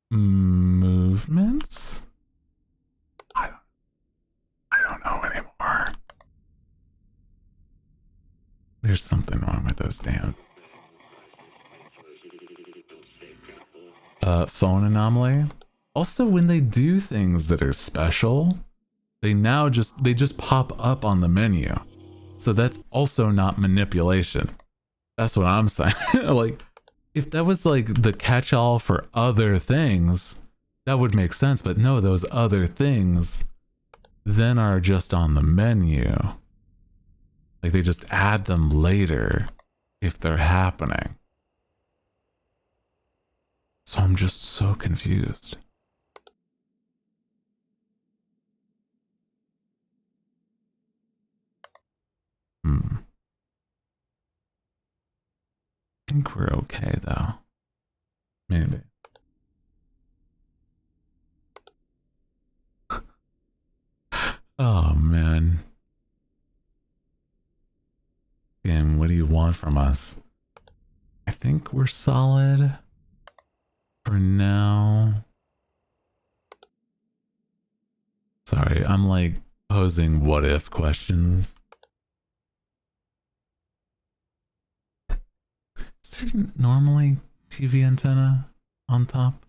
movements? I don't know anymore. There's something wrong with those damn phone anomaly. Also, when they do things that are special, they just pop up on the menu. So that's also not manipulation. That's what I'm saying. Like, if that was like the catch-all for other things, that would make sense. But no, those other things then are just on the menu. Like, they just add them later if they're happening. So I'm just so confused. I think we're okay though. Maybe. Oh man. Game, what do you want from us? I think we're solid for now. Sorry, I'm like posing what if questions. Is there normally TV antenna on top?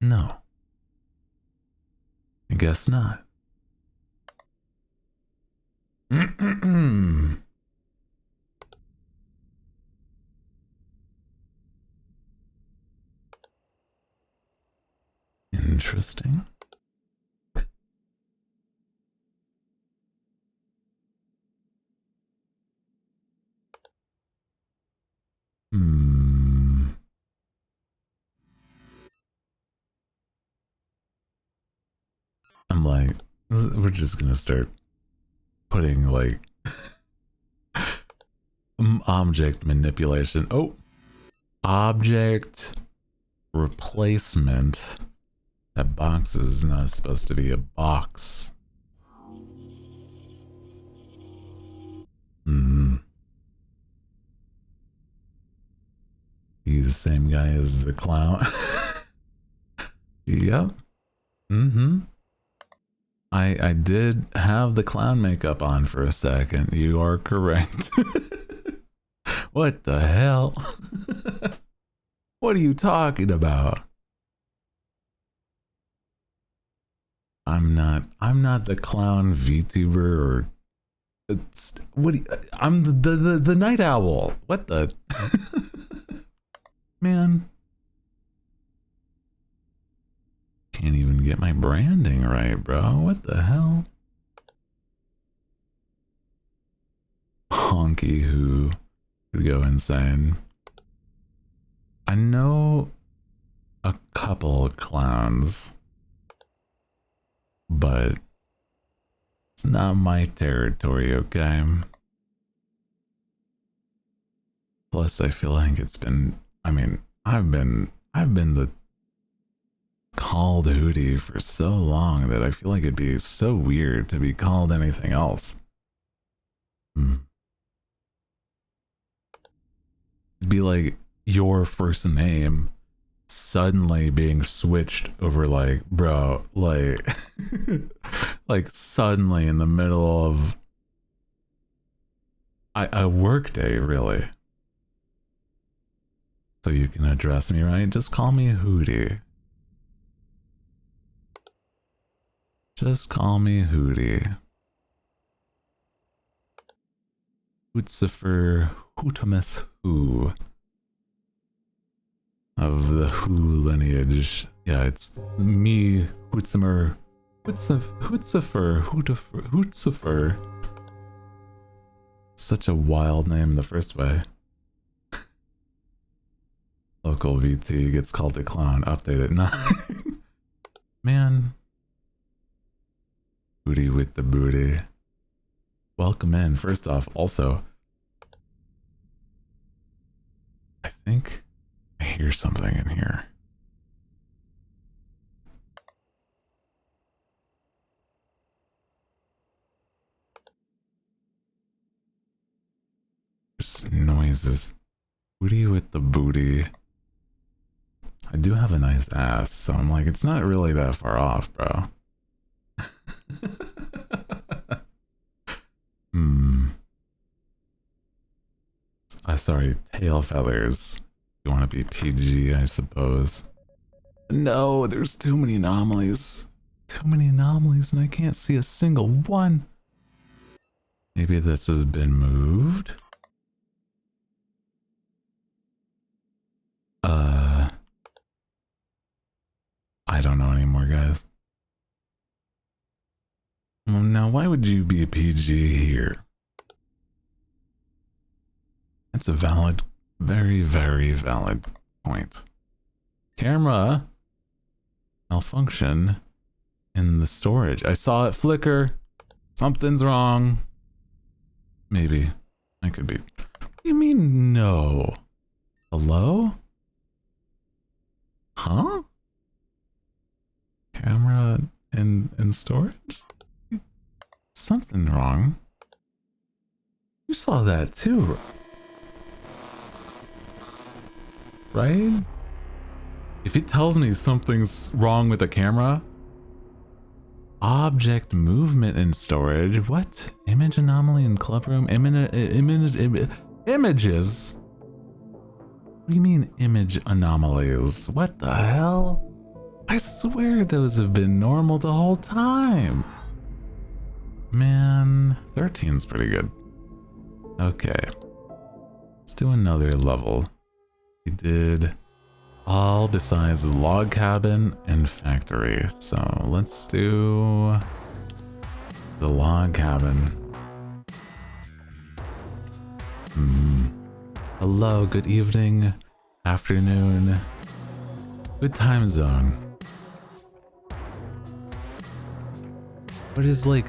No. I guess not. Interesting. I'm like, we're just gonna start putting like object manipulation. Oh, object replacement. That box is not supposed to be a box. You the same guy as the clown? Yep. I did have the clown makeup on for a second. You are correct. What the hell? What are you talking about? I'm not the clown VTuber or I'm the night owl. What the man? can't even get my branding right, bro. What the hell? Honky who could go insane. I know a couple of clowns, but it's not my territory, okay? Plus, I feel like it's been, I mean, I've been the called Hooty for so long that I feel like it'd be so weird to be called anything else. It'd be like your first name suddenly being switched over, like, bro, like, like suddenly in the middle of a work day, really. So you can address me right. Just call me Hooty. Just call me Hooty. Hootsifer Hootamus Who. Of the Who lineage. Yeah, it's me, Hootsimer, Hootsifer. Such a wild name the first way. Local VT gets called a clown. Update at 9. Man. Hooty with the booty. Welcome in. First off, also, I think I hear something in here. There's noises. Hooty with the booty. I do have a nice ass, so I'm like, it's not really that far off, bro. Sorry, tail feathers. You want to be PG, I suppose. No, there's too many anomalies. Too many anomalies, and I can't see a single one. Maybe this has been moved. I don't know anymore, guys. Now, why would you be a PG here? That's a valid, very, very valid point. Camera malfunction in the storage. I saw it flicker. Something's wrong. Maybe. I could be. What do you mean, no? Hello? Huh? Camera in storage? Something wrong. You saw that too, right? If it tells me something's wrong with the camera, object movement in storage. What? Image anomaly in clubroom? Images? What do you mean image anomalies? What the hell? I swear those have been normal the whole time. Man, 13's pretty good. Okay. Let's do another level. We did all besides log cabin and factory. So let's do the log cabin. Hello, good evening, afternoon, good time zone. What is like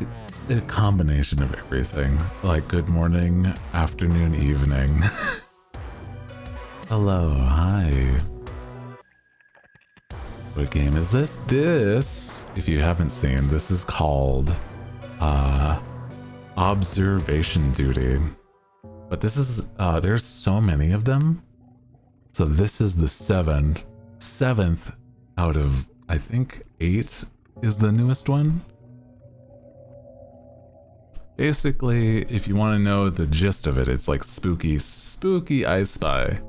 a combination of everything? Like good morning, afternoon, evening. Hello, hi. What game is this? This, if you haven't seen, this is called Observation Duty. But this is, there's so many of them. So this is the seventh out of, I think, 8 is the newest one. Basically, if you want to know the gist of it, it's like spooky I Spy.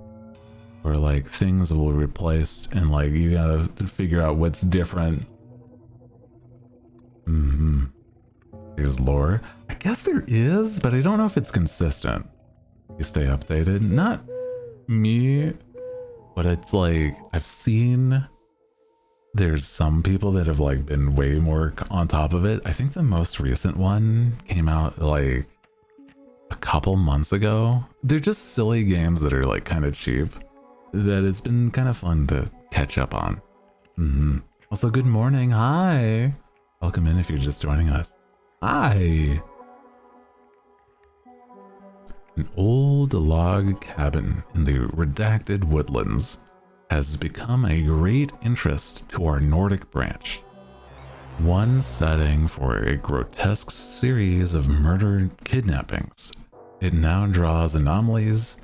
Where like things will be replaced and like you gotta figure out what's different. There's lore. I guess there is, but I don't know if it's consistent. You stay updated. Not me, but it's like I've seen there's some people that have like been way more on top of it. I think the most recent one came out like a couple months ago. They're just silly games that are like kind of cheap that it's been kind of fun to catch up on. Also, good morning. Hi. Welcome in if you're just joining us. Hi. An old log cabin in the redacted woodlands has become a great interest to our Nordic branch. One setting for a grotesque series of murder kidnappings, it now draws anomalies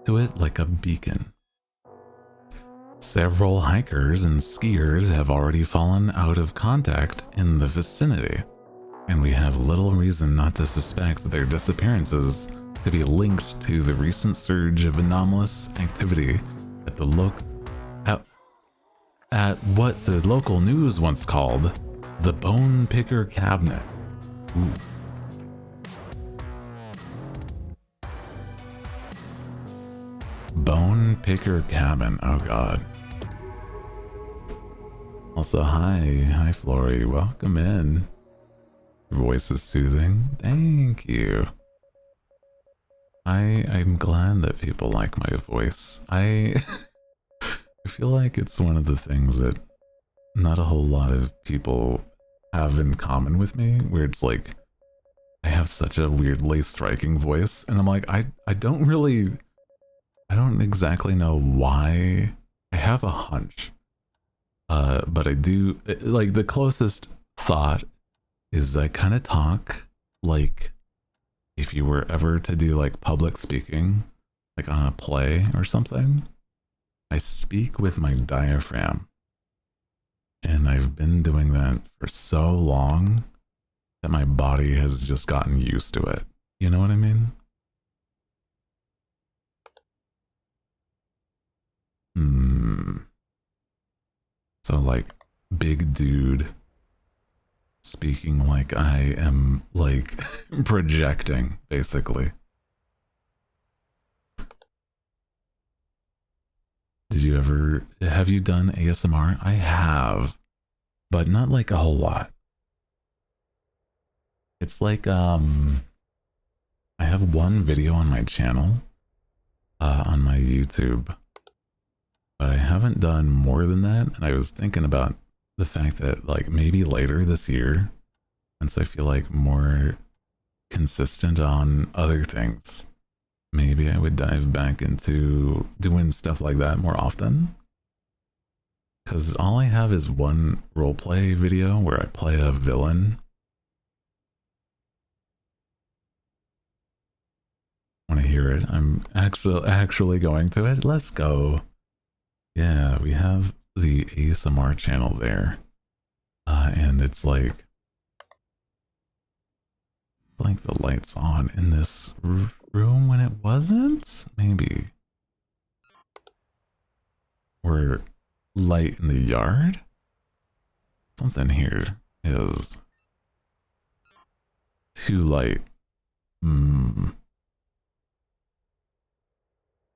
to it like a beacon. Several hikers and skiers have already fallen out of contact in the vicinity, and we have little reason not to suspect their disappearances to be linked to the recent surge of anomalous activity at the at what the local news once called the Bone Picker Cabinet. Ooh. Bone Picker Cabin, oh god. Also, hi Flory, welcome in. Your voice is soothing, thank you. I'm glad that people like my voice. I feel like it's one of the things that not a whole lot of people have in common with me, where it's like I have such a weirdly striking voice, and I'm like, I don't exactly know why. I have a hunch, but I do, like, the closest thought is I kind of talk like if you were ever to do like public speaking, like on a play or something. I speak with my diaphragm, and I've been doing that for so long that my body has just gotten used to it. You know what I mean? So like big dude speaking like I am like projecting, basically. Have you done ASMR? I have, but not like a whole lot. It's like, I have one video on my channel, on my YouTube, but I haven't done more than that. And I was thinking about the fact that like maybe later this year, once I feel like more consistent on other things, maybe I would dive back into doing stuff like that more often. Because all I have is one roleplay video where I play a villain. Want to hear it? I'm actually going to it. Let's go. Yeah, we have the ASMR channel there. And it's like the lights on in this room when it wasn't? Maybe. Or light in the yard? Something here is too light.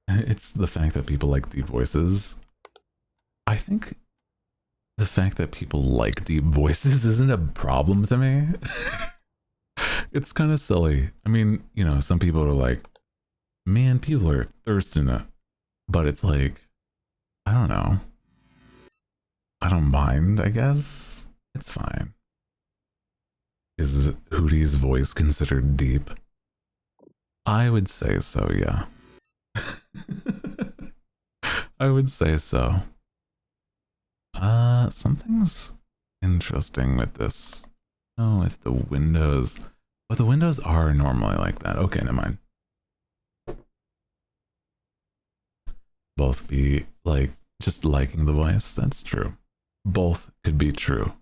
It's the fact that people like deep voices. I think the fact that people like deep voices isn't a problem to me. It's kind of silly. I mean, you know, some people are like, man, people are thirsting it. But it's like, I don't know. I don't mind, I guess. It's fine. Is Hooty's voice considered deep? I would say so, yeah. I would say so. Something's interesting with this. Oh, if the windows... But the windows are normally like that. Okay, never mind. Both be, like, just liking the voice. That's true. Both could be true.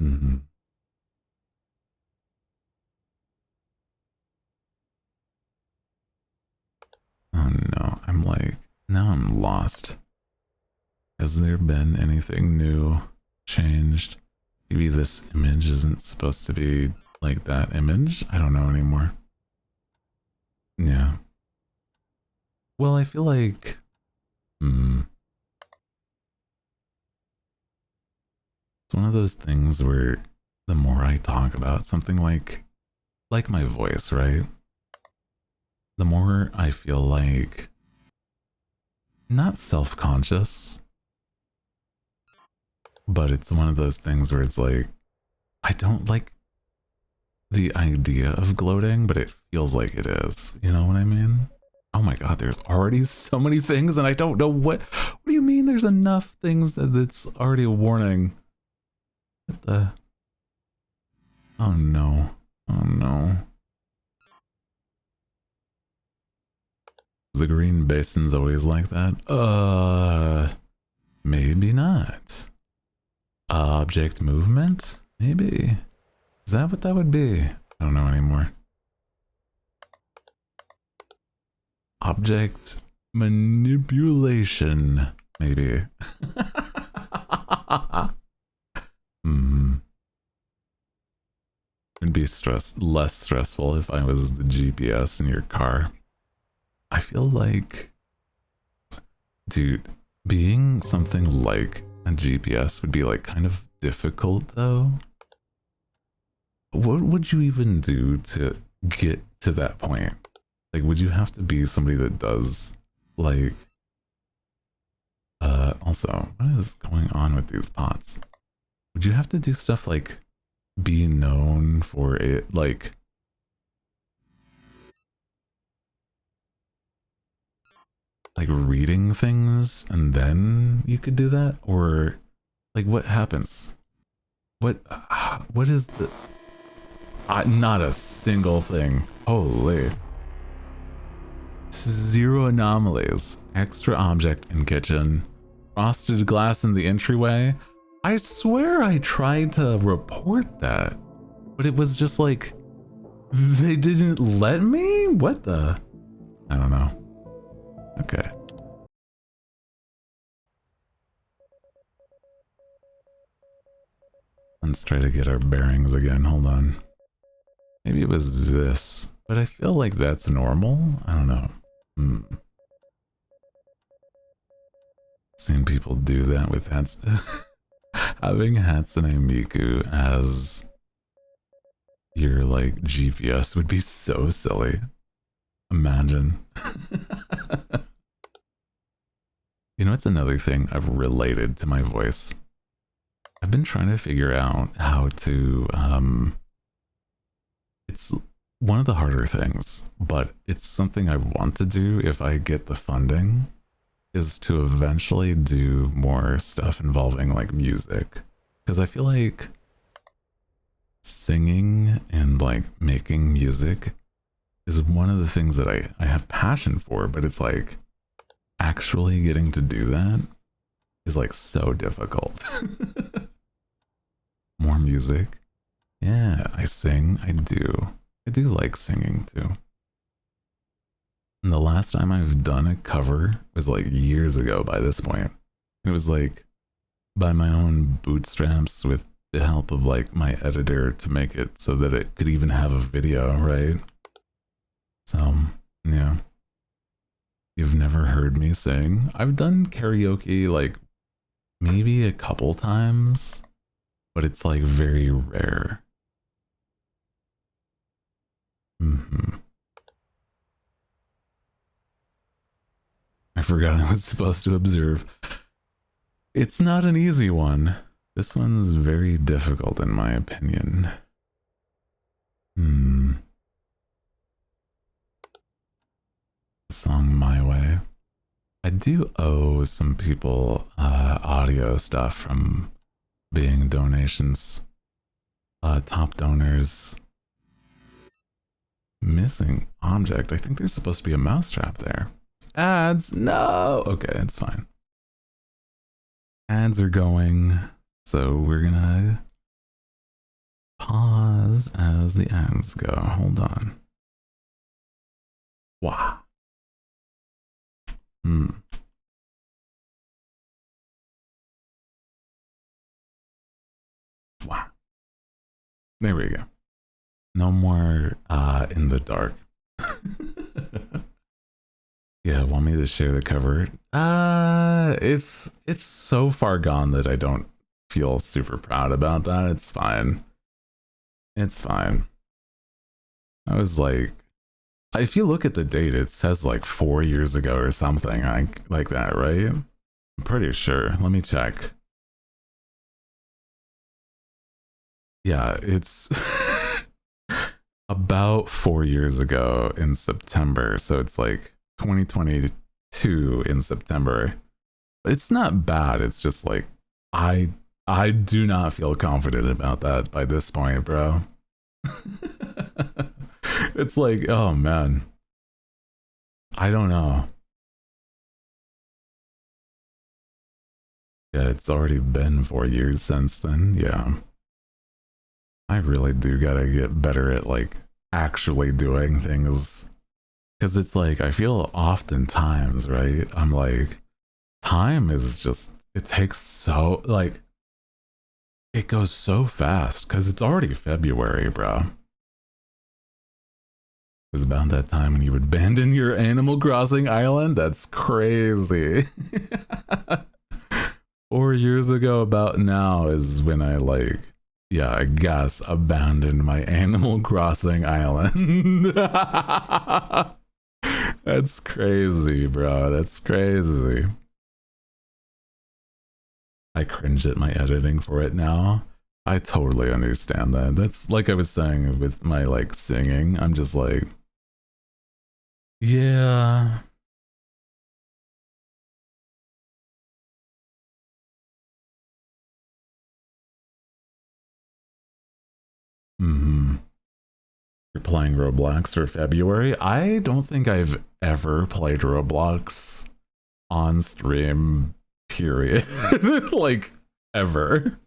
Mm-hmm. Oh no, I'm like, now I'm lost. Has there been anything new, changed? Maybe this image isn't supposed to be like that image? I don't know anymore. Yeah. Well, I feel like Hmm. It's one of those things where the more I talk about something like my voice, right? The more I feel like not self-conscious, but it's one of those things where it's like I don't like the idea of gloating, but it feels like it is. You know what I mean? Oh my god, there's already so many things and I don't know what do you mean there's enough things that it's already a warning? What the Oh no. Oh no. The green basin's always like that. Maybe not. Object movement? Maybe. Is that what that would be? I don't know anymore. Object manipulation. Maybe. Hmm. It'd be less stressful if I was the GPS in your car. I feel like, dude, being something like a GPS would be like kind of difficult though. What would you even do to get to that point? Like, would you have to be somebody that does like, also, what is going on with these pots? Would you have to do stuff like be known for it, like reading things and then you could do that? Or like what happens? What is the not a single thing. Holy. 0 anomalies. Extra object in kitchen. Frosted glass in the entryway. I swear I tried to report that, but it was just like they didn't let me? What the? I don't know. Okay. Let's try to get our bearings again. Hold on. Maybe it was this, but I feel like that's normal. I don't know. Seen people do that with hats. Having Hatsune Miku as your like GPS would be so silly. Imagine. You know, it's another thing I've related to my voice. I've been trying to figure out how to, it's one of the harder things, but it's something I want to do if I get the funding, is to eventually do more stuff involving like music. Because I feel like singing and like making music is one of the things that I have passion for, but it's like actually getting to do that is like so difficult. More music. Yeah, I sing. I do. I do like singing too. And the last time I've done a cover was like years ago by this point. It was like by my own bootstraps with the help of like my editor to make it so that it could even have a video, right? So, yeah. You've never heard me sing. I've done karaoke like maybe a couple times, but it's like very rare. I forgot I was supposed to observe. It's not an easy one. This one's very difficult in my opinion. Song My Way. I do owe some people audio stuff from being donations. Top donors. Missing object. I think there's supposed to be a mousetrap there. Ads? No! Okay, it's fine. Ads are going, so we're gonna pause as the ads go. Hold on. Wow. Wow. There we go. No more in the dark. Yeah, want me to share the cover? It's so far gone that I don't feel super proud about that. It's fine. It's fine. I was like, if you look at the date, it says like 4 years ago or something like that, right? I'm pretty sure. Let me check. Yeah, it's about 4 years ago in September. So it's like 2022 in September. It's not bad. It's just like I I do not feel confident about that by this point, bro. It's like, oh man. I don't know. Yeah, it's already been 4 years since then. Yeah. I really do gotta get better at like actually doing things. Cause it's like I feel oftentimes, right? I'm like, time is just it takes so like it goes so fast because it's already February, bro. It was about that time when you would abandon your Animal Crossing island. That's crazy. 4 years ago, about now, is when I like, yeah, I guess abandoned my Animal Crossing island. That's crazy, bro. That's crazy. I cringe at my editing for it now. I totally understand that. That's like I was saying with my like singing. I'm just like, yeah. Hmm. You're playing Roblox for February? I don't think I've ever played Roblox on stream, period. Like, ever.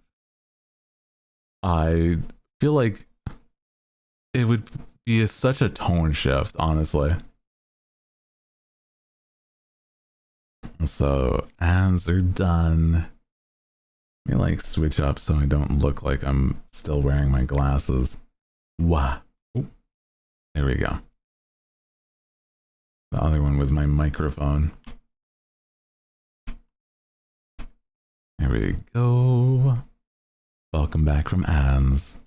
I feel like it would be such a tone shift, honestly. So, ads are done. Let me like switch up so I don't look like I'm still wearing my glasses. Wow. Ooh, there we go. The other one was my microphone. There we go. Welcome back from ads.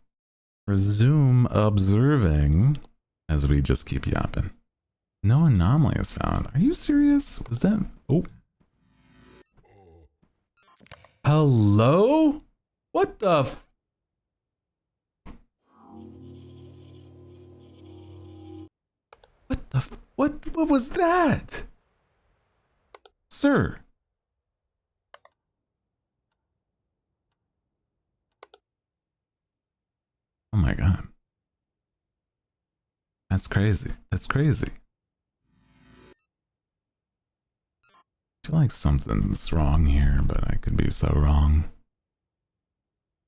Resume observing as we just keep yapping. No anomaly is found. Are you serious? Was that... Oh. Hello? What the... What the... What was that? Sir. Oh my god. That's crazy. That's crazy. I feel like something's wrong here, but I could be so wrong.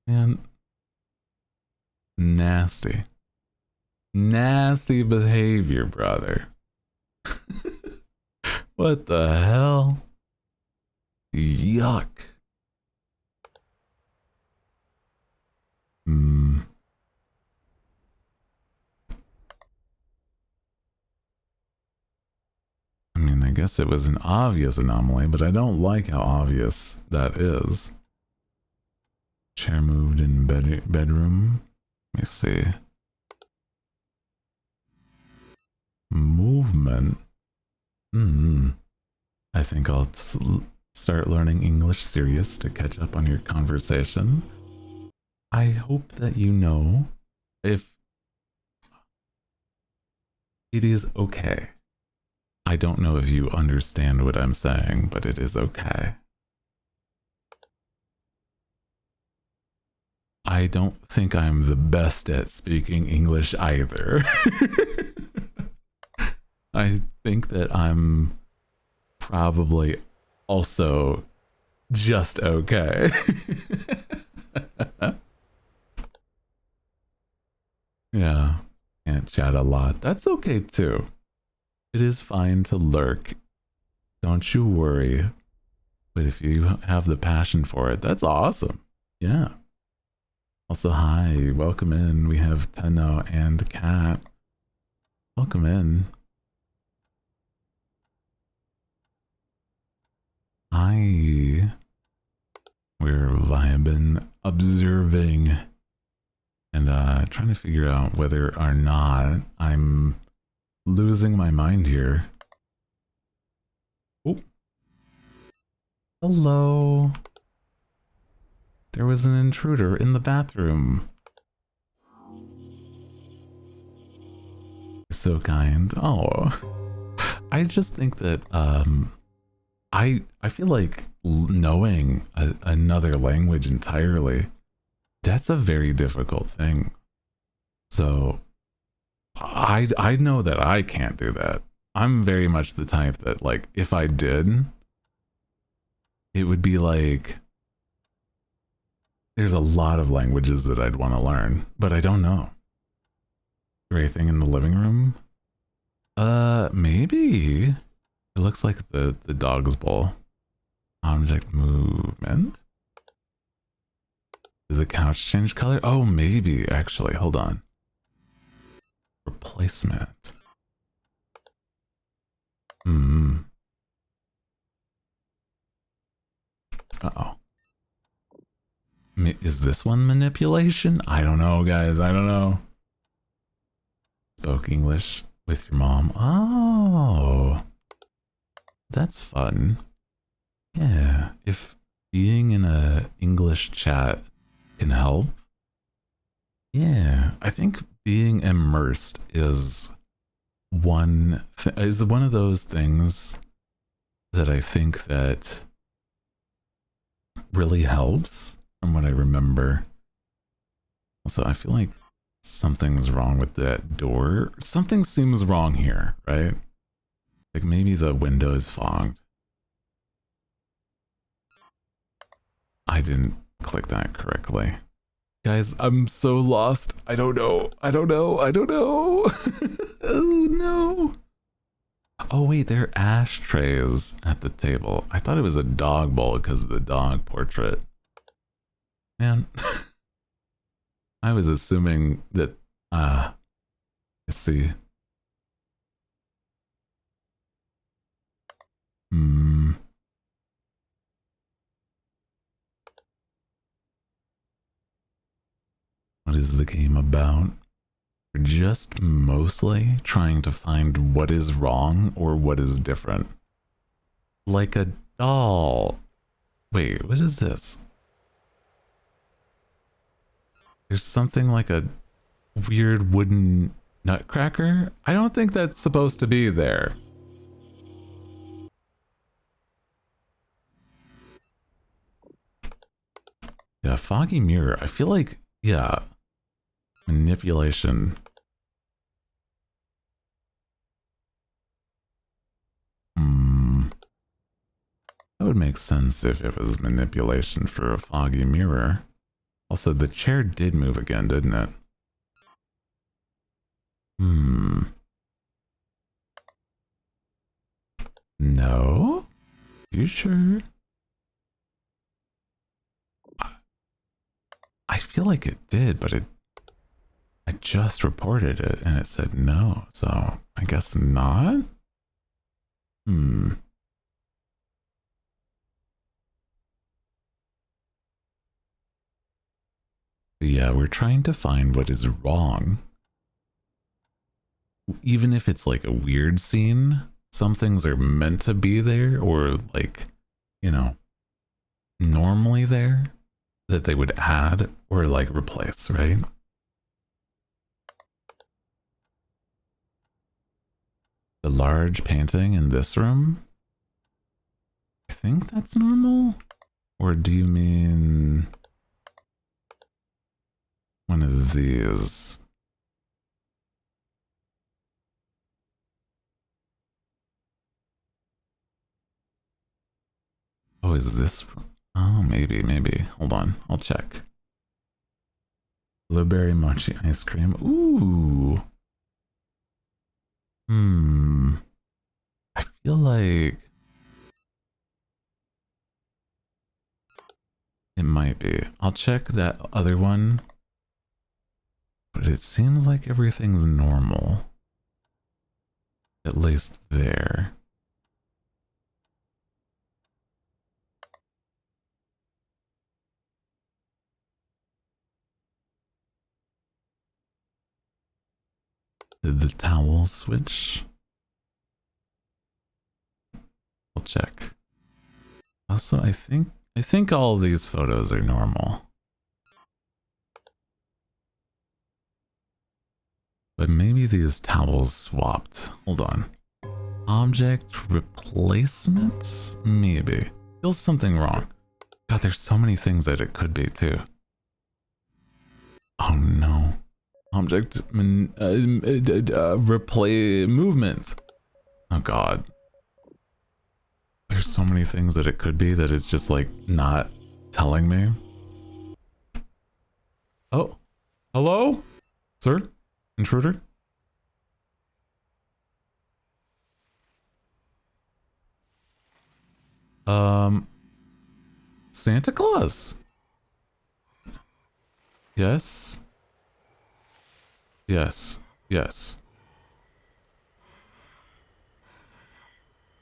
Man. Nasty. Nasty behavior, brother. What the hell? Yuck. Hmm. I mean, I guess it was an obvious anomaly, but I don't like how obvious that is. Chair moved in bedroom. Let me see. Movement. I think I'll start learning English serious to catch up on your conversation. I hope that you know if it is okay. I don't know if you understand what I'm saying, but it is okay. I don't think I'm the best at speaking English either. I think that I'm probably also just okay. Yeah, can't chat a lot. That's okay too. It is fine to lurk. Don't you worry. But if you have the passion for it, that's awesome. Yeah. Also, hi, welcome in. We have Tenno and Kat. Welcome in. We're vibing, observing, and trying to figure out whether or not I'm losing my mind here. Oh. Hello. There was an intruder in the bathroom. You're so kind. Oh. I just think that I feel like knowing another language entirely, that's a very difficult thing. So I know that I can't do that. I'm very much the type that, like, if I did, it would be like there's a lot of languages that I'd want to learn, but I don't know. Anything in the living room? Maybe. It looks like the dog's bowl. Object movement. Did the couch change color? Oh, maybe, actually. Hold on. Replacement. Uh-oh. Is this one manipulation? I don't know, guys. I don't know. Spoke English with your mom. Oh. That's fun. Yeah. If being in a English chat can help. Yeah. I think being immersed is one of those things that I think that really helps from what I remember. Also, I feel like something's wrong with that door. Something seems wrong here, right? Like maybe the window is fogged. I didn't click that correctly. Guys, I'm so lost. I don't know. I don't know. I don't know. Oh no. Oh wait, there are ashtrays at the table. I thought it was a dog bowl because of the dog portrait. Man. I was assuming that, let's see. What is the game about? We're just mostly trying to find what is wrong or what is different. Like a doll. Wait, what is this? There's something like a weird wooden nutcracker? I don't think that's supposed to be there. Yeah, foggy mirror. I feel like, yeah, manipulation. That would make sense if it was manipulation for a foggy mirror. Also, the chair did move again, didn't it? No? You sure? I feel like it did, but I just reported it and it said no, so I guess not? Yeah, we're trying to find what is wrong. Even if it's like a weird scene, some things are meant to be there or like, you know, normally there that they would add or like replace, right? The large painting in this room? I think that's normal? Or do you mean one of these? Oh, is this? Oh, maybe. Hold on, I'll check. Blueberry mochi ice cream. Ooh. I feel like it might be. I'll check that other one. But it seems like everything's normal. At least there. Did the towel switch? We'll check. Also, I think all of these photos are normal. But maybe these towels swapped. Hold on. Object replacements? Maybe. Feels something wrong. God, there's so many things that it could be too. Oh no. Object replay movement. Oh god. There's so many things that it could be that it's just like not telling me. Oh. Hello? Sir? Intruder? Santa Claus? Yes? Yes. Yes.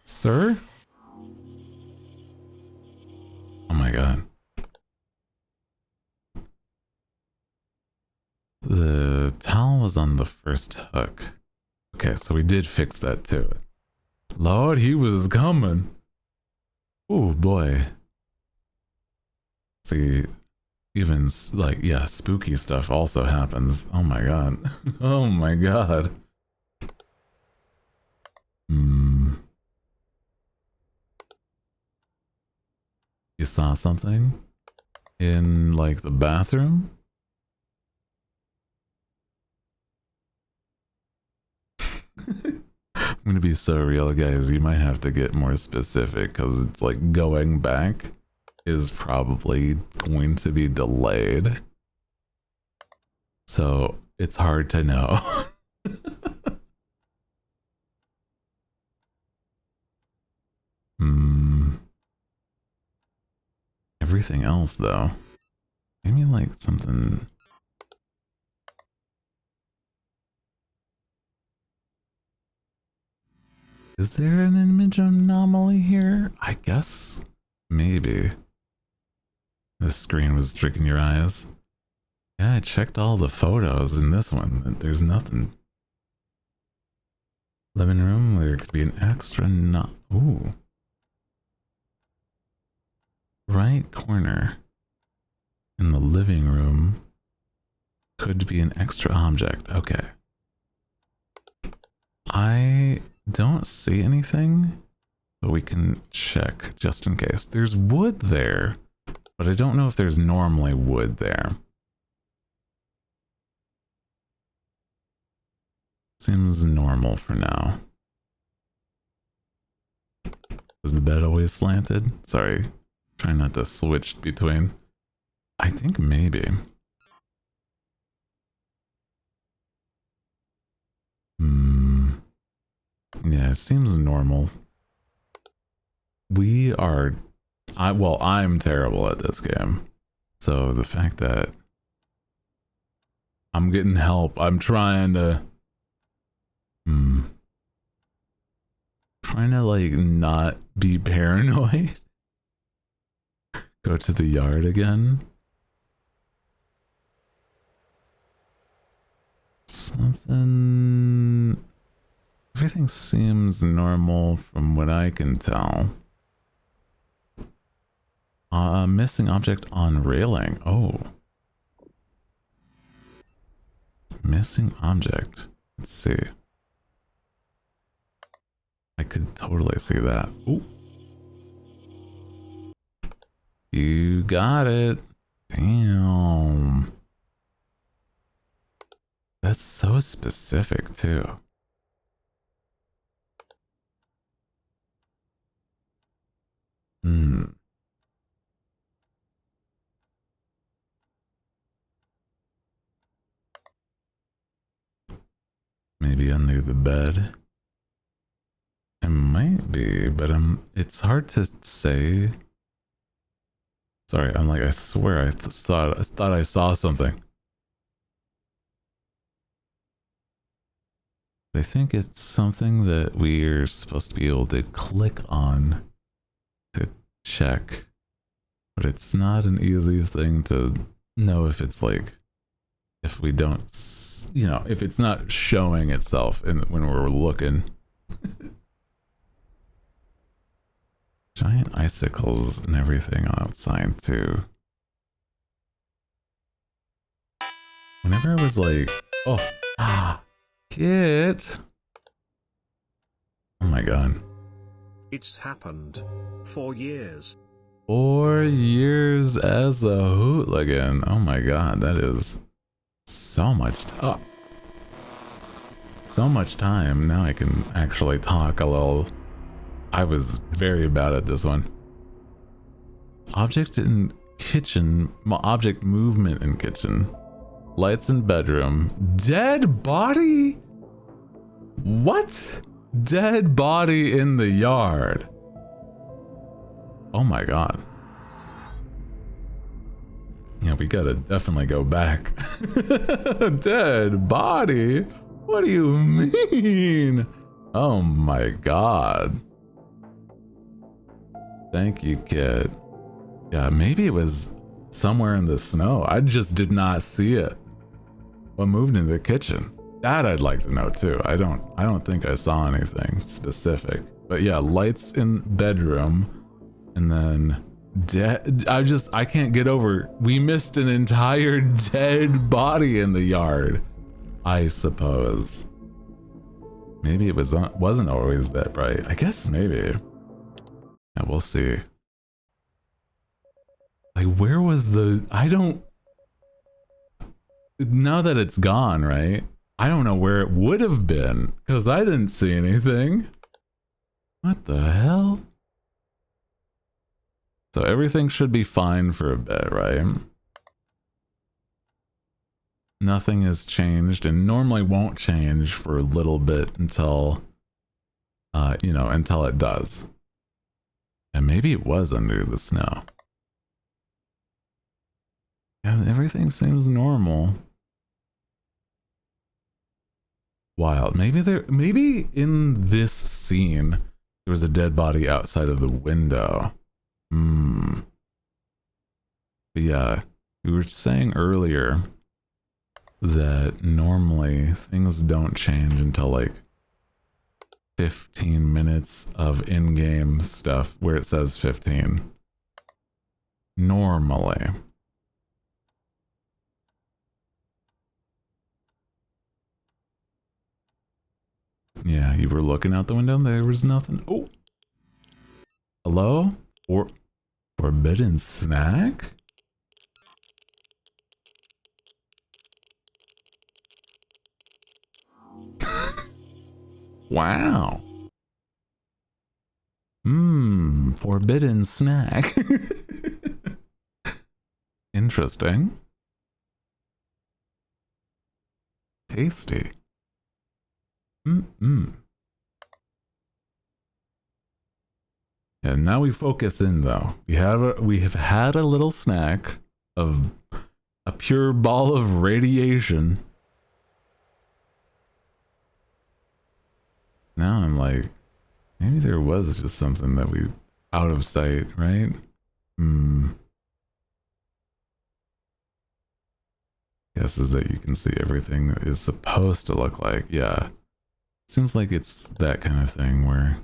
Sir? Oh my god. The towel was on the first hook. Okay, so we did fix that too. Lord, he was coming. Oh boy. See, even like, yeah, spooky stuff also happens. Oh my god. Oh my god. You saw something in like the bathroom? I'm gonna be so real, guys. You might have to get more specific because it's like going back is probably going to be delayed. So it's hard to know. Everything else, though. Maybe like something. Is there an image anomaly here? I guess. Maybe. This screen was tricking your eyes. Yeah, I checked all the photos in this one. There's nothing. Living room, there could be an extra ooh. Right corner in the living room could be an extra object. Okay. I don't see anything, but we can check just in case. There's wood there, but I don't know if there's normally wood there. Seems normal for now. Was the bed always slanted? Sorry, trying not to switch between. I think maybe. Yeah, it seems normal. We are... well, I'm terrible at this game. So the fact that I'm getting help, I'm trying to... Trying to, like, not be paranoid. Go to the yard again. Something... Everything seems normal from what I can tell. Missing object on railing. Oh. Missing object. Let's see. I could totally see that. Ooh. You got it. Damn. That's so specific too. Maybe under the bed. It might be, but it's hard to say. Sorry, I'm like, I swear I thought I saw something. I think it's something that we're supposed to be able to click on to check, but it's not an easy thing to know if it's like if we don't, you know, if it's not showing itself when we're looking. Giant icicles and everything outside too. Whenever I was like, oh, Kit. Oh my god. It's happened. 4 years. 4 years as a hooligan. Oh my god, that is so much. So much time. Now I can actually talk a little. I was very bad at this one. Object in kitchen. Object movement in kitchen. Lights in bedroom. Dead body? What? Dead body in the yard. Oh my god. Yeah, we gotta definitely go back. Dead body? What do you mean? Oh my god. Thank you, kid. Yeah, maybe it was somewhere in the snow. I just did not see it. What moved into the kitchen? That I'd like to know too. I don't think I saw anything specific. But yeah, lights in bedroom, and then dead. I can't get over. We missed an entire dead body in the yard. I suppose. Maybe it wasn't always that bright. I guess maybe. Yeah, we'll see. Like, where was the? I don't. Now that it's gone, right? I don't know where it would have been because I didn't see anything. What the hell? So everything should be fine for a bit, right? Nothing has changed and normally won't change for a little bit until, you know, until it does. And maybe it was under the snow. Yeah, everything seems normal. Wild. Maybe in this scene, there was a dead body outside of the window. But yeah, we were saying earlier that normally things don't change until like 15 minutes of in-game stuff where it says 15. Normally. Yeah, you were looking out the window, there was nothing. Oh! Hello? Forbidden snack? Wow. Forbidden snack. Interesting. Tasty. And now we focus in though. We have had a little snack of a pure ball of radiation. Now I'm like, maybe there was just something that we out of sight, right? Guesses that you can see everything is supposed to look like. Yeah. Seems like it's that kind of thing where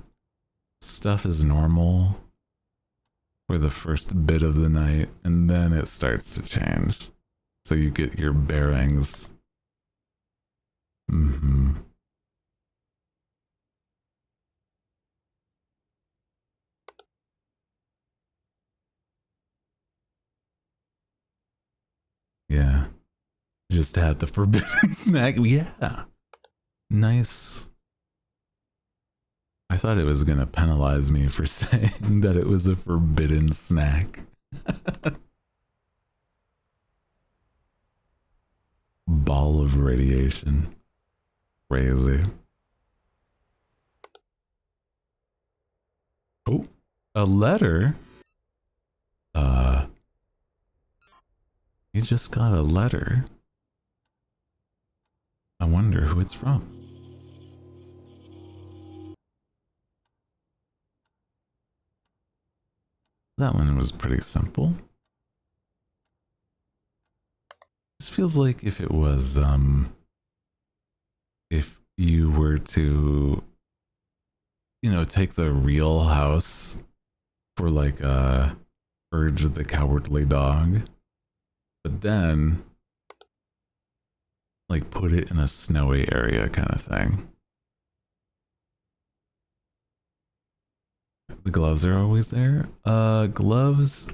stuff is normal for the first bit of the night and then it starts to change. So you get your bearings. Yeah. Just had the forbidden snack. Yeah. Nice. I thought it was going to penalize me for saying that it was a forbidden snack. Ball of radiation. Crazy. Oh, a letter? You just got a letter. I wonder who it's from. That one was pretty simple. This feels like if it was, if you were to, you know, take the real house for like Urge the Cowardly Dog, but then like put it in a snowy area kind of thing. The gloves are always there. Gloves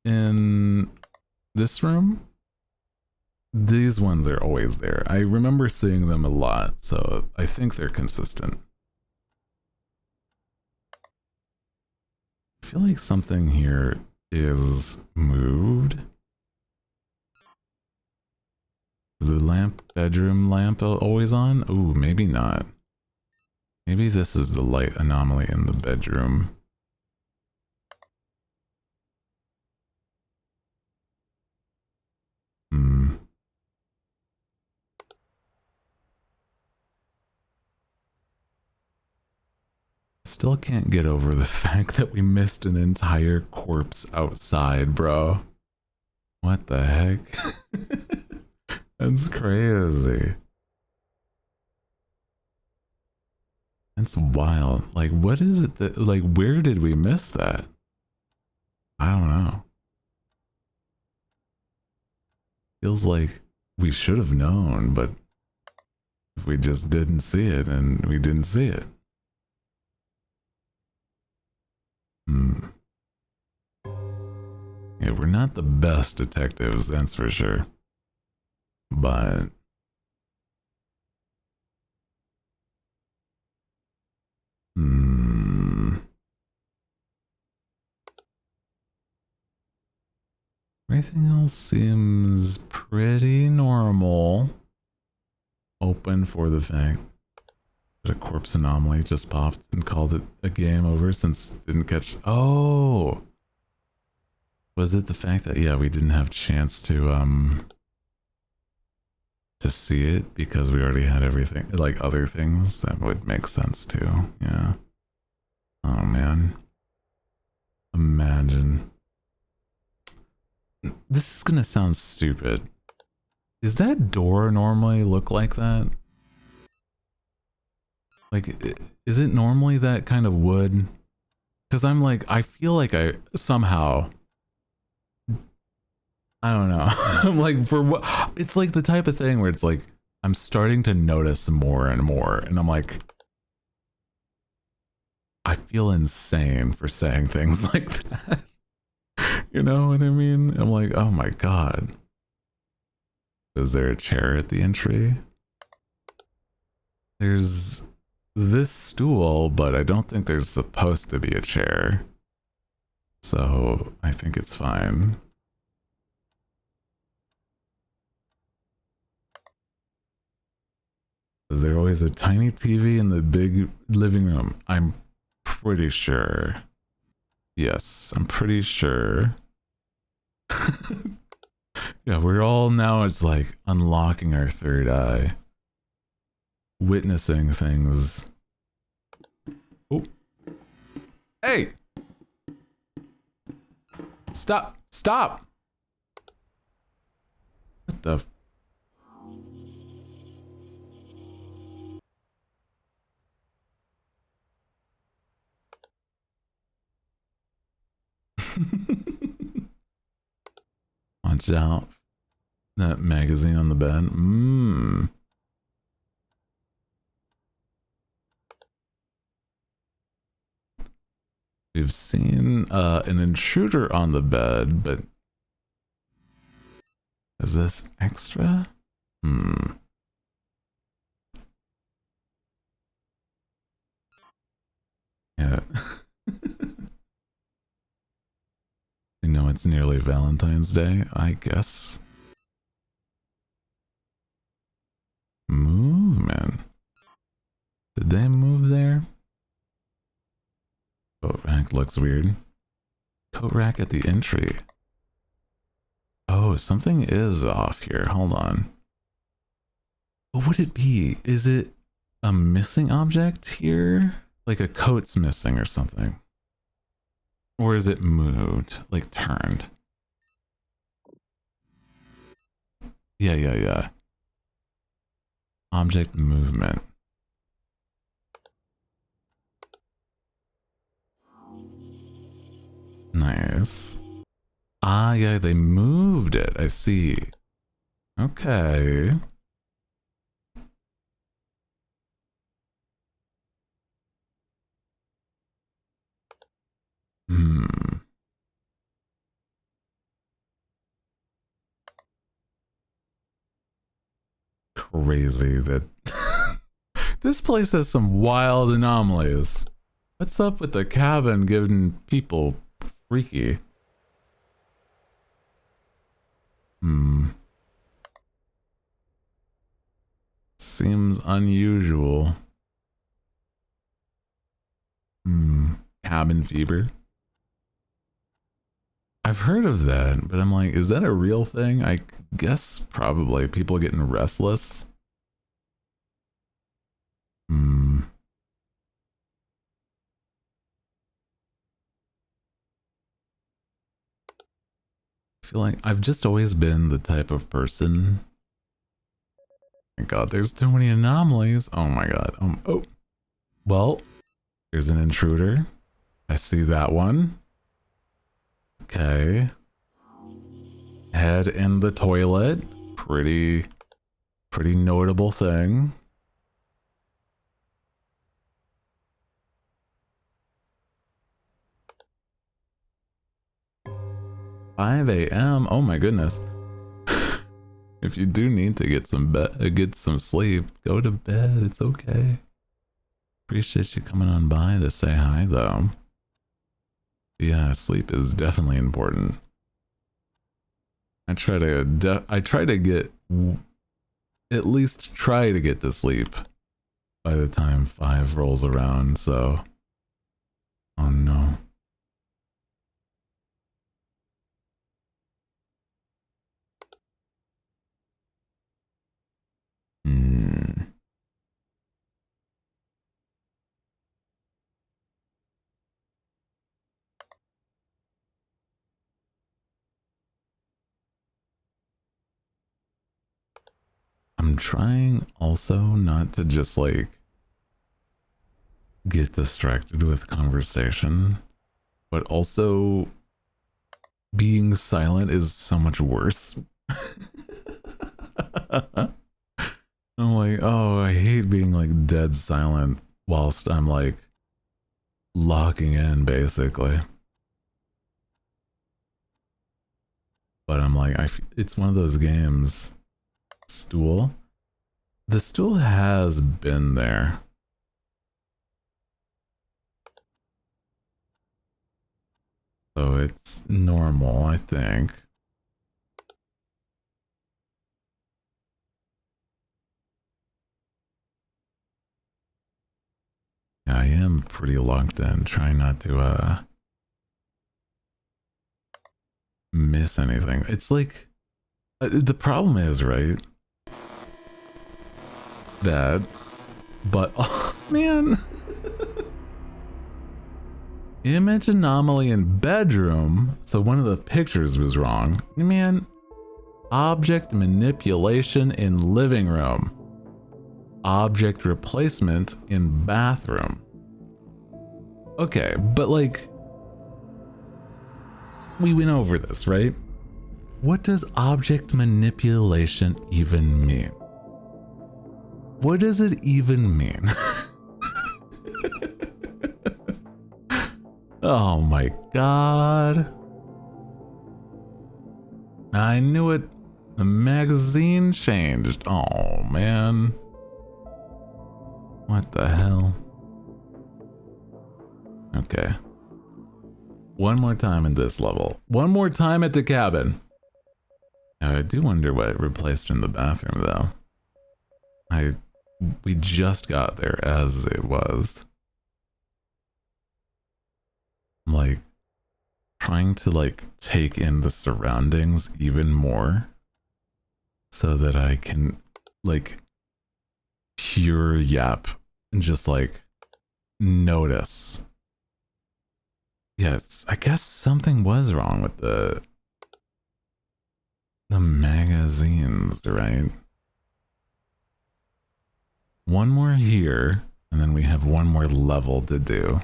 in this room. These ones are always there. I remember seeing them a lot, so I think they're consistent. I feel like something here is moved. Is the bedroom lamp always on? Ooh, maybe not. Maybe this is the light anomaly in the bedroom. Still can't get over the fact that we missed an entire corpse outside, bro. What the heck? That's crazy. That's wild. Like, what is it that, like, where did we miss that? I don't know. Feels like we should have known, but if we just didn't see it and we didn't see it. Yeah, we're not the best detectives, that's for sure. But everything else seems pretty normal. Open for the fact that a corpse anomaly just popped and called it a game over since it didn't catch. Oh, was it the fact that, yeah, we didn't have chance to see it because we already had everything, like other things? That would make sense too. Yeah. Oh man. Imagine. This is gonna sound stupid. Does that door normally look like that? Like, is it normally that kind of wood? Because I'm like, I feel like I somehow, I don't know. I'm like, for what? It's like the type of thing where it's like, I'm starting to notice more and more. And I'm like, I feel insane for saying things like that. You know what I mean? I'm like, oh my God. Is there a chair at the entry? There's this stool, but I don't think there's supposed to be a chair. So I think it's fine. Is there always a tiny TV in the big living room? I'm pretty sure. Yes, I'm pretty sure. Yeah, we're all now, it's like unlocking our third eye. Witnessing things. Oh. Hey! Stop! Stop! What the? Watch out. That magazine on the bed. We've seen an intruder on the bed, but is this extra? Yeah. You know, it's nearly Valentine's Day, I guess. Movement. Did they move there? Coat rack looks weird. Coat rack at the entry. Oh, something is off here. Hold on. What would it be? Is it a missing object here? Like a coat's missing or something? Or is it moved? Like turned? Yeah. Object movement. Nice. Ah, yeah, they moved it. I see. Okay. Hmm. Crazy that this place has some wild anomalies. What's up with the cabin giving people freaky? Hmm. Seems unusual. Hmm. Cabin fever. I've heard of that, but I'm like, is that a real thing? I guess probably. People getting restless. Hmm. I feel like I've just always been the type of person. My God, there's too many anomalies. Oh my God. Oh. Well, there's an intruder. I see that one. Okay. Head in the toilet. Pretty notable thing. Five a.m. Oh my goodness. If you do need to get some sleep, go to bed. It's okay. Appreciate you coming on by to say hi, though. Yeah, sleep is definitely important. I try to get at least try to get to sleep by the time 5 rolls around. So, oh no. Hmm. I'm trying also not to just like get distracted with conversation, but also being silent is so much worse. I'm like, oh, I hate being like dead silent whilst I'm like locking in basically. But I'm like, it's one of those games. Stool? The stool has been there. So it's normal, I think. Yeah, I am pretty locked in, trying not to miss anything. It's like the problem is, right? That, but oh man. Image anomaly in bedroom. So one of the pictures was wrong. Man, object manipulation in living room. Object replacement in bathroom. Okay, but like, we went over this, right? What does object manipulation even mean? What does it even mean? Oh my God. I knew it. The magazine changed. Oh man. What the hell? Okay. One more time in this level. One more time at the cabin. Now, I do wonder what it replaced in the bathroom though. We just got there as it was. I'm like trying to like take in the surroundings even more so that I can like pure yap and just like notice. Yes, I guess something was wrong with the The magazines, right? One more here, and then we have one more level to do.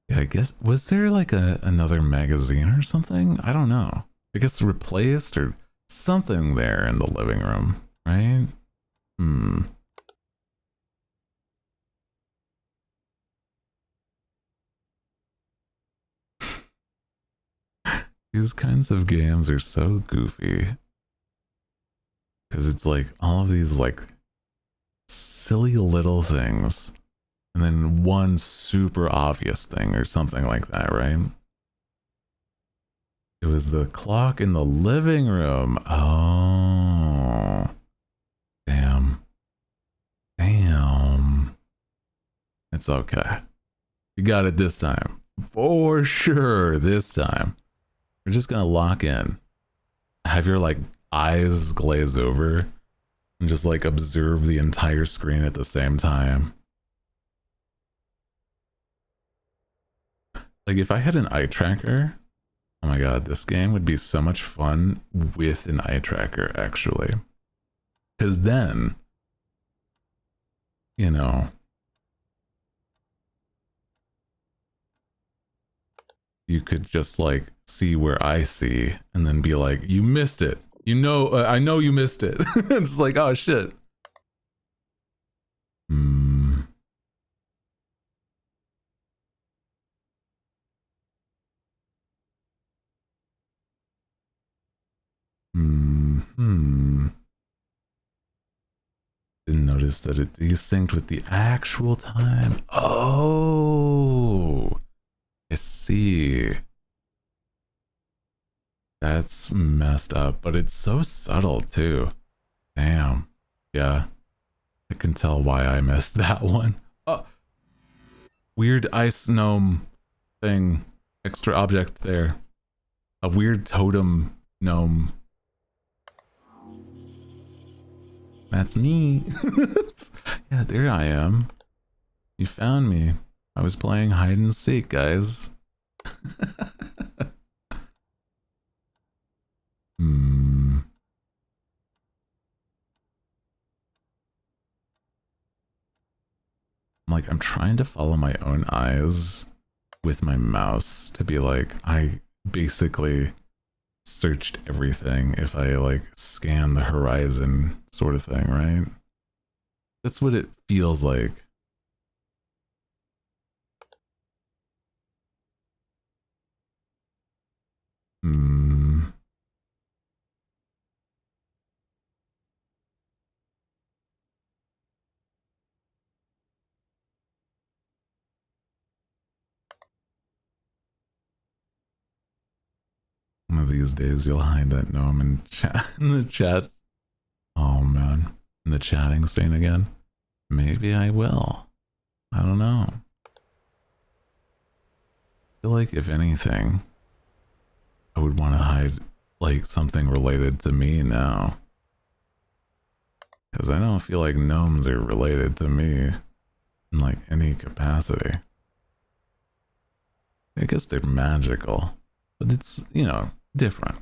Yeah, I guess, was there like another magazine or something? I don't know. I guess replaced or something there in the living room, right? These kinds of games are so goofy. Because it's like all of these like silly little things. And then one super obvious thing or something like that, right? It was the clock in the living room. Oh. Damn. Damn. It's okay. You got it this time. For sure this time. We're just gonna lock in. Have your like eyes glaze over and just like observe the entire screen at the same time. Like if I had an eye tracker, oh my god, this game would be so much fun with an eye tracker actually. Because then, you know, you could just like see where I see and then be like, you missed it. You know, I know you missed it. It's like, oh shit. Didn't notice that it desynced with the actual time. Oh, I see. That's messed up, but it's so subtle too. Damn. Yeah, I can tell why I missed that one. Oh, weird ice gnome thing. Extra object there. A weird totem gnome. That's me. Yeah, there I am. You found me. I was playing hide and seek, guys. I'm trying to follow my own eyes with my mouse to be like, I basically searched everything if I like scan the horizon sort of thing, right? That's what it feels like. One of these days you'll hide that gnome in, in the chat. Oh man, in the chatting scene again. Maybe I will. I don't know. I feel like if anything, I would want to hide like something related to me now. Because I don't feel like gnomes are related to me in like any capacity. I guess they're magical, but it's, you know, different.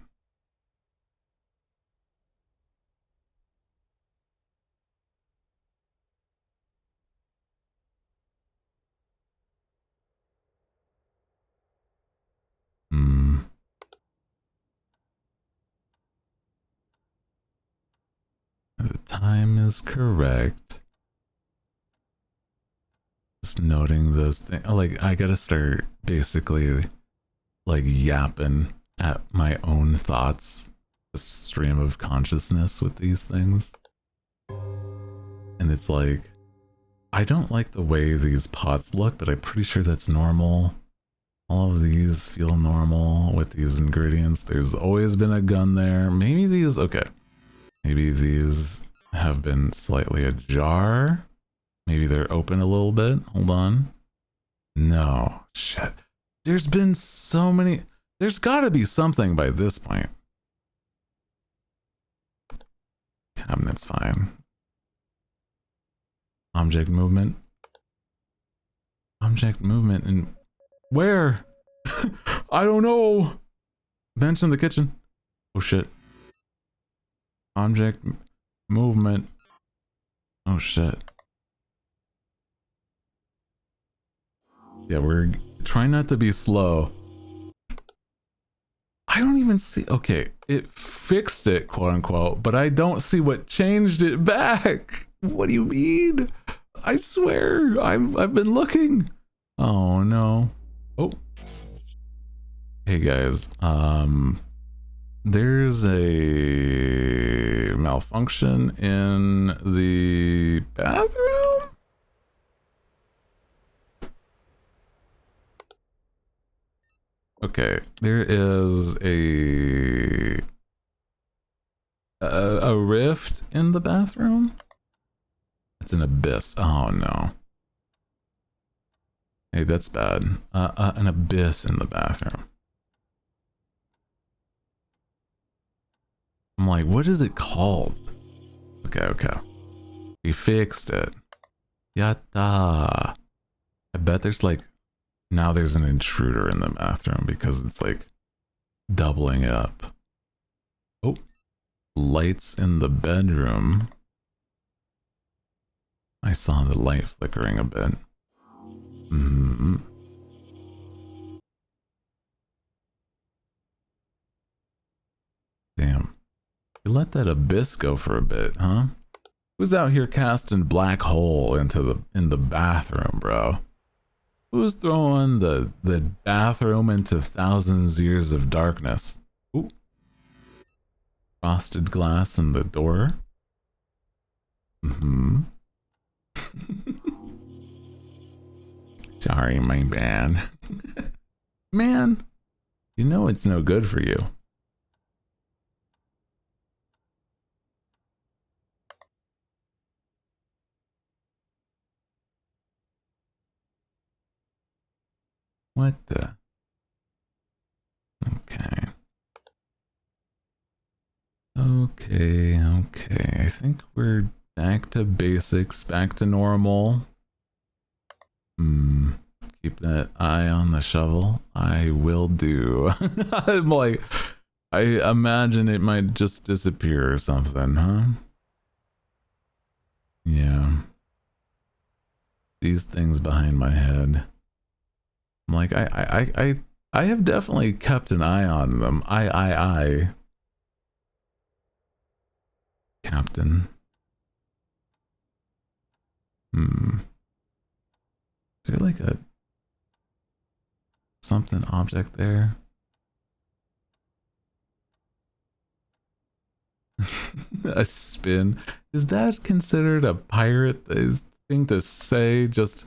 The time is correct. Just noting those things. Like, I gotta start basically like yapping at my own thoughts, a stream of consciousness with these things. And it's like, I don't like the way these pots look, but I'm pretty sure that's normal. All of these feel normal with these ingredients. There's always been a gun there. Maybe these, okay. Maybe these have been slightly ajar. Maybe they're open a little bit. Hold on. No, shit. There's been so many. There's gotta be something by this point. Cabinet's fine. Object movement. Object movement and where? I don't know. Bench in the kitchen. Oh shit. Object movement. Oh shit. Yeah, we're trying not to be slow. I don't even see. Okay, it fixed it, quote unquote, but I don't see what changed it back. What do you mean? I swear, I've been looking. Oh no. Oh. Hey guys, there's a malfunction in the bathroom. Okay, there is a rift in the bathroom. It's an abyss. Oh no. Hey, that's bad. An abyss in the bathroom. I'm like, what is it called? Okay, okay. We fixed it. Yatta. I bet there's like, now there's an intruder in the bathroom because it's like doubling up. Oh, lights in the bedroom. I saw the light flickering a bit. Mm-hmm. Damn. You let that abyss go for a bit, huh? Who's out here casting black hole into the bathroom, bro? Who's throwing the bathroom into thousands of years of darkness? Ooh. Frosted glass in the door. Mm-hmm. Sorry, my bad. Man, you know it's no good for you. What the? Okay. Okay, okay. I think we're back to basics, back to normal. Keep that eye on the shovel. I will do. I'm like, I imagine it might just disappear or something, huh? Yeah. These things behind my head. I'm like, I have definitely kept an eye on them. I. Captain. Is there like a something object there? A spin? Is that considered a pirate thing to say? Just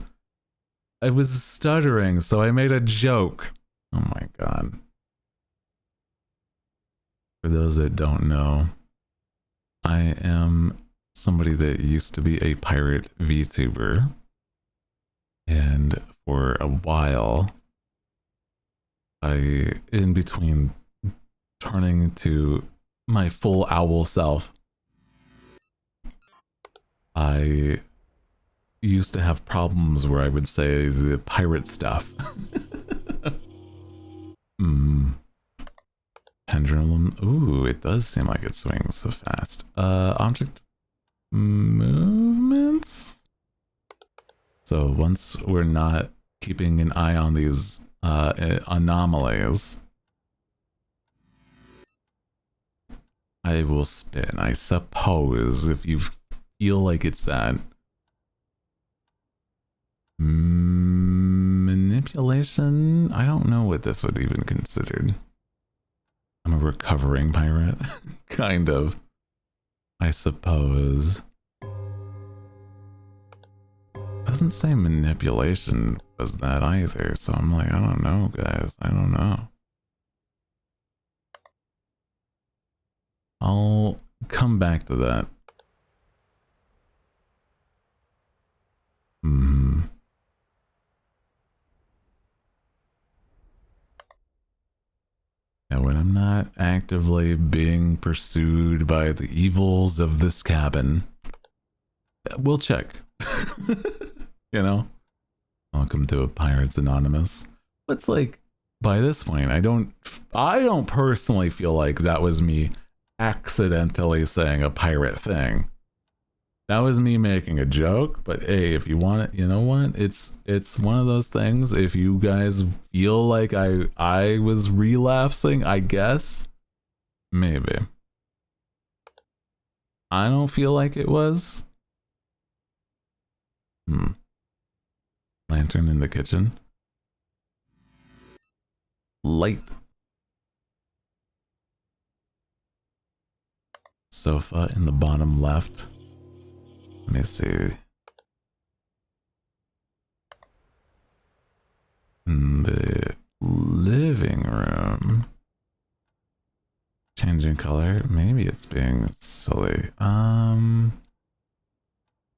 I was stuttering, so I made a joke. Oh my god. For those that don't know, I am somebody that used to be a pirate VTuber. And for a while, in between turning to my full owl self, I used to have problems where I would say the pirate stuff. Pendulum. Ooh, it does seem like it swings so fast. Object movements. So once we're not keeping an eye on these anomalies, I will spin, I suppose, if you feel like it's that. Manipulation? I don't know what this would even considered. I'm a recovering pirate. Kind of. I suppose. Doesn't say manipulation does that either, so I'm like, I don't know, guys. I don't know. I'll come back to that. Yeah, when I'm not actively being pursued by the evils of this cabin, we'll check. You know? Welcome to a Pirates Anonymous. But it's like, by this point, I don't personally feel like that was me accidentally saying a pirate thing. That was me making a joke, but hey, if you want it, you know what? It's one of those things. If you guys feel like I was relapsing, I guess maybe. I don't feel like it was. Lantern in the kitchen. Light. Sofa in the bottom left. Let me see. In the living room. Changing color. Maybe it's being silly.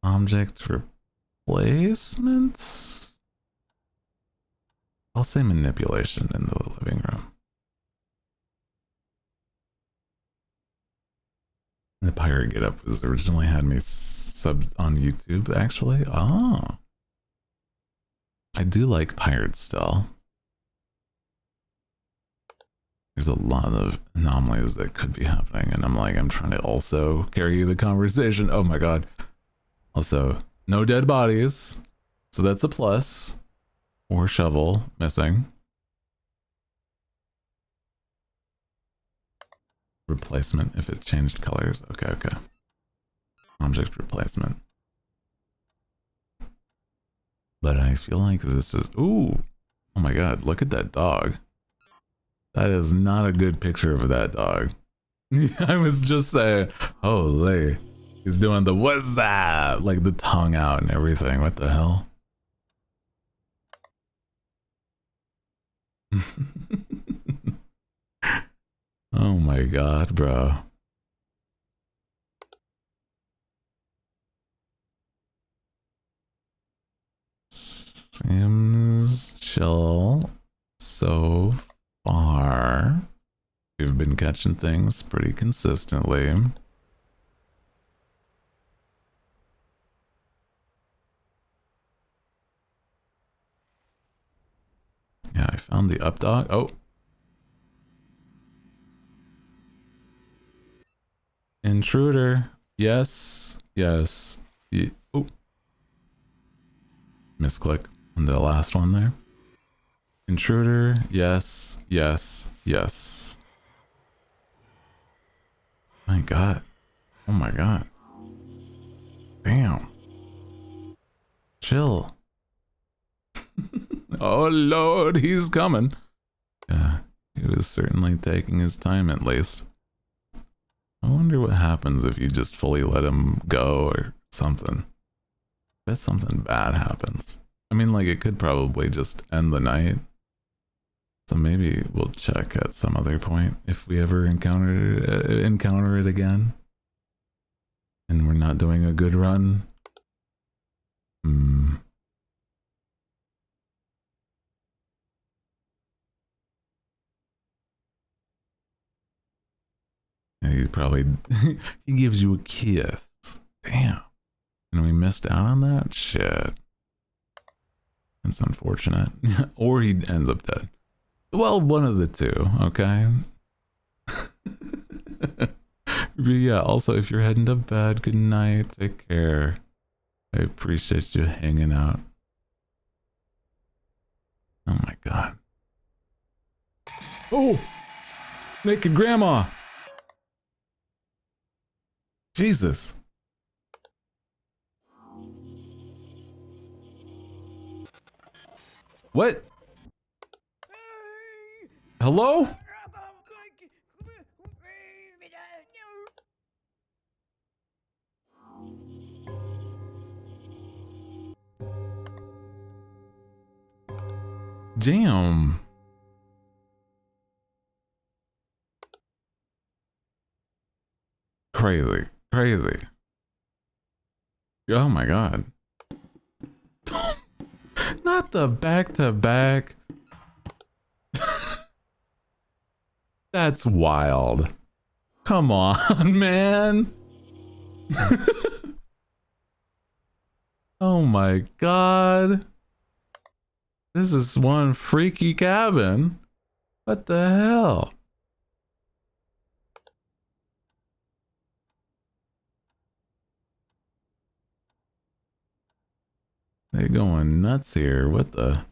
Object replacement? I'll say manipulation in the living room. The pirate getup was originally had me subbed on YouTube, actually. Oh. I do like pirates still. There's a lot of anomalies that could be happening, and I'm trying to also carry the conversation. Oh my god. Also, no dead bodies, so that's a plus. Or shovel missing. Replacement if it changed colors. Okay, okay. Object replacement. But I feel like this is... Ooh! Oh my god, look at that dog. That is not a good picture of that dog. I was just saying, holy. He's doing the what's that? Like the tongue out and everything. What the hell? Oh my god, bro. Seems chill so far. We've been catching things pretty consistently. Yeah, I found the up dog. Oh. Intruder. Yes. Yes. Oh. Misclick on the last one there. Intruder. Yes. Yes. Yes. My god. Oh my god. Damn. Chill. Oh lord, he's coming. Yeah, he was certainly taking his time at least. I wonder what happens if you just fully let him go or something. I bet something bad happens. I mean, like, it could probably just end the night. So maybe we'll check at some other point if we ever encounter it again. And we're not doing a good run. He's probably... he gives you a kiss. Damn. And we missed out on that? Shit. That's unfortunate. Or he ends up dead. Well, one of the two, okay? But yeah, also, if you're heading to bed, good night. Take care. I appreciate you hanging out. Oh my god. Oh! Naked grandma! Jesus. What? Hello? Damn. Crazy. Crazy. Oh my god. Not the back-to-back. That's wild. Come on, man. Oh my god. This is one freaky cabin. What the hell? They going nuts here. What the?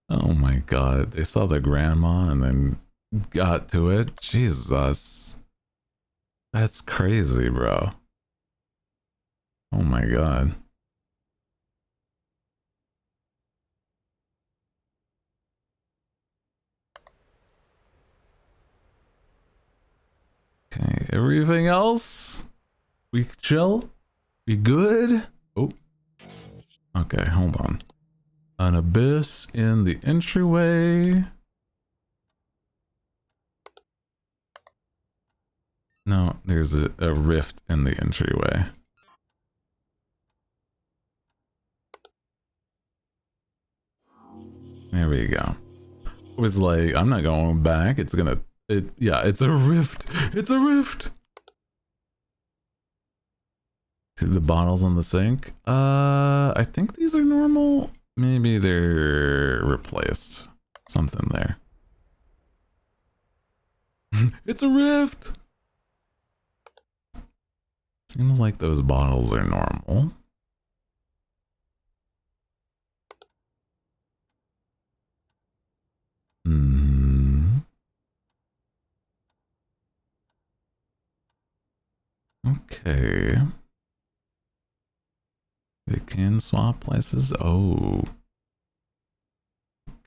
Oh my god. They saw the grandma and then got to it. Jesus. That's crazy, bro. Oh my god. Okay, everything else? We chill? We good? Oh. Okay, hold on. An abyss in the entryway. No, there's a rift in the entryway. There we go. It was like, I'm not going back. It's gonna, yeah, it's a rift. It's a rift. See the bottles on the sink? I think these are normal. Maybe they're replaced. Something there. It's a rift. Seems like those bottles are normal. Okay. They can swap places. Oh.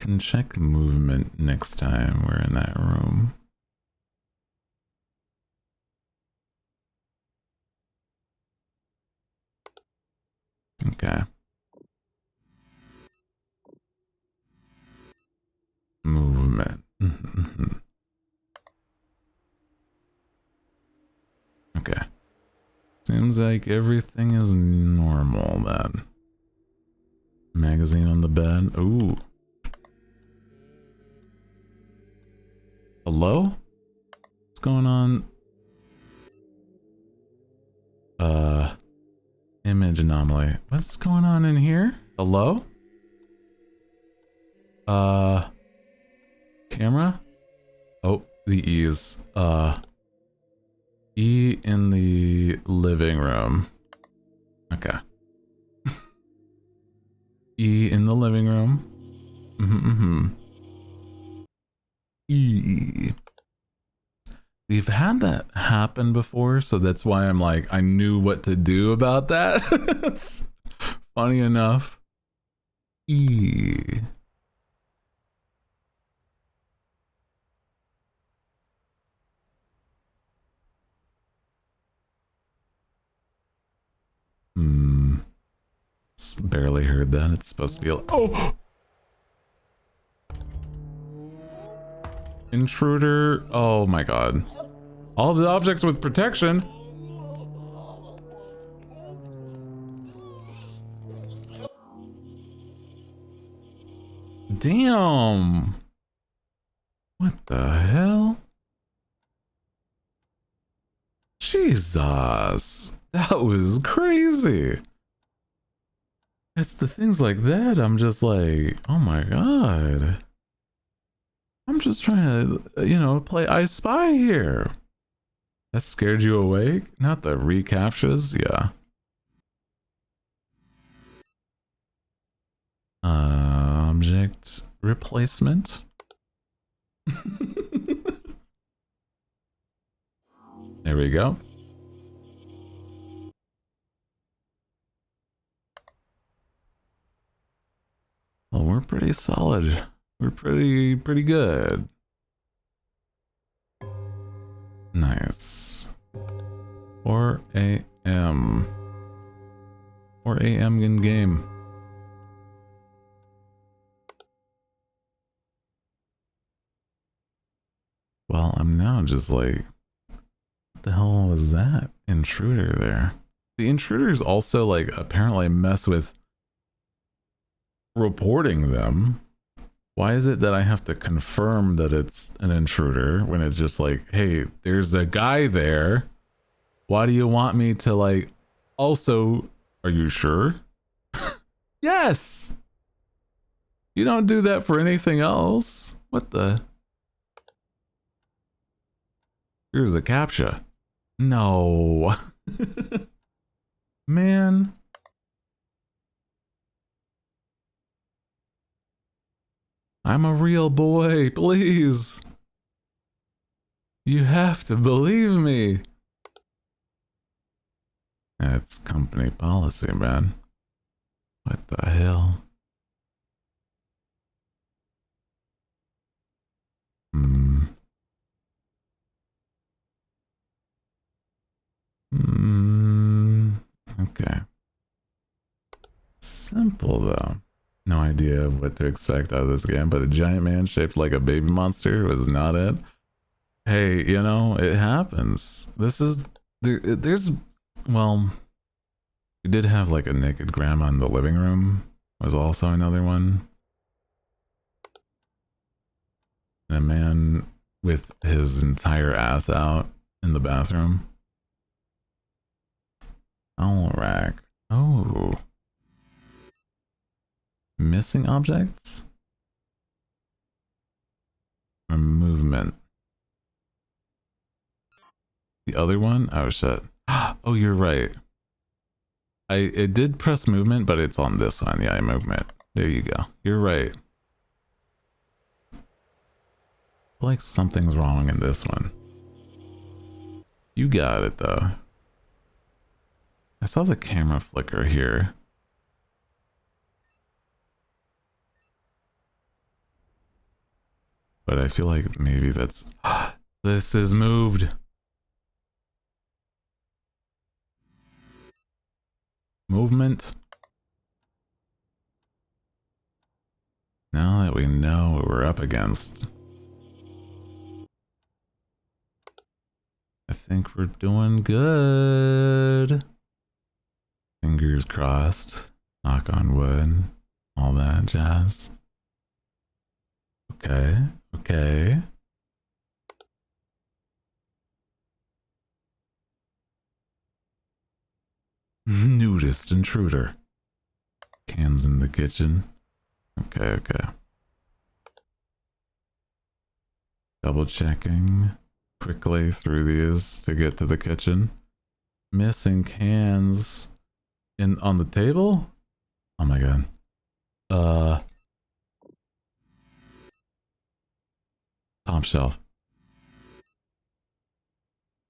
Can check movement next time we're in that room. Okay. Movement. Okay. Seems like everything is normal then. Magazine on the bed. Ooh. Hello? What's going on? Image anomaly. What's going on in here? Hello? Camera? Oh, the E's. E in the living room. Okay. E in the living room. E. We've had that happen before, so that's why I'm like, I knew what to do about that. Funny enough. E. Barely heard that. It's supposed to be like, oh! Intruder. Oh my god. All the objects with protection. Damn. What the hell? Jesus. That was crazy. It's the things like that. I'm just like, oh my god. I'm just trying to, you know, play I Spy here. That scared you awake? Not the recaptures, yeah. Object replacement. There we go. Well, we're pretty solid. We're pretty good. Nice. 4 a.m. 4 a.m. in game. Well, I'm now just like, what the hell was that intruder there? The intruders also like apparently mess with reporting them. Why is it that I have to confirm that it's an intruder when it's just like, hey, there's a guy there. Why do you want me to like, also, are you sure? Yes! You don't do that for anything else. What the? Here's a CAPTCHA. No. Man. I'm a real boy, please. You have to believe me. That's company policy, man. What the hell? Okay. Simple though. No idea what to expect out of this game, but a giant man shaped like a baby monster was not it. Hey, you know, it happens. This is there's well, we did have like a naked grandma in the living room was also another one. And a man with his entire ass out in the bathroom. Owl rack. Oh. Missing objects? Or movement? The other one? Oh shit. Oh, you're right. It did press movement, but it's on this one. Yeah, movement. There you go. You're right. I feel like something's wrong in this one. You got it though. I saw the camera flicker here. But I feel like maybe that's... This is moved. Movement. Now that we know what we're up against, I think we're doing good. Fingers crossed. Knock on wood. All that jazz. Okay. Okay. Nudist intruder. Cans in the kitchen. Okay, okay. Double checking quickly through these to get to the kitchen. Missing cans on the table? Oh my god. Top shelf.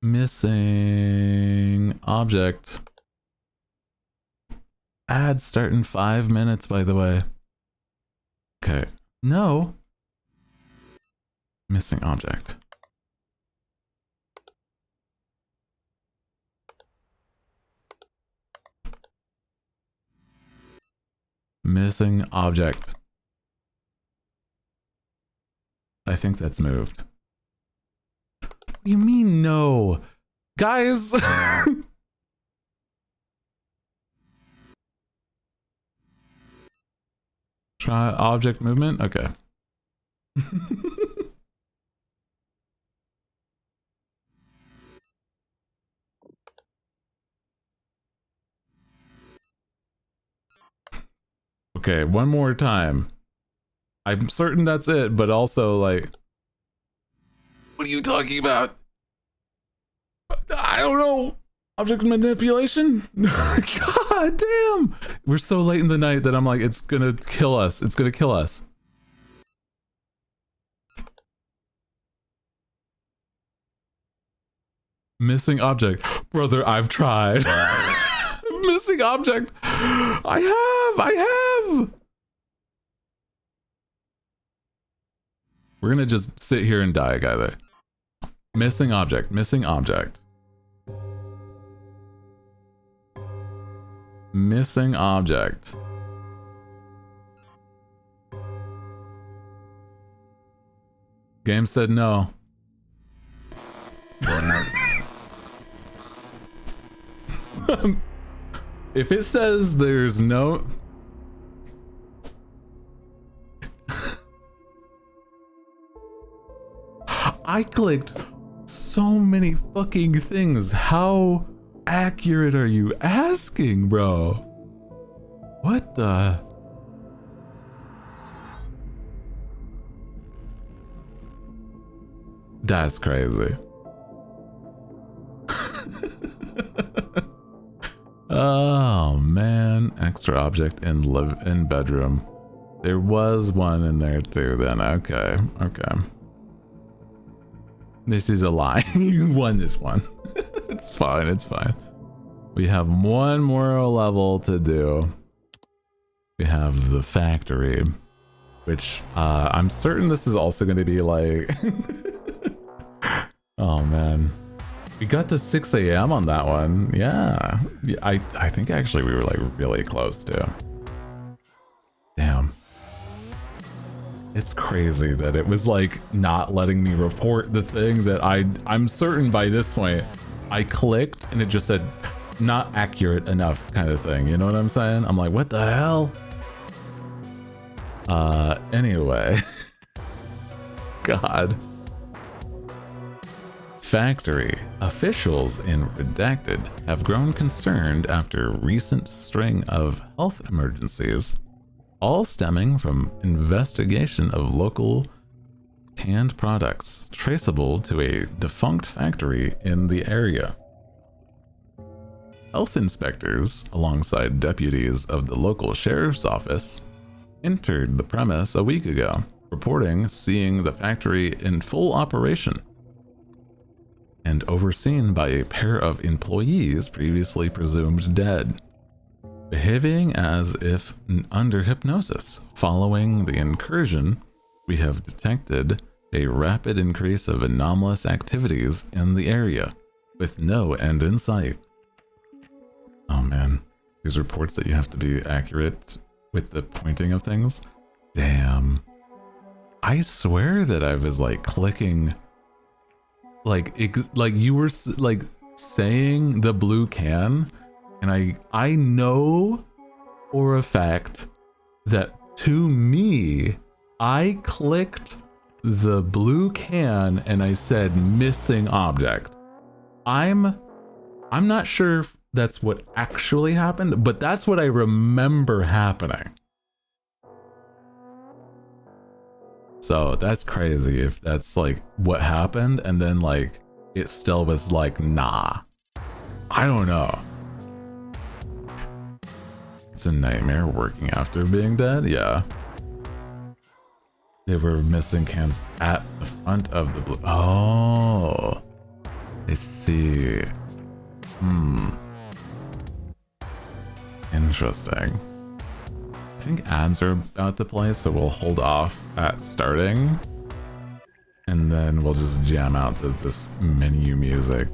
Missing object. Ad start in 5 minutes, by the way. Okay. No. Missing object. Missing object. I think that's moved. What do you mean no? Guys! Try object movement? Okay. Okay, one more time. I'm certain that's it, but also like... What are you talking about? I don't know. Object manipulation? God damn! We're so late in the night that I'm like, it's gonna kill us. It's gonna kill us. Missing object. Brother, I've tried. Missing object. I have. We're gonna just sit here and die, guy. Missing object. Missing object. Missing object. Game said no. If it says there's no... I clicked so many fucking things. How accurate are you asking, bro? What the? That's crazy. Oh man, extra object in bedroom. There was one in there too then. Okay. This is a lie. You won this one. It's fine. We have one more level to do. We have the factory, which I'm certain this is also going to be like... Oh man. We got to 6 a.m. on that one. Yeah. I think actually we were like really close to. Damn. It's crazy that it was like not letting me report the thing that I'm certain by this point I clicked and it just said not accurate enough kind of thing. You know what I'm saying? I'm like, what the hell? Anyway. God. Factory. Officials in Redacted have grown concerned after a recent string of health emergencies, all stemming from investigation of local canned products traceable to a defunct factory in the area. Health inspectors, alongside deputies of the local sheriff's office, entered the premise a week ago, reporting seeing the factory in full operation and overseen by a pair of employees previously presumed dead, behaving as if under hypnosis. Following the incursion, we have detected a rapid increase of anomalous activities in the area, with no end in sight. Oh man, these reports that you have to be accurate with the pointing of things. Damn. I swear that I was like clicking, like you were like saying the blue can, and I know for a fact that to me, I clicked the blue can and I said missing object. I'm not sure if that's what actually happened, but that's what I remember happening. So that's crazy if that's like what happened and then like it still was like, nah. I don't know. It's a nightmare working after being dead, yeah. They were missing cans at the front of the blue. Oh, I see. Interesting. I think ads are about to play, so we'll hold off at starting. And then we'll just jam out this menu music.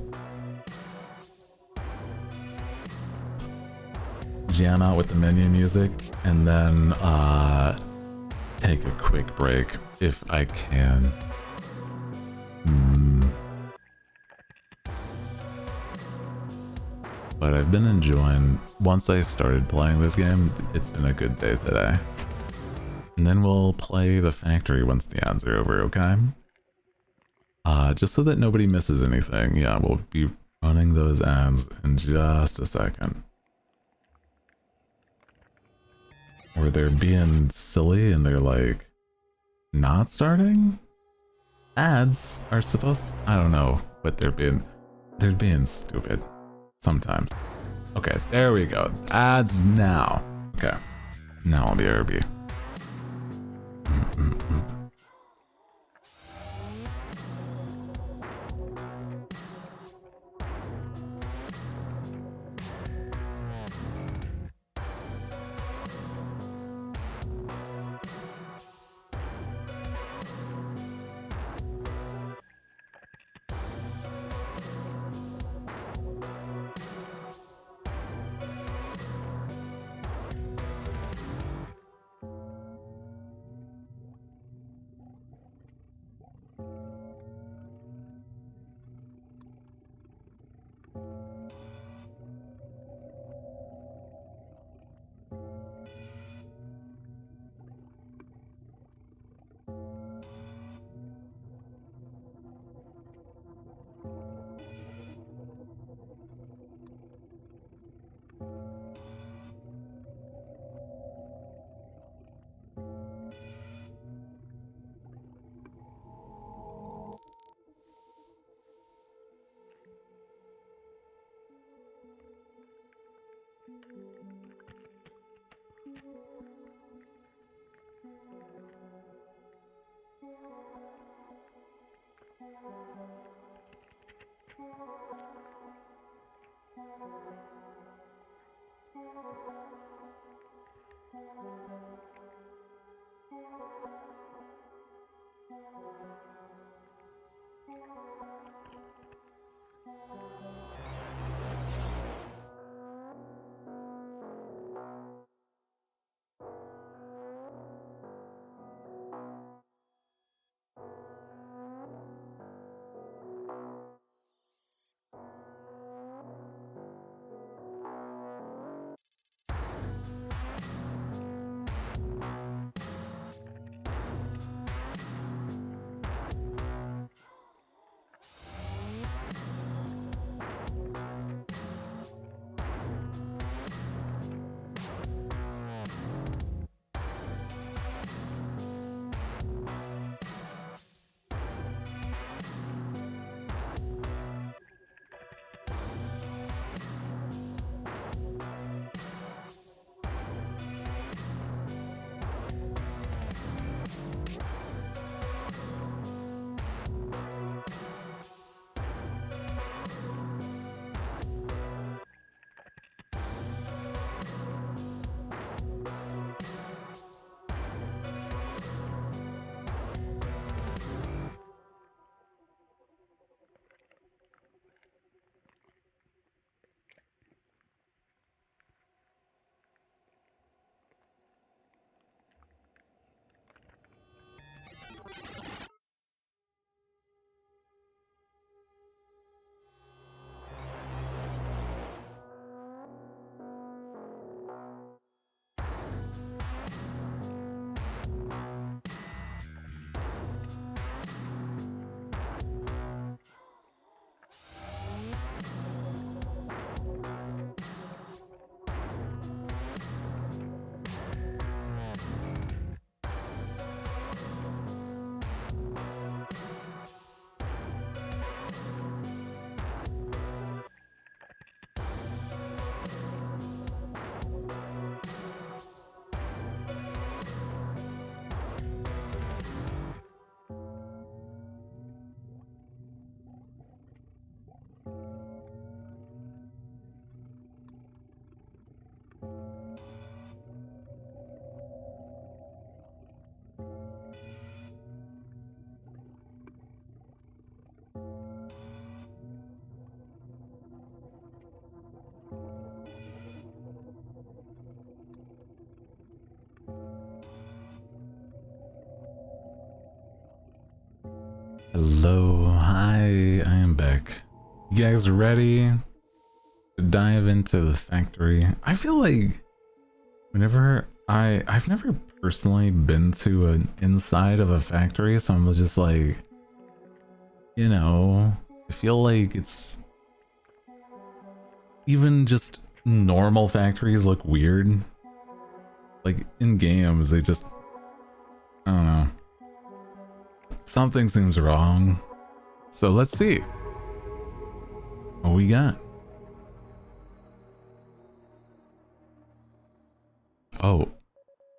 Jam out with the menu music, and then take a quick break if I can. But I've been enjoying, once I started playing this game, it's been a good day today. And then we'll play the factory once the ads are over, okay? Just so that nobody misses anything. Yeah, we'll be running those ads in just a second. Or they're being silly and they're like, not starting? Ads are supposed to, I don't know, but they're being stupid. Sometimes. Okay, there we go. Ads now. Okay. Now I'll be RB. Hello, hi, I am back. You guys ready to dive into the factory? I feel like whenever I've never personally been to an inside of a factory, so I'm just like, you know, I feel like it's even just normal factories look weird. Like in games, they just, I don't know. Something seems wrong. So let's see what we got. Oh,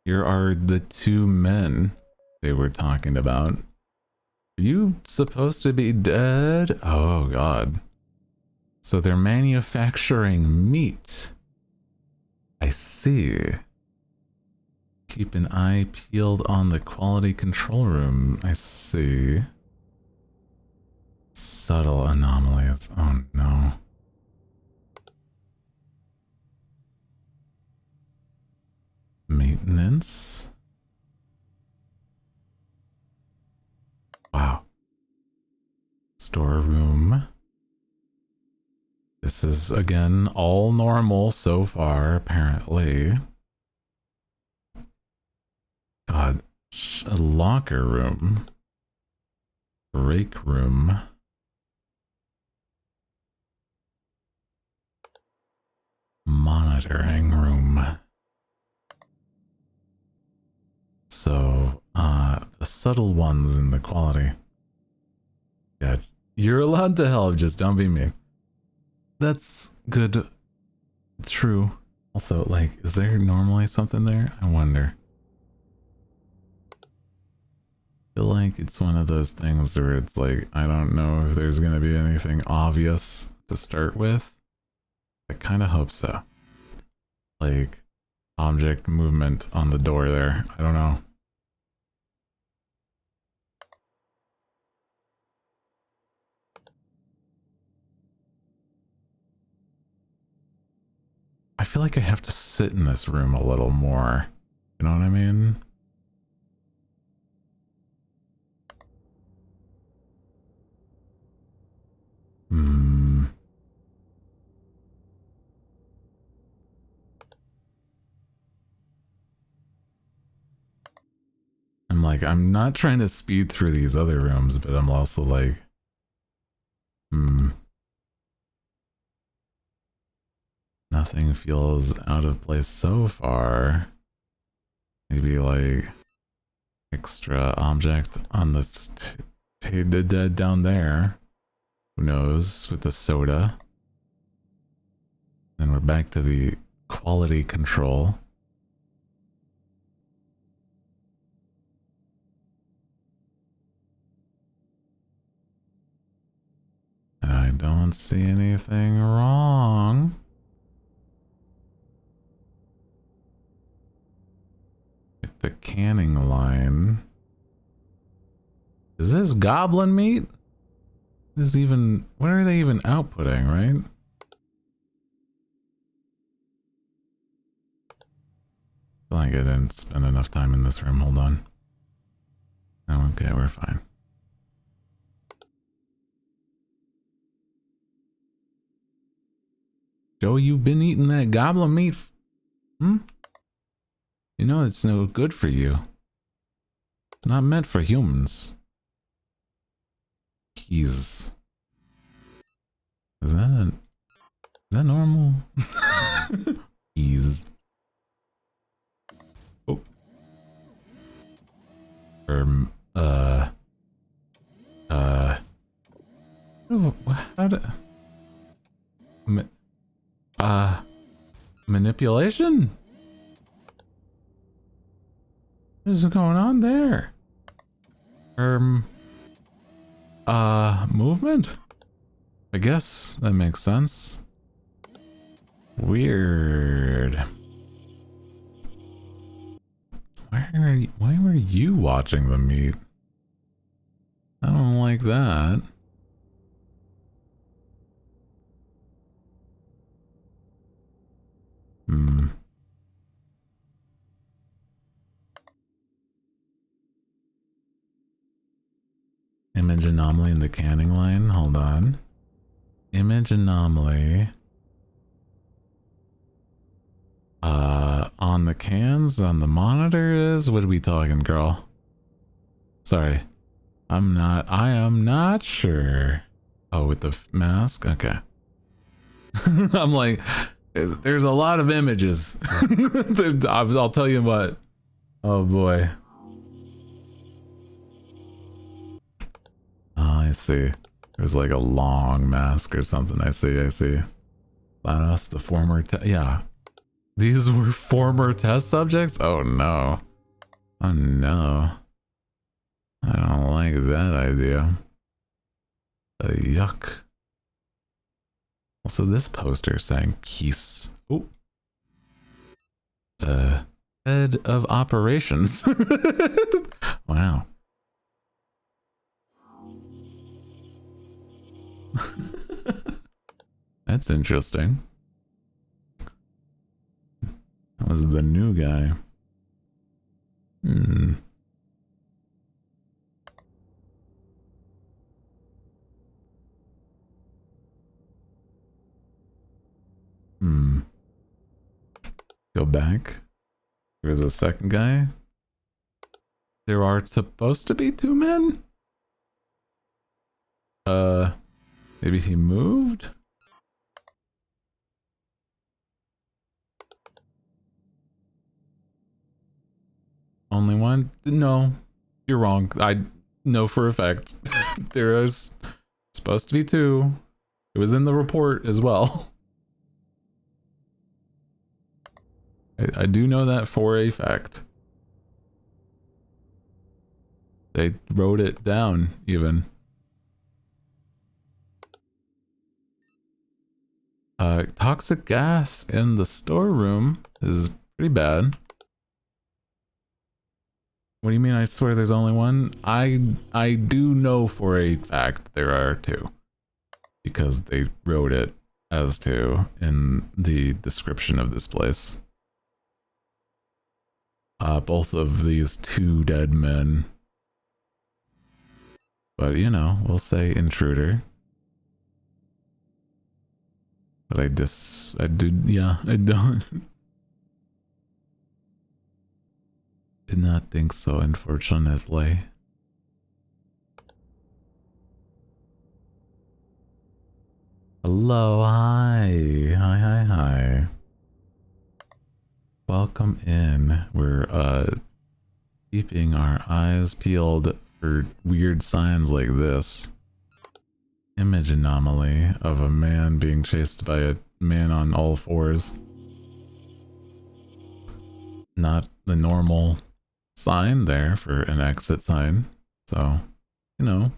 here are the two men they were talking about. Are you supposed to be dead? Oh god. So they're manufacturing meat. I see. Keep an eye peeled on the quality control room. I see. Subtle anomalies. Oh no. Maintenance. Wow. Storeroom. This is, again, all normal so far, apparently. God. A locker room. Break room. Monitoring room. So, the subtle ones in the quality. Yeah, you're allowed to help, just don't be me. That's good. True. Also, like, is there normally something there? I wonder. I feel like it's one of those things where it's like, I don't know if there's gonna be anything obvious to start with. I kind of hope so. Like, object movement on the door there. I don't know. I feel like I have to sit in this room a little more. You know what I mean? Hmm. I'm like, I'm not trying to speed through these other rooms, but I'm also like, nothing feels out of place so far. Maybe like extra object on this down there. Who knows with the soda. Then we're back to the quality control. And I don't see anything wrong. Like the canning line. Is this goblin meat? What are they even outputting, right? I feel like I didn't spend enough time in this room. Hold on. Oh, okay, we're fine. Joe, you've been eating that goblin meat? Hmm? You know it's no good for you. It's not meant for humans. Keys. Is that normal? Keys. Oh. How do... Manipulation? What is going on there? Movement? I guess that makes sense. Weird. Why were you watching the meat? I don't like that. Image anomaly in the canning line. Hold on. Image anomaly. On the cans, on the monitor is? What are we talking, girl? Sorry. I am not sure. Oh, with the mask? Okay. I'm like, there's a lot of images. I'll tell you what. Oh boy. Oh, I see. There's like a long mask or something. I see. Thanos, the former yeah. These were former test subjects? Oh no. Oh no. I don't like that idea. Yuck. Also, this poster saying peace. Oh. Head of operations. Wow. That's interesting. That was the new guy. Go back. There's a second guy. There are supposed to be 2 men? Maybe he moved? Only one? No, you're wrong. I know for a fact. There is supposed to be 2. It was in the report as well. I do know that for a fact. They wrote it down, even. Toxic gas in the storeroom is pretty bad. What do you mean? I swear there's only one? I do know for a fact there are 2. Because they wrote it as 2 in the description of this place. Both of these 2 dead men. But, you know, we'll say intruder. But I don't. Did not think so, unfortunately. Hello, hi. Welcome in. We're keeping our eyes peeled for weird signs like this. Image anomaly of a man being chased by a man on all 4s. Not the normal sign there for an exit sign. So, you know.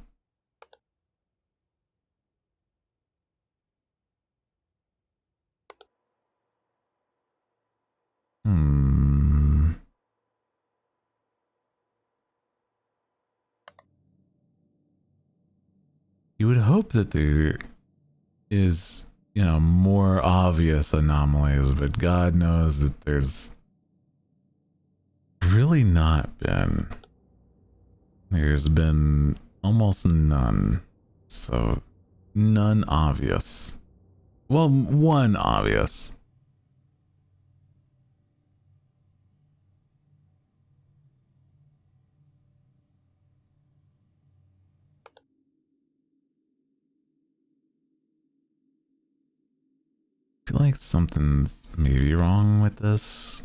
You would hope that there is, you know, more obvious anomalies, but God knows that there's really not been. There's been almost none. So, none obvious. Well, one obvious. I feel like something's maybe wrong with this.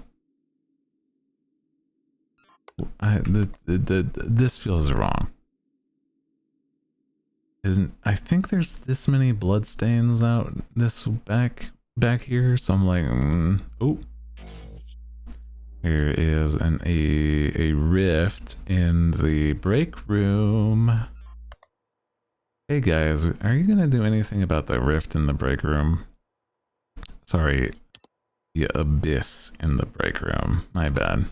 This feels wrong. I think there's this many bloodstains out this back here, so I'm like, oh. There is a rift in the break room. Hey guys, are you gonna do anything about the rift in the break room? Sorry, the abyss in the break room. My bad.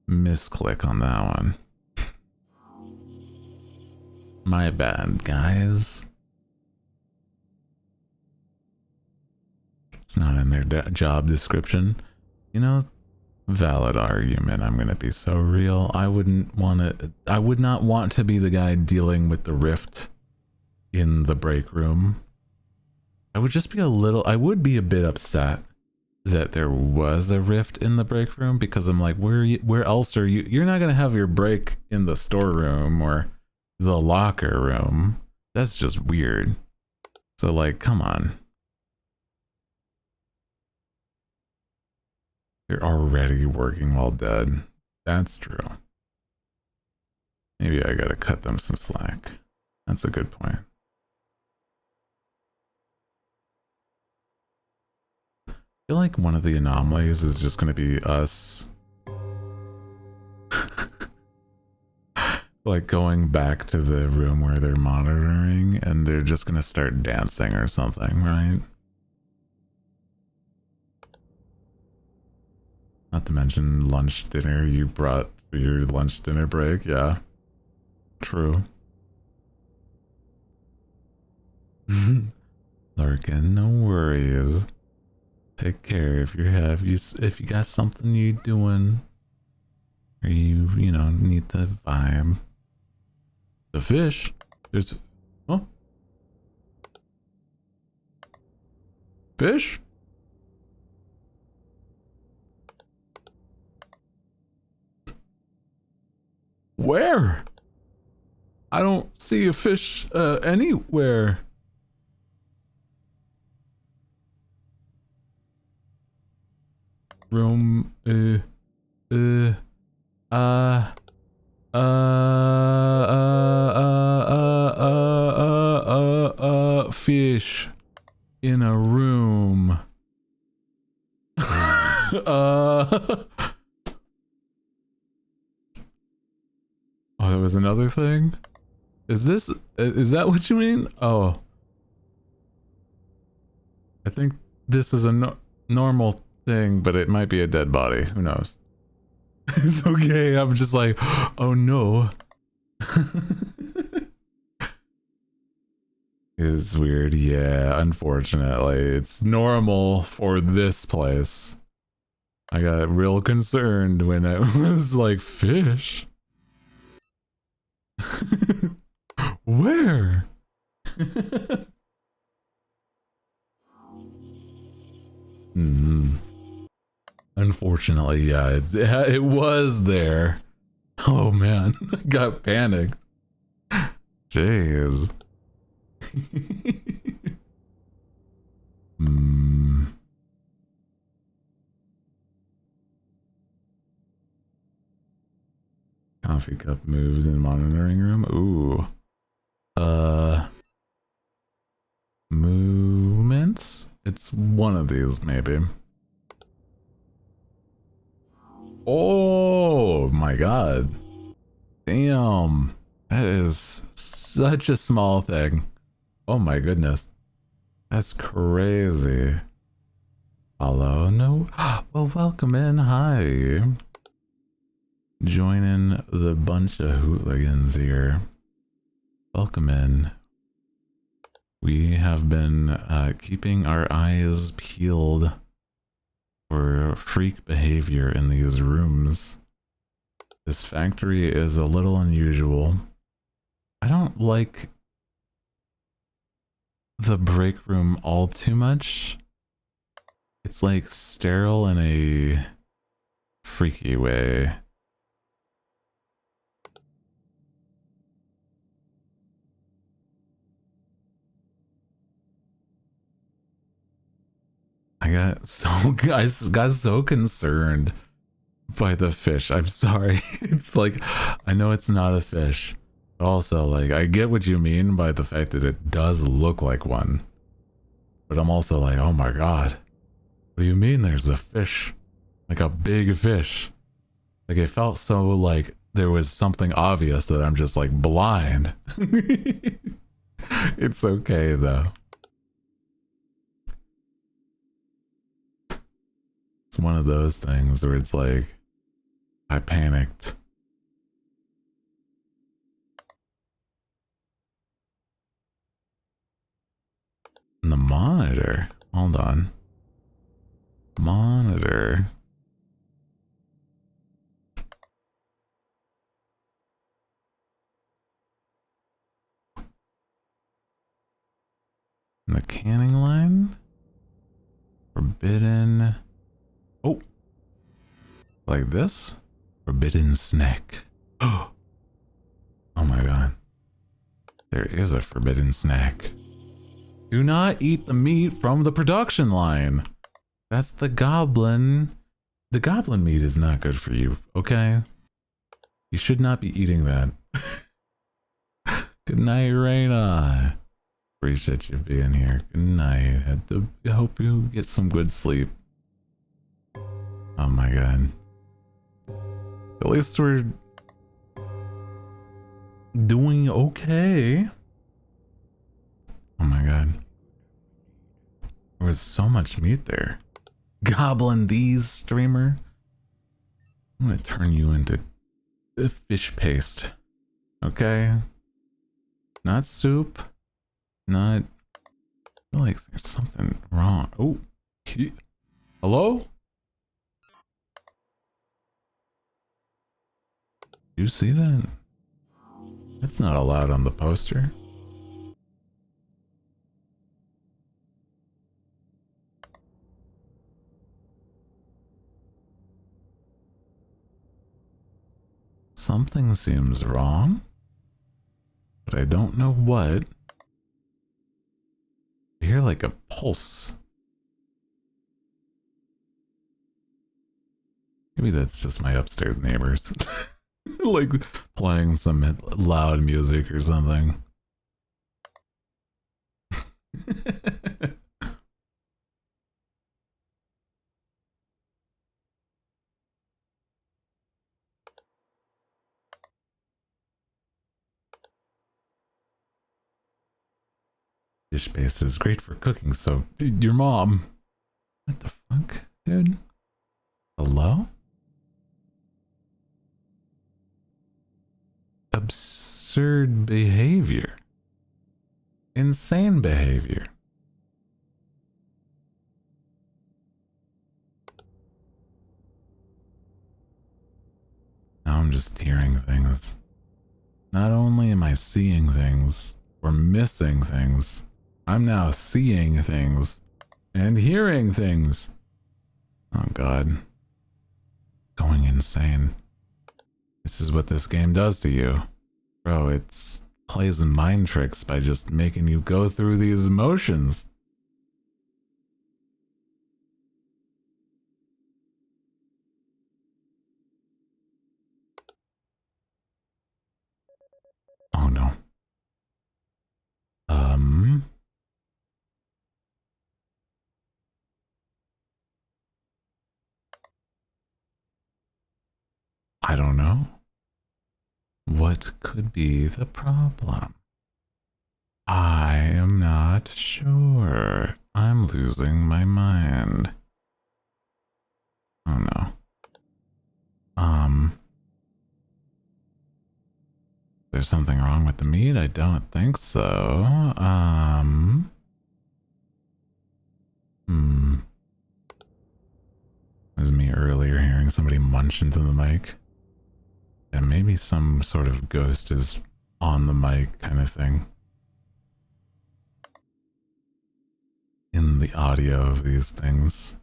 Misclick on that one. My bad, guys. It's not in their job description. You know, Valid argument. I'm gonna be so real. I would not want to be the guy dealing with the rift in the break room. I would be a bit upset that there was a rift in the break room, because I'm like, where else are you? You're not gonna have your break in the storeroom or the locker room. That's just weird. So like, come on. You're already working while dead. That's true. Maybe I gotta cut them some slack. That's a good point. I feel like one of the anomalies is just gonna be us like going back to the room where they're monitoring, and they're just gonna start dancing or something, right? Not to mention lunch dinner you brought for your lunch dinner break. Yeah, true. Larkin, no worries. Take care if you got something you doing, or you need the vibe. The fish. There's fish. Where? I don't see a fish anywhere. Room fish in a room. Oh, there was another thing? Is that what you mean? Oh. I think this is a normal thing, but it might be a dead body. Who knows? It's okay. I'm just like, oh no. It's weird. Yeah, unfortunately. It's normal for this place. I got real concerned when it was like, fish? Where? Unfortunately, yeah, it was there. Oh man, I got panicked. Jeez. Coffee cup moved in monitoring room. Ooh. Movements? It's one of these, maybe. Oh my god. Damn. That is such a small thing. Oh my goodness. That's crazy. Hello? No? Well, welcome in. Hi. Joining the bunch of hooligans here. Welcome in. We have been keeping our eyes peeled for freak behavior in these rooms. This factory is a little unusual. I don't like the break room all too much. It's like sterile in a freaky way. I got so concerned by the fish. I'm sorry. It's like, I know it's not a fish. But also, like, I get what you mean by the fact that it does look like one. But I'm also like, oh my god. What do you mean there's a fish? Like a big fish. Like, it felt so like there was something obvious that I'm just like blind. It's okay though. It's one of those things where it's like, I panicked. And the monitor. Hold on. Monitor. the canning line. Forbidden. Oh. Like this? Forbidden snack. Oh my god. There is a forbidden snack. Do not eat the meat from the production line. That's the goblin. The goblin meat is not good for you, okay? You should not be eating that. Good night, Raina. Appreciate you being here. Good night. I hope you get some good sleep. Oh my god. At least we're doing okay. Oh my god. There was so much meat there. Goblin D's streamer. I'm gonna turn you into fish paste. Okay? Not soup. Not... I feel like there's something wrong. Oh. Hello? You see that? That's not allowed on the poster. Something seems wrong, but I don't know what. I hear like a pulse. Maybe that's just my upstairs neighbors. Like playing some loud music or something. Fish paste is great for cooking, so your mom. What the fuck, dude? Hello? Absurd behavior. Insane behavior. Now I'm just hearing things. Not only am I seeing things or missing things, I'm now seeing things and hearing things. Oh god. Going insane. This is what this game does to you. Bro, it plays mind tricks by just making you go through these emotions. Oh no. I don't know. What could be the problem? I am not sure. I'm losing my mind. Oh no. There's something wrong with the meat? I don't think so. It was me earlier hearing somebody munch into the mic. Yeah, maybe some sort of ghost is on the mic kind of thing. In the audio of these things.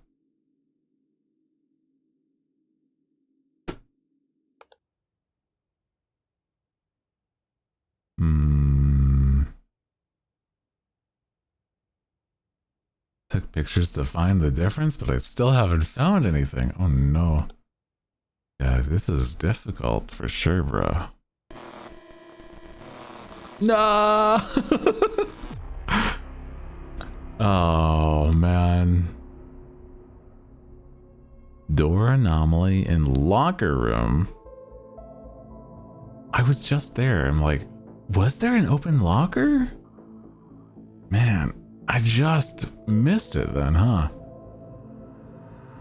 Took pictures to find the difference, but I still haven't found anything. Oh no. Yeah, this is difficult for sure, bro. No. Oh man. Door anomaly in locker room. I was just there. I'm like, was there an open locker? Man, I just missed it then, huh?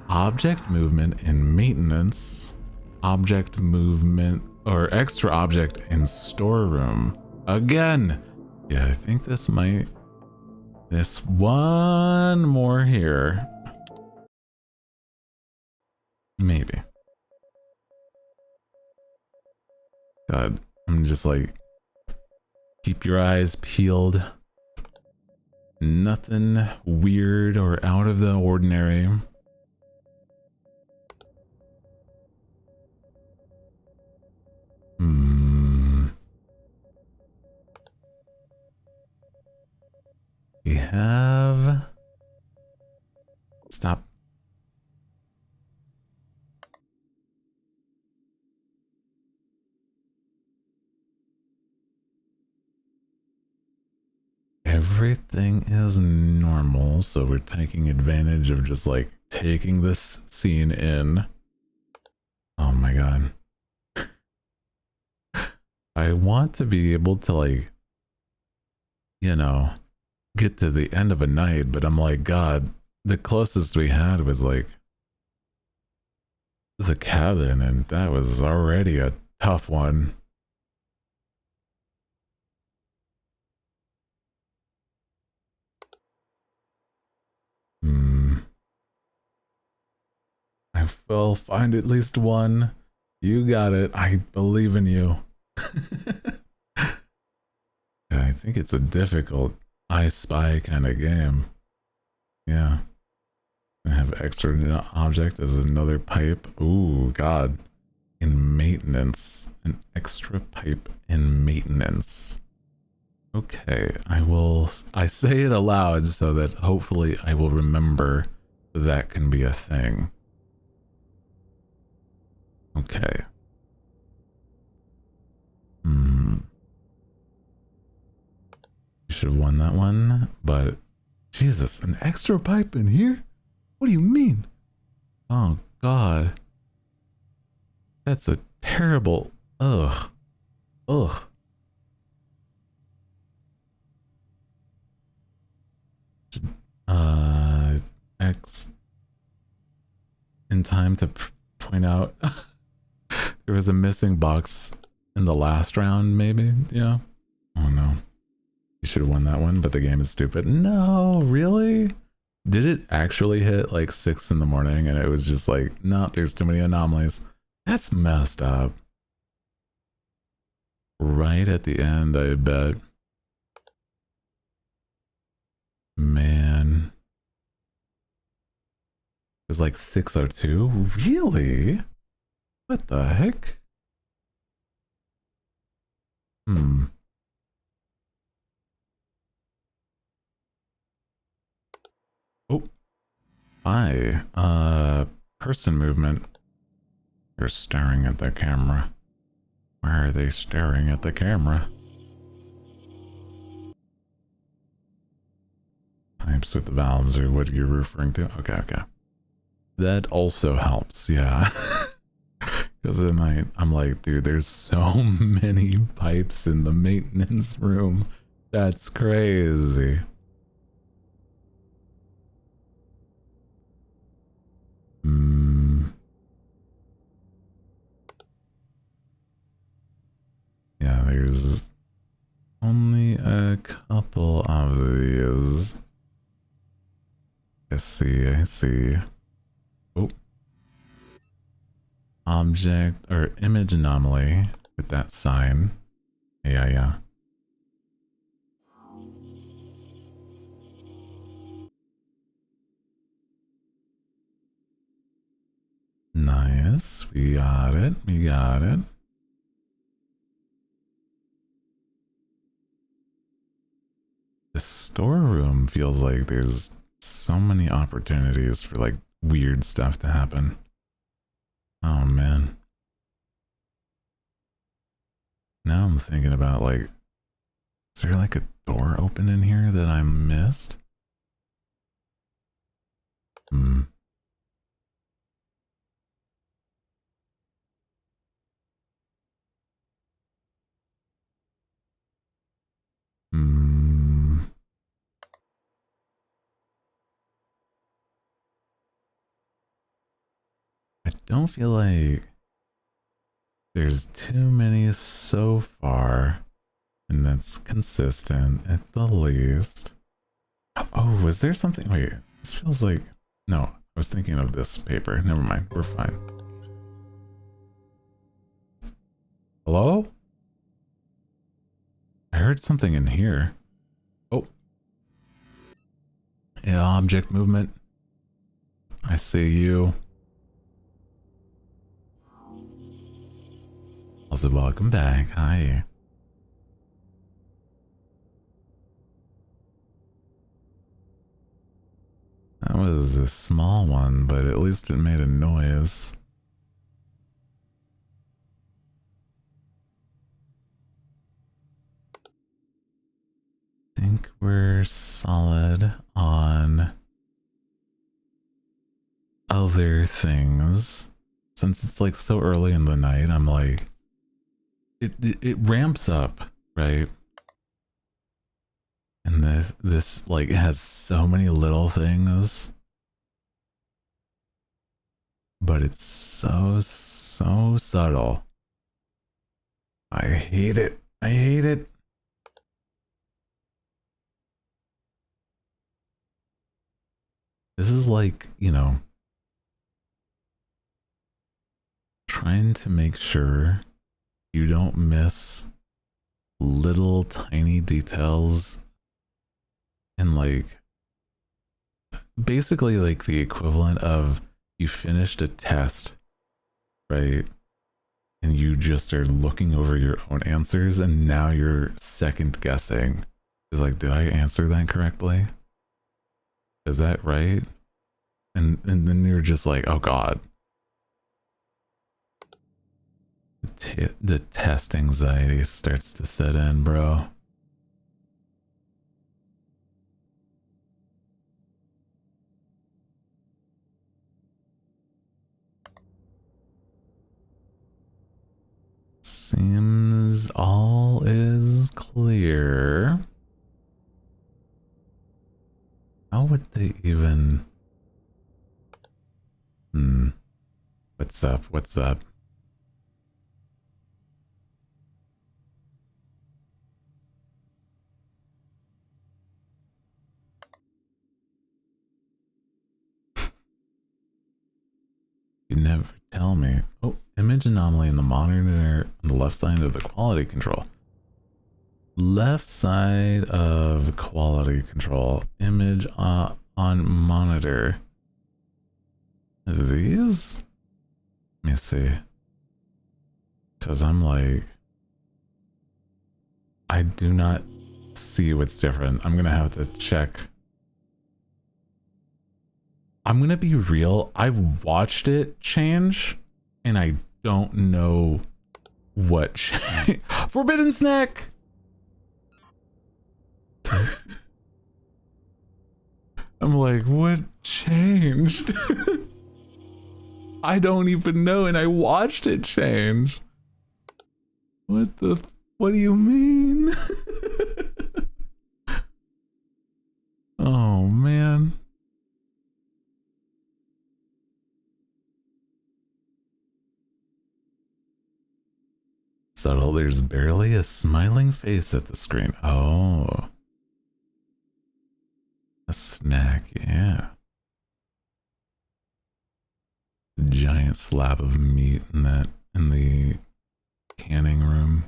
Object movement in maintenance. Object movement or extra object in storeroom. Again. Yeah, I think this might... This one more here. Maybe. God, I'm just like... Keep your eyes peeled. Nothing weird or out of the ordinary. We have... Stop. Everything is normal, so we're taking advantage of just like taking this scene in. Oh my god. I want to be able to like, you know, get to the end of a night, but I'm like, God, the closest we had was like the cabin, and that was already a tough one. I will find at least one. You got it. I believe in you. I think it's a difficult I Spy kind of game. Yeah. I have extra object as another pipe. Ooh, God. In maintenance. An extra pipe in maintenance. Okay, I say it aloud so that hopefully I will remember that can be a thing. Okay. You should have won that one, but Jesus, an extra pipe in here? What do you mean? Oh God. That's a terrible, ugh. Ugh. X in time to point out there was a missing box in the last round, maybe? Yeah. Oh no. You should have won that one, but the game is stupid. No, really? Did it actually hit like 6 in the morning and it was just like, no, there's too many anomalies? That's messed up. Right at the end, I bet. Man. It was like 6:02? Really? What the heck? Oh. Hi. Person movement. They're staring at the camera. Why are they staring at the camera? Pipes with the valves, or what you're referring to? Okay, okay. That also helps, yeah. Because I'm like, dude, there's so many pipes in the maintenance room. That's crazy. Yeah, there's only a couple of these. I see, I see. Oh. Object or image anomaly with that sign. Yeah, yeah. Nice. We got it. We got it. The storeroom feels like there's so many opportunities for like weird stuff to happen. Oh man. Now I'm thinking about like, is there like a door open in here that I missed? I don't feel like there's too many so far, and that's consistent at the least. Oh, was there something? Wait, this feels like... No, I was thinking of this paper. Never mind, we're fine. Hello? I heard something in here. Oh. Yeah, object movement. I see you. Also, welcome back. Hi. That was a small one, but at least it made a noise. I think we're solid on other things. Since it's like so early in the night, I'm like, it ramps up, right? And this like has so many little things, but it's so subtle. I hate it. I hate it. This is like, you know, trying to make sure you don't miss little tiny details and like basically like the equivalent of you finished a test, right? And you just are looking over your own answers and now you're second guessing. It's like, did I answer that correctly? Is that right? And then you're just like, oh god. The test anxiety starts to set in, bro. Seems all is clear. How would they even... What's up? What's up? You never tell me. Oh, image anomaly in the monitor on the left side of the quality control. Left side of quality control. Image on monitor. These? Let me see. Because I'm like... I do not see what's different. I'm going to have to check. I'm going to be real. I've watched it change and I don't know what changed. Forbidden snack! I'm like, what changed? I don't even know, and I watched it change. What do you mean? Oh, man. Subtle, there's barely a smiling face at the screen. Oh. A snack, yeah. A giant slab of meat in the canning room.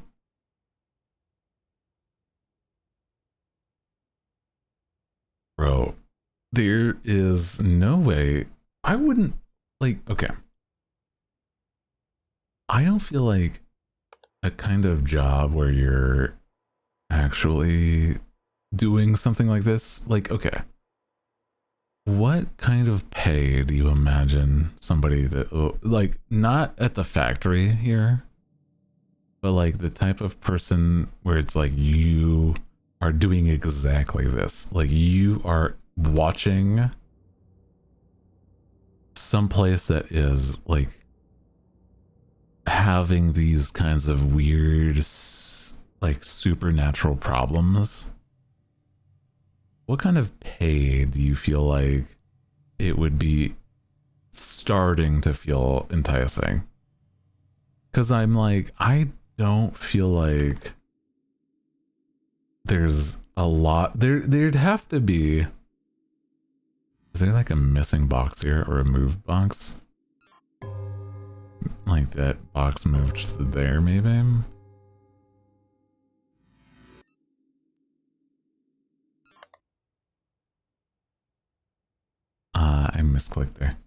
Bro, there is no way. I wouldn't, like, okay. I don't feel like a kind of job where you're actually doing something like this. Like, okay. What kind of pay do you imagine somebody that, like, not at the factory here, but like the type of person where it's like you are doing exactly this? Like, you are watching someplace that is like having these kinds of weird, like, supernatural problems. What kind of pay do you feel like it would be starting to feel enticing? Because I'm like, I don't feel like there's a lot. There'd have to be. Is there like a missing box here or a moved box? Like that box moved to there, maybe? misclicked there.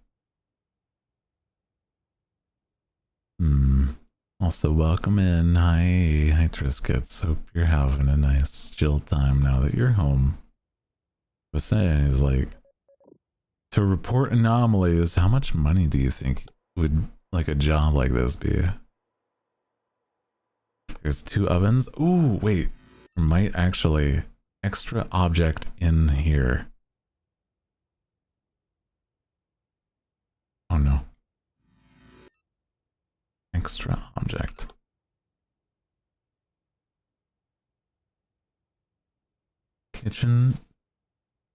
Also, welcome in. Hi Triscuits. Hope you're having a nice chill time now that you're home. I was saying is like, to report anomalies, how much money do you think would like a job like this be? There's 2 ovens. Ooh, wait. There might actually extra object in here. Oh no. Extra object. Kitchen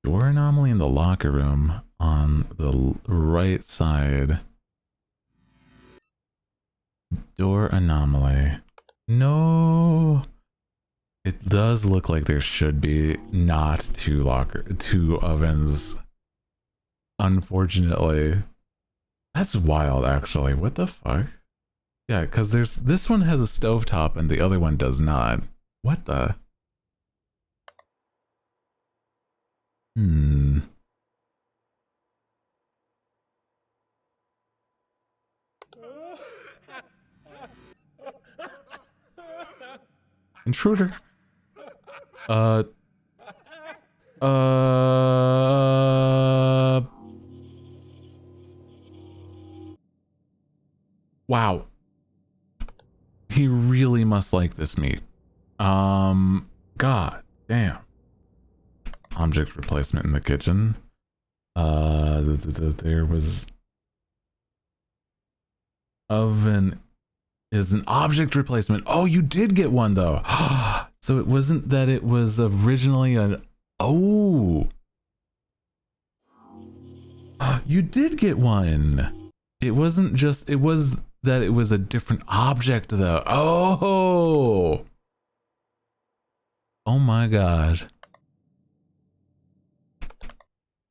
door anomaly in the locker room on the right side. Door anomaly. No. It does look like there should be not 2 ovens. Unfortunately. That's wild actually. What the fuck? Yeah, because this one has a stovetop and the other one does not. What the? Intruder. Wow. He really must like this meat. God damn. Object replacement in the kitchen. There was oven is an object replacement. Oh, you did get one though. So it wasn't that it was originally an oh. You did get one. It wasn't just it was that it was a different object though. Oh. Oh my god.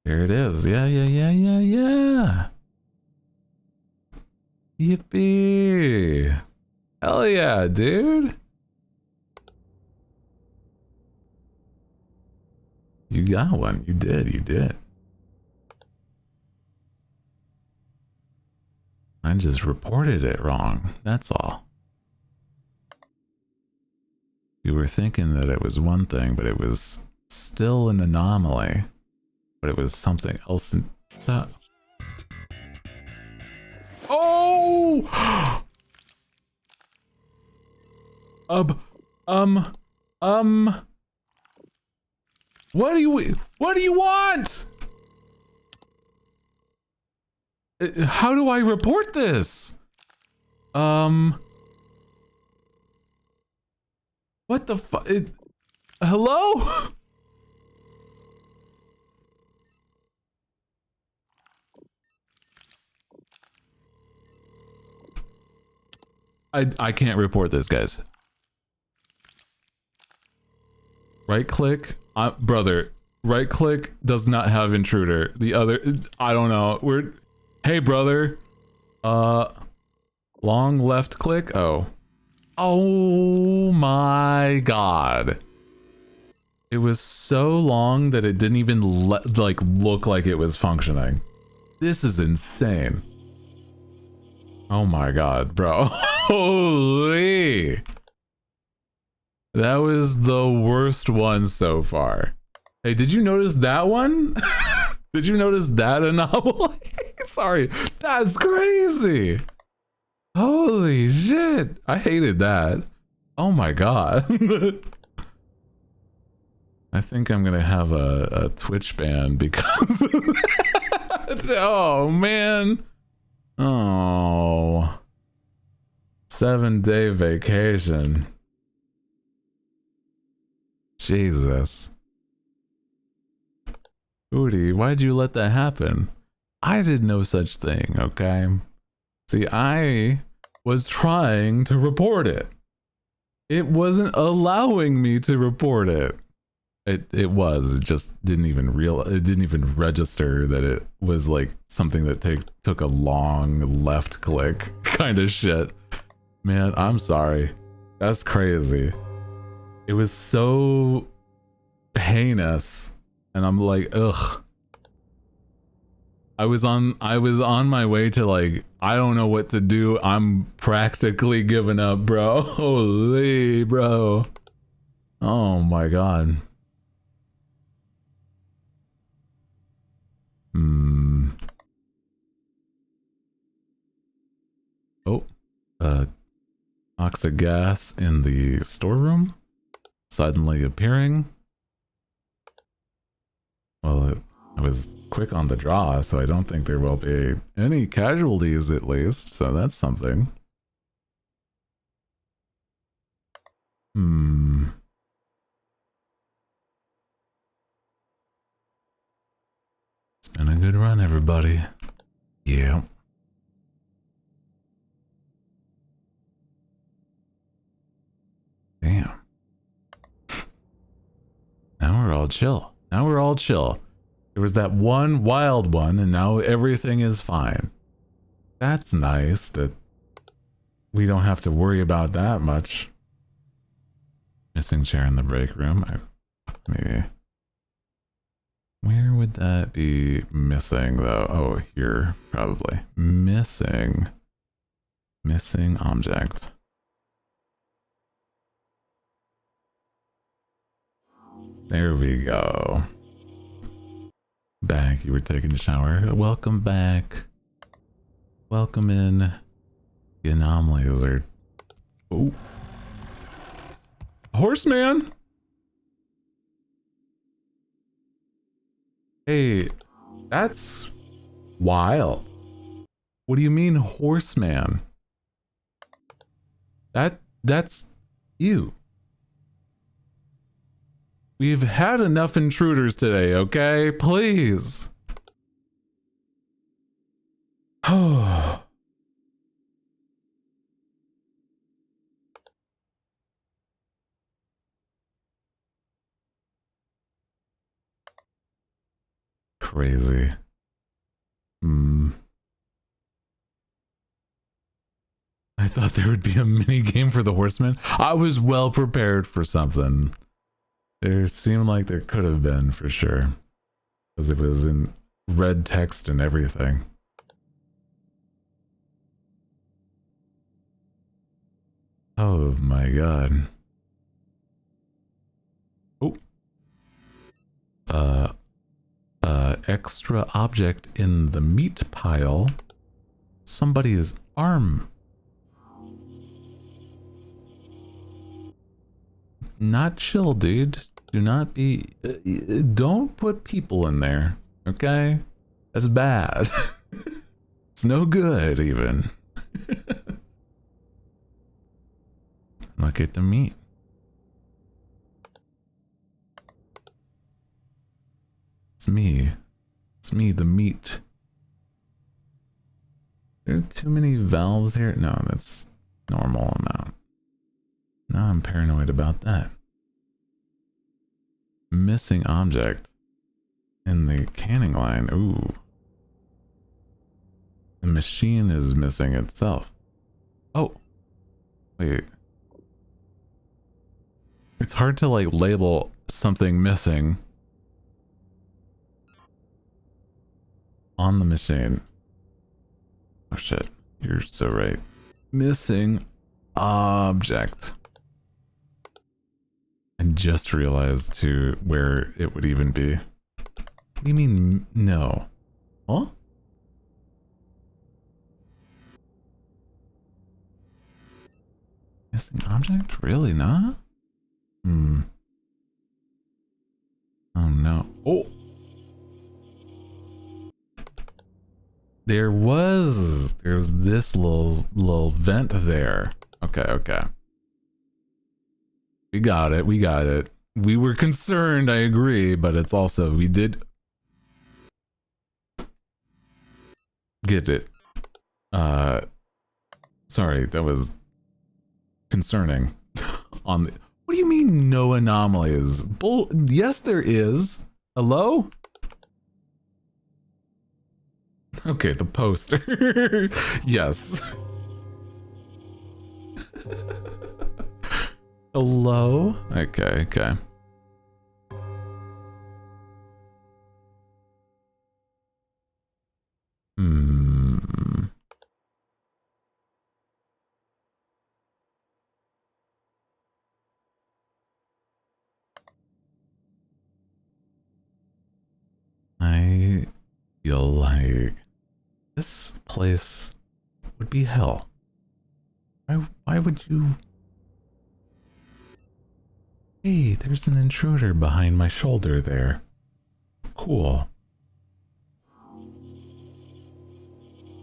There it is. Yeah. Yippee. Hell yeah, dude. You got one. You did. I just reported it wrong. That's all. You were thinking that it was one thing, but it was still an anomaly. But it was something else. Oh! What do you want? How do I report this? What the fuck? Hello? I can't report this, guys. Right click, brother. Right click does not have intruder. The other, I don't know. Hey brother. Long left click. Oh my god. It was so long that it didn't even look like it was functioning. This is insane. Oh my god, bro. Holy. That was the worst one so far. Hey, did you notice that one? Did you notice that anomaly? Sorry, that's crazy. Holy shit. I hated that. Oh my god. I think I'm gonna have a Twitch ban because of that. Oh man. Oh. 7-day vacation. Jesus. Hooty, why'd you let that happen? I did no such thing, okay? See, I was trying to report it. It wasn't allowing me to report it. It just didn't even it didn't even register that it was like something that took a long left click kind of shit. Man, I'm sorry. That's crazy. It was so heinous. And I'm like, ugh. I was on my way to like, I don't know what to do. I'm practically giving up, bro. Holy, bro. Oh my god. Oh, toxic gas in the storeroom suddenly appearing. Well, I was quick on the draw, so I don't think there will be any casualties at least, so that's something. It's been a good run, everybody. Yeah. Damn. Now we're all chill. Now we're all chill. There was that one wild one, and now everything is fine. That's nice that we don't have to worry about that much. Missing chair in the break room. Maybe. Where would that be missing, though? Oh, here, probably. Missing object. There we go. Back, you were taking a shower. Welcome back. Welcome in. The anomalies are... Oh. Horseman! Hey, that's wild. What do you mean, horseman? That's you. We've had enough intruders today, okay? Please. Oh. Crazy. I thought there would be a mini game for the horseman. I was well prepared for something. There seemed like there could have been, for sure. Because it was in red text and everything. Oh my god. Oh. Extra object in the meat pile. Somebody's arm. Not chill, dude. Do not be... don't put people in there, okay? That's bad. It's no good, even. Look at the meat. It's me. It's me, the meat. There are too many valves here? No, that's normal amount. Now I'm paranoid about that. Missing object in the canning line. Ooh. The machine is missing itself. Oh. Wait. It's hard to like label something missing on the machine. Oh shit. You're so right. Missing object. I just realized to where it would even be. What do you mean no? Huh? Missing object? Really not? Oh no. Oh! There's this little vent there. Okay. We got it. We were concerned, I agree, but it's also, we did get it. Sorry, that was concerning. On the, what do you mean no anomalies? Yes, there is. Hello? Okay, the poster. Yes. Hello? Okay. like, this place would be hell. Why would you? Hey, there's an intruder behind my shoulder there. Cool.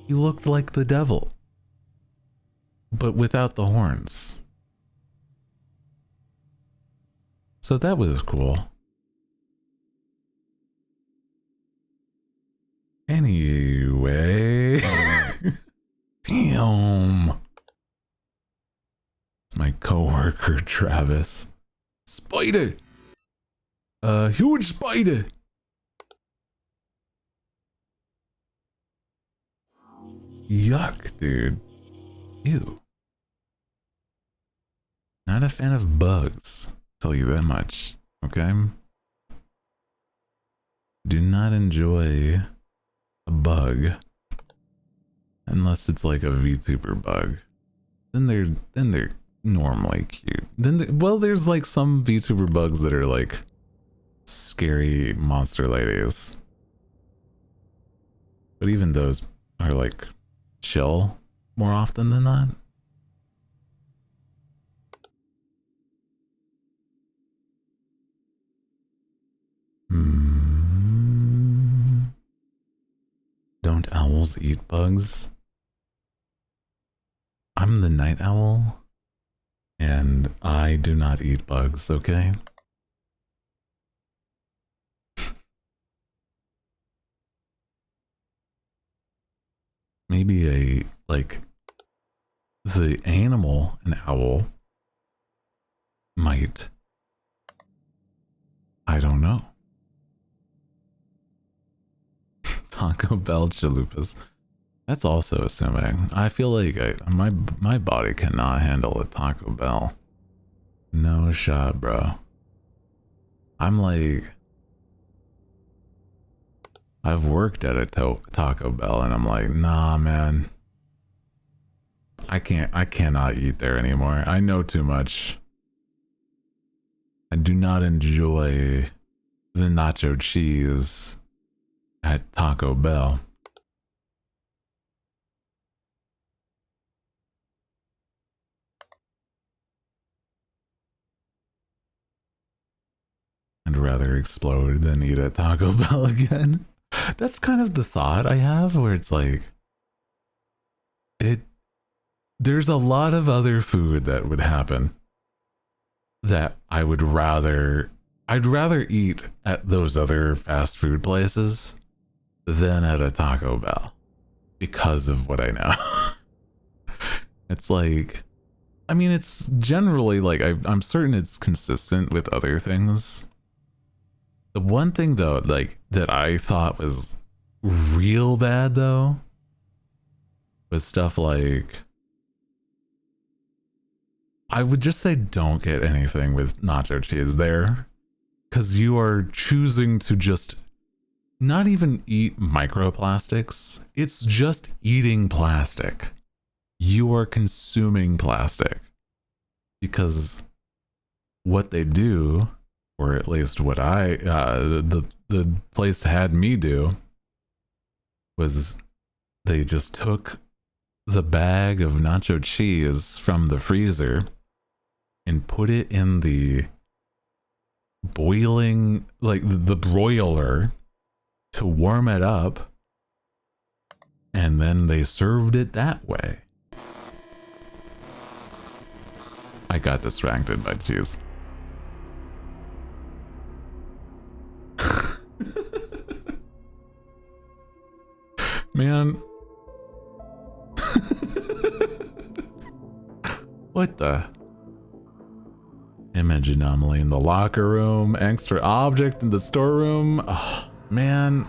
He looked like the devil, but without the horns. So that was cool. Anyway. Damn. It's my coworker, Travis. Spider! A huge spider! Yuck, dude. Ew. Not a fan of bugs. Tell you that much. Okay? Do not enjoy a bug unless it's like a VTuber bug. Then they're normally cute. Well, there's like some VTuber bugs that are like scary monster ladies. But even those are like chill more often than not. Don't owls eat bugs? I'm the night owl, and I do not eat bugs, okay? Maybe the animal, an owl, might. I don't know. Taco Bell chalupas. That's also assuming. I feel like my body cannot handle a Taco Bell. No shot, bro. I'm like, I've worked at a Taco Bell and I'm like, nah, man. I cannot eat there anymore. I know too much. I do not enjoy the nacho cheese at Taco Bell. I'd rather explode than eat at Taco Bell again. That's kind of the thought I have, where it's like, there's a lot of other food that would happen that I'd rather eat at those other fast food places than at a Taco Bell because of what I know. It's like, I mean, it's generally like, I'm certain it's consistent with other things. The one thing though, like, that I thought was real bad though, was stuff like, I would just say don't get anything with nacho cheese there, because you are choosing to just not even eat microplastics. It's just eating plastic. You are consuming plastic, because what they do, or at least what the place had me do, was they just took the bag of nacho cheese from the freezer and put it in the boiling, like the broiler, to warm it up, and then they served it that way. I got distracted by cheese. Man. What the? Image anomaly in the locker room, extra object in the storeroom. Oh, man.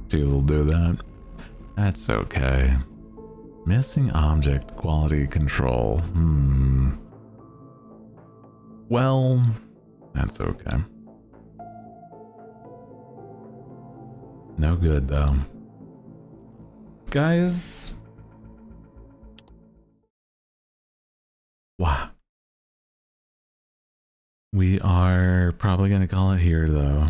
Cheese will do that. That's okay. Missing object quality control. Well, that's okay. No good though. Guys. Wow. We are probably going to call it here though.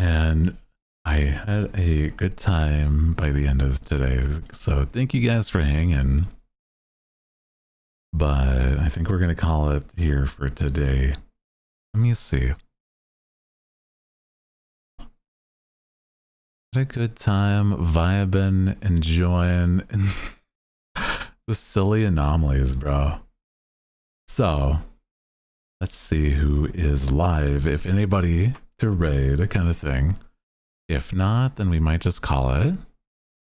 And I had a good time by the end of today. So thank you guys for hanging. But I think we're going to call it here for today. Let me see. Had a good time vibing, enjoying the silly anomalies, bro. So let's see who is live. If anybody to raid, kind of thing. If not, then we might just call it.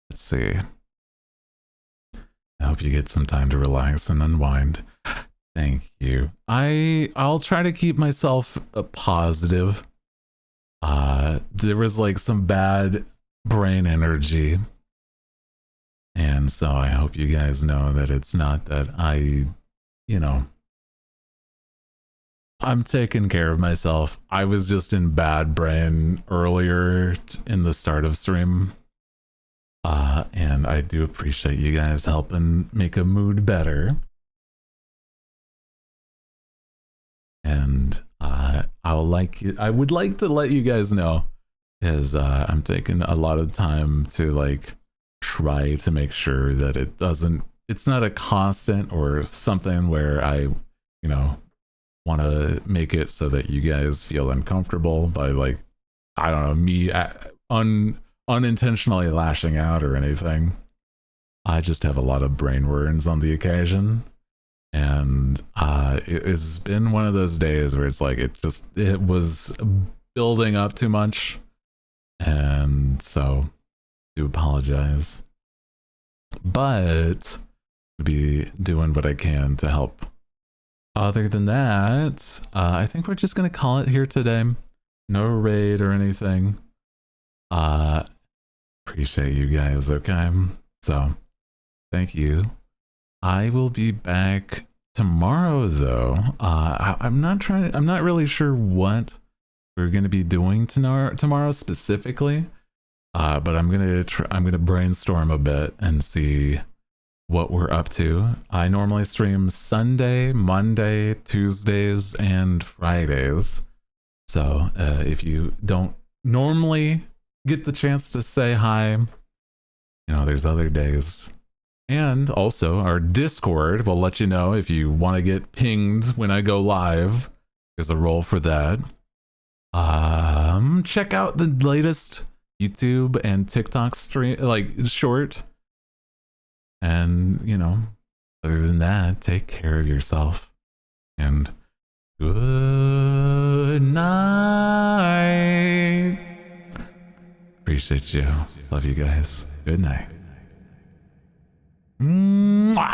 Let's see. I hope you get some time to relax and unwind. Thank you. I'll try to keep myself positive. There was like some bad brain energy. And so I hope you guys know that it's not that I'm taking care of myself. I was just in bad brain earlier in the start of stream. And I do appreciate you guys helping make a mood better. And I would like to let you guys know is I'm taking a lot of time to like try to make sure that it's not a constant or something where I, want to make it so that you guys feel uncomfortable by like, I don't know, me unintentionally lashing out or anything. I just have a lot of brain worms on the occasion. And it's been one of those days where it's like it was building up too much. And so I do apologize. But I'll be doing what I can to help. Other than that, I think we're just going to call it here today. No raid or anything. Appreciate you guys, okay? So, thank you. I will be back tomorrow, though. I'm not really sure what we're going to be doing tomorrow specifically. But I'm gonna brainstorm a bit and see what we're up to. I normally stream Sunday, Monday, Tuesdays, and Fridays. So if you don't normally get the chance to say hi, there's other days. And also our Discord will let you know if you want to get pinged when I go live. There's a role for that. Check out the latest YouTube and TikTok stream, like short. And, other than that, take care of yourself. And good night. Appreciate you. Love you guys. Good night. Mwah!